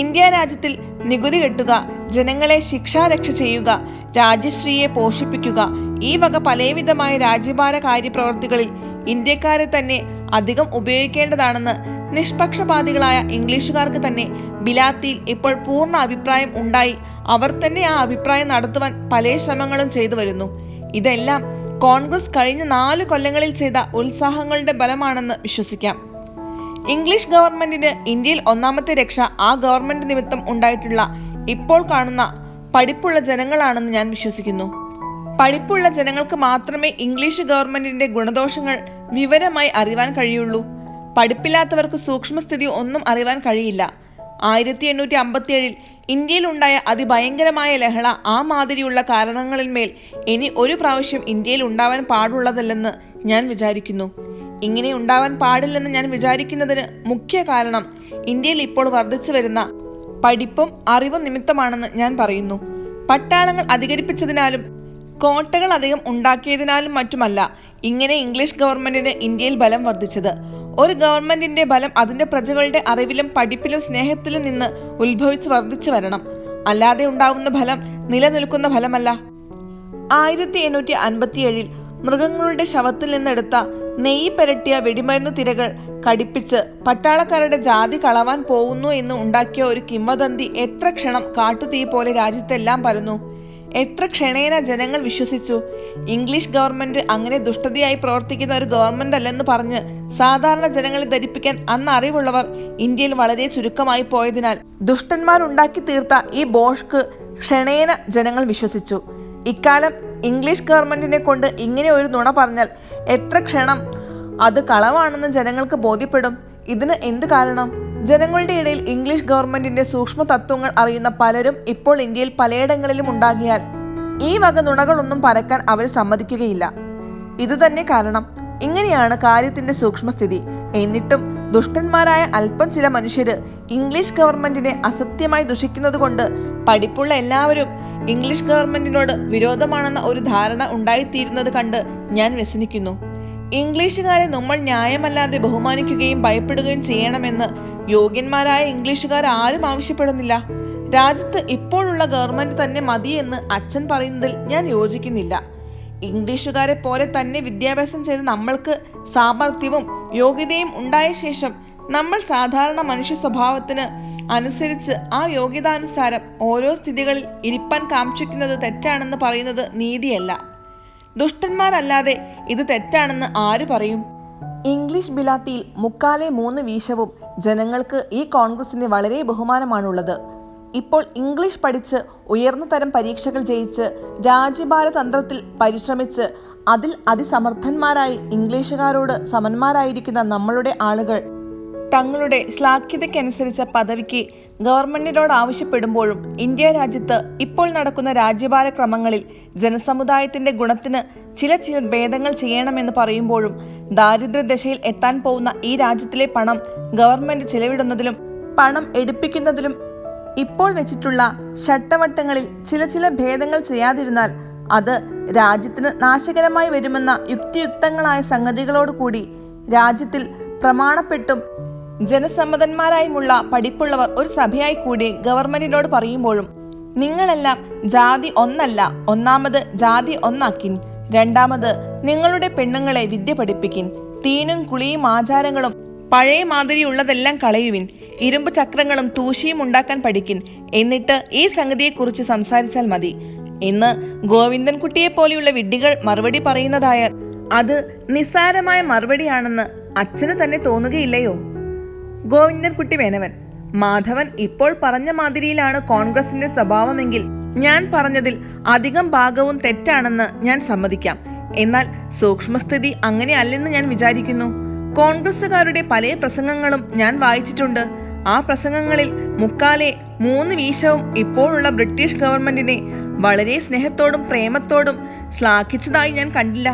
ഇന്ത്യ രാജ്യത്തിൽ നികുതി കെട്ടുക, ജനങ്ങളെ ശിക്ഷാരക്ഷ ചെയ്യുക, രാജ്യശ്രീയെ പോഷിപ്പിക്കുക, ഈ വക പലവിധമായ രാജ്യഭാര കാര്യപ്രവർത്തികളിൽ ഇന്ത്യക്കാരെ തന്നെ അധികം ഉപയോഗിക്കേണ്ടതാണെന്ന് നിഷ്പക്ഷപാതികളായ ഇംഗ്ലീഷുകാർക്ക് തന്നെ ബിലാത്തിയിൽ ഇപ്പോൾ പൂർണ്ണ അഭിപ്രായം ഉണ്ടായി അവർ തന്നെ ആ അഭിപ്രായം നടത്തുവാൻ പല ശ്രമങ്ങളും ചെയ്തു വരുന്നു. ഇതെല്ലാം കോൺഗ്രസ് കഴിഞ്ഞ 4 കൊല്ലങ്ങളിൽ ചെയ്ത ഉത്സാഹങ്ങളുടെ ബലമാണെന്ന് വിശ്വസിക്കാം. ഇംഗ്ലീഷ് ഗവൺമെന്റിന് ഇന്ത്യയിൽ ഒന്നാമത്തെ രക്ഷ ആ ഗവൺമെന്റ് നിമിത്തം ഉണ്ടായിട്ടുള്ള ഇപ്പോൾ കാണുന്ന പഠിപ്പുള്ള ജനങ്ങളാണെന്ന് ഞാൻ വിശ്വസിക്കുന്നു. പഠിപ്പുള്ള ജനങ്ങൾക്ക് മാത്രമേ ഇംഗ്ലീഷ് ഗവൺമെന്റിന്റെ ഗുണദോഷങ്ങൾ വിവരമായി അറിയാൻ കഴിയുള്ളൂ. പഠിപ്പില്ലാത്തവർക്ക് സൂക്ഷ്മസ്ഥിതി ഒന്നും അറിയാൻ കഴിയില്ല. 1857 ഇന്ത്യയിലുണ്ടായ അതിഭയങ്കരമായ ലഹള ആ മാതിരിയുള്ള കാരണങ്ങളിന്മേൽ ഇനി ഒരു പ്രാവശ്യം ഇന്ത്യയിൽ ഉണ്ടാവാൻ പാടുള്ളതല്ലെന്ന് ഞാൻ വിചാരിക്കുന്നു. ഇങ്ങനെ ഉണ്ടാവാൻ പാടില്ലെന്ന് ഞാൻ വിചാരിക്കുന്നതിന് മുഖ്യ കാരണം ഇന്ത്യയിൽ ഇപ്പോൾ വർദ്ധിച്ചു വരുന്ന പഠിപ്പും അറിവും നിമിത്തമാണെന്ന് ഞാൻ പറയുന്നു. പട്ടാളങ്ങൾ അധികരിപ്പിച്ചതിനാലും കോട്ടകൾ അധികം ഉണ്ടാക്കിയതിനാലും മറ്റുമല്ല ഇങ്ങനെ ഇംഗ്ലീഷ് ഗവൺമെന്റിന് ഇന്ത്യയിൽ ബലം വർദ്ധിച്ചത്. ഒരു ഗവൺമെന്റിന്റെ ബലം അതിന്റെ പ്രജകളുടെ അറിവിലും പഠിപ്പിലും സ്നേഹത്തിലും നിന്ന് ഉത്ഭവിച്ച് വർദ്ധിച്ചു വരണം. അല്ലാതെ ഉണ്ടാവുന്ന ഫലം നിലനിൽക്കുന്ന ഫലമല്ല. 1857 മൃഗങ്ങളുടെ ശവത്തിൽ നിന്നെടുത്ത നെയ്യ് പെരട്ടിയ വെടിമരുന്നു തിരകൾ കടിപ്പിച്ച് പട്ടാളക്കാരുടെ ജാതി കളവാൻ പോകുന്നു എന്ന് ഉണ്ടാക്കിയ ഒരു കിംവദന്തി എത്ര ക്ഷണം കാട്ടുതീ പോലെ രാജ്യത്തെല്ലാം പരന്നു. എത്ര ക്ഷണേന ജനങ്ങൾ വിശ്വസിച്ചു. ഇംഗ്ലീഷ് ഗവൺമെന്റ് അങ്ങനെ ദുഷ്ടതയായി പ്രവർത്തിക്കുന്ന ഒരു ഗവൺമെന്റ് അല്ലെന്ന് പറഞ്ഞ് സാധാരണ ജനങ്ങളെ ധരിപ്പിക്കാൻ അന്ന് അറിവുള്ളവർ ഇന്ത്യയിൽ വളരെ ചുരുക്കമായി പോയതിനാൽ ദുഷ്ടന്മാരുണ്ടാക്കി തീർത്ത ഈ ബോഷ്ക്ക് ക്ഷണേന ജനങ്ങൾ വിശ്വസിച്ചു. ഇക്കാലം ഇംഗ്ലീഷ് ഗവൺമെന്റിനെ കൊണ്ട് ഇങ്ങനെ ഒരു നുണ പറഞ്ഞാൽ എത്ര ക്ഷണം അത് കളവാണെന്ന് ജനങ്ങൾക്ക് ബോധ്യപ്പെടും. ഇതിന് എന്ത് കാരണം? ജനങ്ങളുടെ ഇടയിൽ ഇംഗ്ലീഷ് ഗവൺമെന്റിന്റെ സൂക്ഷ്മ തത്വങ്ങൾ അറിയുന്ന പലരും ഇപ്പോൾ ഇന്ത്യയിൽ പലയിടങ്ങളിലും ഉണ്ടാകിയാൽ ഈ വക നുണകളൊന്നും പരക്കാൻ അവർ സമ്മതിക്കുകയില്ല. ഇതുതന്നെ കാരണം. ഇങ്ങനെയാണ് കാര്യത്തിന്റെ സൂക്ഷ്മസ്ഥിതി. എന്നിട്ടും ദുഷ്ടന്മാരായ അല്പം ചില മനുഷ്യര് ഇംഗ്ലീഷ് ഗവൺമെന്റിനെ അസത്യമായി ദുഷിക്കുന്നത് കൊണ്ട് പഠിപ്പുള്ള എല്ലാവരും ഇംഗ്ലീഷ് ഗവൺമെന്റിനോട് വിരോധമാണെന്ന ഒരു ധാരണ ഉണ്ടായിത്തീരുന്നത് കണ്ട് ഞാൻ വ്യസനിക്കുന്നു. ഇംഗ്ലീഷുകാരെ നമ്മൾ ന്യായമല്ലാതെ ബഹുമാനിക്കുകയും ഭയപ്പെടുകയും ചെയ്യണമെന്ന് യോഗ്യന്മാരായ ഇംഗ്ലീഷുകാർ ആരും ആവശ്യപ്പെടുന്നില്ല. രാജ്യത്ത് ഇപ്പോഴുള്ള ഗവൺമെന്റ് തന്നെ മതിയെന്ന് അച്ഛൻ പറയുന്നതിൽ ഞാൻ യോജിക്കുന്നില്ല. ഇംഗ്ലീഷുകാരെ പോലെ തന്നെ വിദ്യാഭ്യാസം ചെയ്ത നമ്മൾക്ക് സാമർഥ്യവും യോഗ്യതയും ഉണ്ടായ ശേഷം നമ്മൾ സാധാരണ മനുഷ്യ സ്വഭാവത്തിന് അനുസരിച്ച് ആ യോഗ്യതാനുസാരം ഓരോ സ്ഥിതികളിൽ ഇരിപ്പാൻ കാക്ഷിക്കുന്നത് തെറ്റാണെന്ന് പറയുന്നത് നീതിയല്ല. ദുഷ്ടന്മാരല്ലാതെ ഇത് തെറ്റാണെന്ന് ആര് പറയും? ഇംഗ്ലീഷ് ബിലാത്തിയിൽ 3/4 വീശവും ജനങ്ങൾക്ക് ഈ കോൺഗ്രസിന് വളരെ ബഹുമാനമാണുള്ളത്. ഇപ്പോൾ ഇംഗ്ലീഷ് പഠിച്ച് ഉയർന്ന തരം പരീക്ഷകൾ ജയിച്ച് രാജ്യഭാരതന്ത്രത്തിൽ പരിശ്രമിച്ച് അതിൽ അതിസമർത്ഥന്മാരായി ഇംഗ്ലീഷുകാരോട് സമന്മാരായിരിക്കുന്ന നമ്മളുടെ ആളുകൾ തങ്ങളുടെ ശ്ലാഘ്യതയ്ക്കനുസരിച്ച പദവിക്ക് ഗവൺമെന്റിനോട് ആവശ്യപ്പെടുമ്പോഴും ഇന്ത്യ രാജ്യത്ത് ഇപ്പോൾ നടക്കുന്ന രാജ്യഭാര ക്രമങ്ങളിൽ ജനസമുദായത്തിന്റെ ഗുണത്തിന് ചില ഭേദങ്ങൾ ചെയ്യണമെന്ന് പറയുമ്പോഴും ദാരിദ്ര്യദശയിൽ എത്താൻ പോകുന്ന ഈ രാജ്യത്തിലെ പണം ഗവൺമെന്റ് ചിലവിടുന്നതിലും പണം എടുപ്പിക്കുന്നതിലും ഇപ്പോൾ വെച്ചിട്ടുള്ള ചട്ടവട്ടങ്ങളിൽ ചില ഭേദങ്ങൾ ചെയ്യാതിരുന്നാൽ അത് രാജ്യത്തിന് നാശകരമായി വരുമെന്ന യുക്തിയുക്തങ്ങളായ സംഗതികളോടുകൂടി രാജ്യത്തിൽ പ്രമാണപ്പെട്ടും ജനസമ്മതന്മാരായുമുള്ള പഠിപ്പുള്ളവർ ഒരു സഭയായി കൂടി ഗവൺമെന്റിനോട് പറയുമ്പോഴും നിങ്ങളെല്ലാം ജാതി ഒന്നല്ല, ഒന്നാമത് ജാതി ഒന്നാക്കിൻ, രണ്ടാമത് നിങ്ങളുടെ പെണ്ണുങ്ങളെ വിദ്യ പഠിപ്പിക്കിൻ, തീനും കുളിയും ആചാരങ്ങളും പഴയ മാതിരിയുള്ളതെല്ലാം കളയുവിൻ, ഇരുമ്പ് ചക്രങ്ങളും തൂശിയും ഉണ്ടാക്കാൻ പഠിക്കിൻ, എന്നിട്ട് ഈ സംഗതിയെക്കുറിച്ച് സംസാരിച്ചാൽ മതി എന്ന് ഗോവിന്ദൻകുട്ടിയെ പോലെയുള്ള വിഡ്ഢികൾ മറുപടി പറയുന്നതായാൽ അത് നിസ്സാരമായ മറുപടിയാണെന്ന് അച്ഛന് തന്നെ തോന്നുകയില്ലയോ? ഗോവിന്ദൻകുട്ടി മേനവൻ: മാധവൻ ഇപ്പോൾ പറഞ്ഞ മാതിരിയിലാണ് കോൺഗ്രസിന്റെ സ്വഭാവമെങ്കിൽ ഞാൻ പറഞ്ഞതിൽ അധികം ഭാഗവും തെറ്റാണെന്ന് ഞാൻ സമ്മതിക്കാം. എന്നാൽ സൂക്ഷ്മസ്ഥിതി അങ്ങനെ അല്ലെന്ന് ഞാൻ വിചാരിക്കുന്നു. കോൺഗ്രസുകാരുടെ പല പ്രസംഗങ്ങളും ഞാൻ വായിച്ചിട്ടുണ്ട്. ആ പ്രസംഗങ്ങളിൽ 3/4 വീശവും ഇപ്പോഴുള്ള ബ്രിട്ടീഷ് ഗവൺമെന്റിനെ വളരെ സ്നേഹത്തോടും പ്രേമത്തോടും ശ്ലാഘിച്ചതായി ഞാൻ കണ്ടില്ല.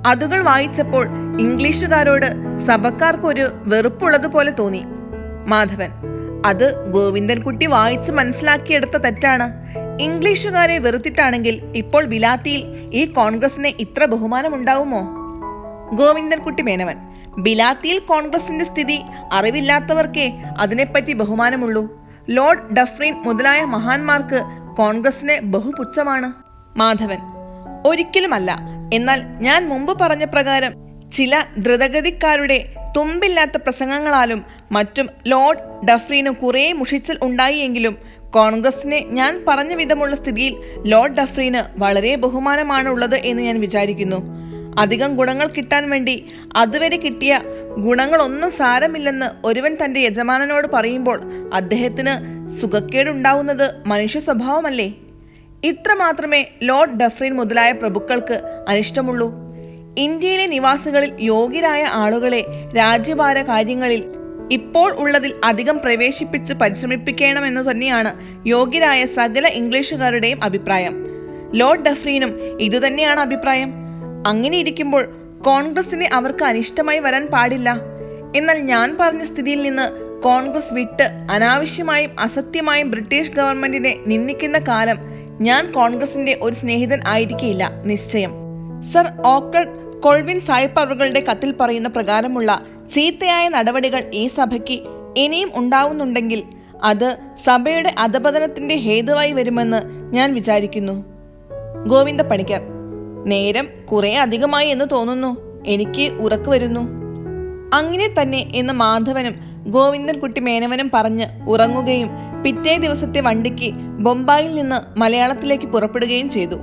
അതുകൾ വായിച്ചപ്പോൾ ഇംഗ്ലീഷുകാരോട് സഭക്കാർക്കൊരു വെറുപ്പുള്ളതുപോലെ തോന്നി. മാധവൻ: അത് ഗോവിന്ദൻകുട്ടി വായിച്ച് മനസ്സിലാക്കിയെടുത്ത തെറ്റാണ്. ഇംഗ്ലീഷുകാരെ വെറുത്തിട്ടാണെങ്കിൽ ഇപ്പോൾ ബിലാത്തിയിൽ ഈ കോൺഗ്രസിന് ഇത്ര ബഹുമാനമുണ്ടാവുമോ? ഗോവിന്ദൻകുട്ടി മേനവൻ: ബിലാത്തിയിൽ കോൺഗ്രസിന്റെ സ്ഥിതി അറിവില്ലാത്തവർക്കേ അതിനെപ്പറ്റി ബഹുമാനമുള്ളൂ. ലോർഡ് ഡഫ്രിൻ മുതലായ മഹാന്മാർക്ക് കോൺഗ്രസിനെ ബഹുപുച്ഛമാണ്. മാധവൻ: ഒരിക്കലുമല്ല. എന്നാൽ ഞാൻ മുമ്പ് പറഞ്ഞ പ്രകാരം ചില ദ്രുതഗതിക്കാരുടെ തുമ്പില്ലാത്ത പ്രസംഗങ്ങളാലും മറ്റും ലോർഡ് ഡഫ്രീന് കുറേ മുഷിച്ചൽ ഉണ്ടായിയെങ്കിലും കോൺഗ്രസിനെ ഞാൻ പറഞ്ഞ വിധമുള്ള സ്ഥിതിയിൽ ലോർഡ് ഡഫ്രീന് വളരെ ബഹുമാനമാണുള്ളത് എന്ന് ഞാൻ വിചാരിക്കുന്നു. അധികം ഗുണങ്ങൾ കിട്ടാൻ വേണ്ടി അതുവരെ കിട്ടിയ ഗുണങ്ങളൊന്നും സാരമില്ലെന്ന് ഒരുവൻ തൻ്റെ യജമാനനോട് പറയുമ്പോൾ അദ്ദേഹത്തിന് സുഖക്കേടുണ്ടാവുന്നത് മനുഷ്യ സ്വഭാവമല്ലേ? ഇത്ര മാത്രമേ ലോർഡ് ഡഫ്രിൻ മുതലായ പ്രഭുക്കൾക്ക് അനിഷ്ടമുള്ളൂ. ഇന്ത്യയിലെ നിവാസികളിൽ യോഗ്യരായ ആളുകളെ രാജ്യഭാര കാര്യങ്ങളിൽ ഇപ്പോൾ ഉള്ളതിൽ അധികം പ്രവേശിപ്പിച്ച് പരിശ്രമിപ്പിക്കണമെന്നു തന്നെയാണ് യോഗ്യരായ സകല ഇംഗ്ലീഷുകാരുടെയും അഭിപ്രായം. ലോർഡ് ഡഫ്രീനും ഇതുതന്നെയാണ് അഭിപ്രായം. അങ്ങനെ ഇരിക്കുമ്പോൾ കോൺഗ്രസിനെ അവർക്ക് അനിഷ്ടമായി വരാൻ പാടില്ല. എന്നാൽ ഞാൻ പറഞ്ഞ സ്ഥിതിയിൽ നിന്ന് കോൺഗ്രസ് വിട്ട് അനാവശ്യമായും അസത്യമായും ബ്രിട്ടീഷ് ഗവൺമെന്റിനെ നിന്ദിക്കുന്ന കാലം ഞാൻ കോൺഗ്രസിന്റെ ഒരു സ്നേഹിതൻ ആയിരിക്കില്ല, നിശ്ചയം. സർ ഓക്കഡ് കൊൾവിൻ സാഹിബ് അവരുടെ കത്തിൽ പറയുന്ന പ്രകാരമുള്ള ചീത്തയായ നടപടികൾ ഈ സഭയ്ക്ക് ഇനിയും ഉണ്ടാവുന്നുണ്ടെങ്കിൽ അത് സഭയുടെ അധപതനത്തിന്റെ ഹേതുവായി വരുമെന്ന് ഞാൻ വിചാരിക്കുന്നു. ഗോവിന്ദ പണിക്കർ: നേരം കുറെ അധികമായി എന്ന് തോന്നുന്നു. എനിക്ക് ഉറക്കു വരുന്നു. അങ്ങനെ തന്നെ എന്ന് മാധവനും ഗോവിന്ദൻകുട്ടി മേനവനും പറഞ്ഞ് ഉറങ്ങുകയും പിറ്റേ ദിവസത്തെ വണ്ടിക്ക് ബൊംബായിൽ നിന്ന് മലയാളത്തിലേക്ക് പുറപ്പെടുകയും ചെയ്തു.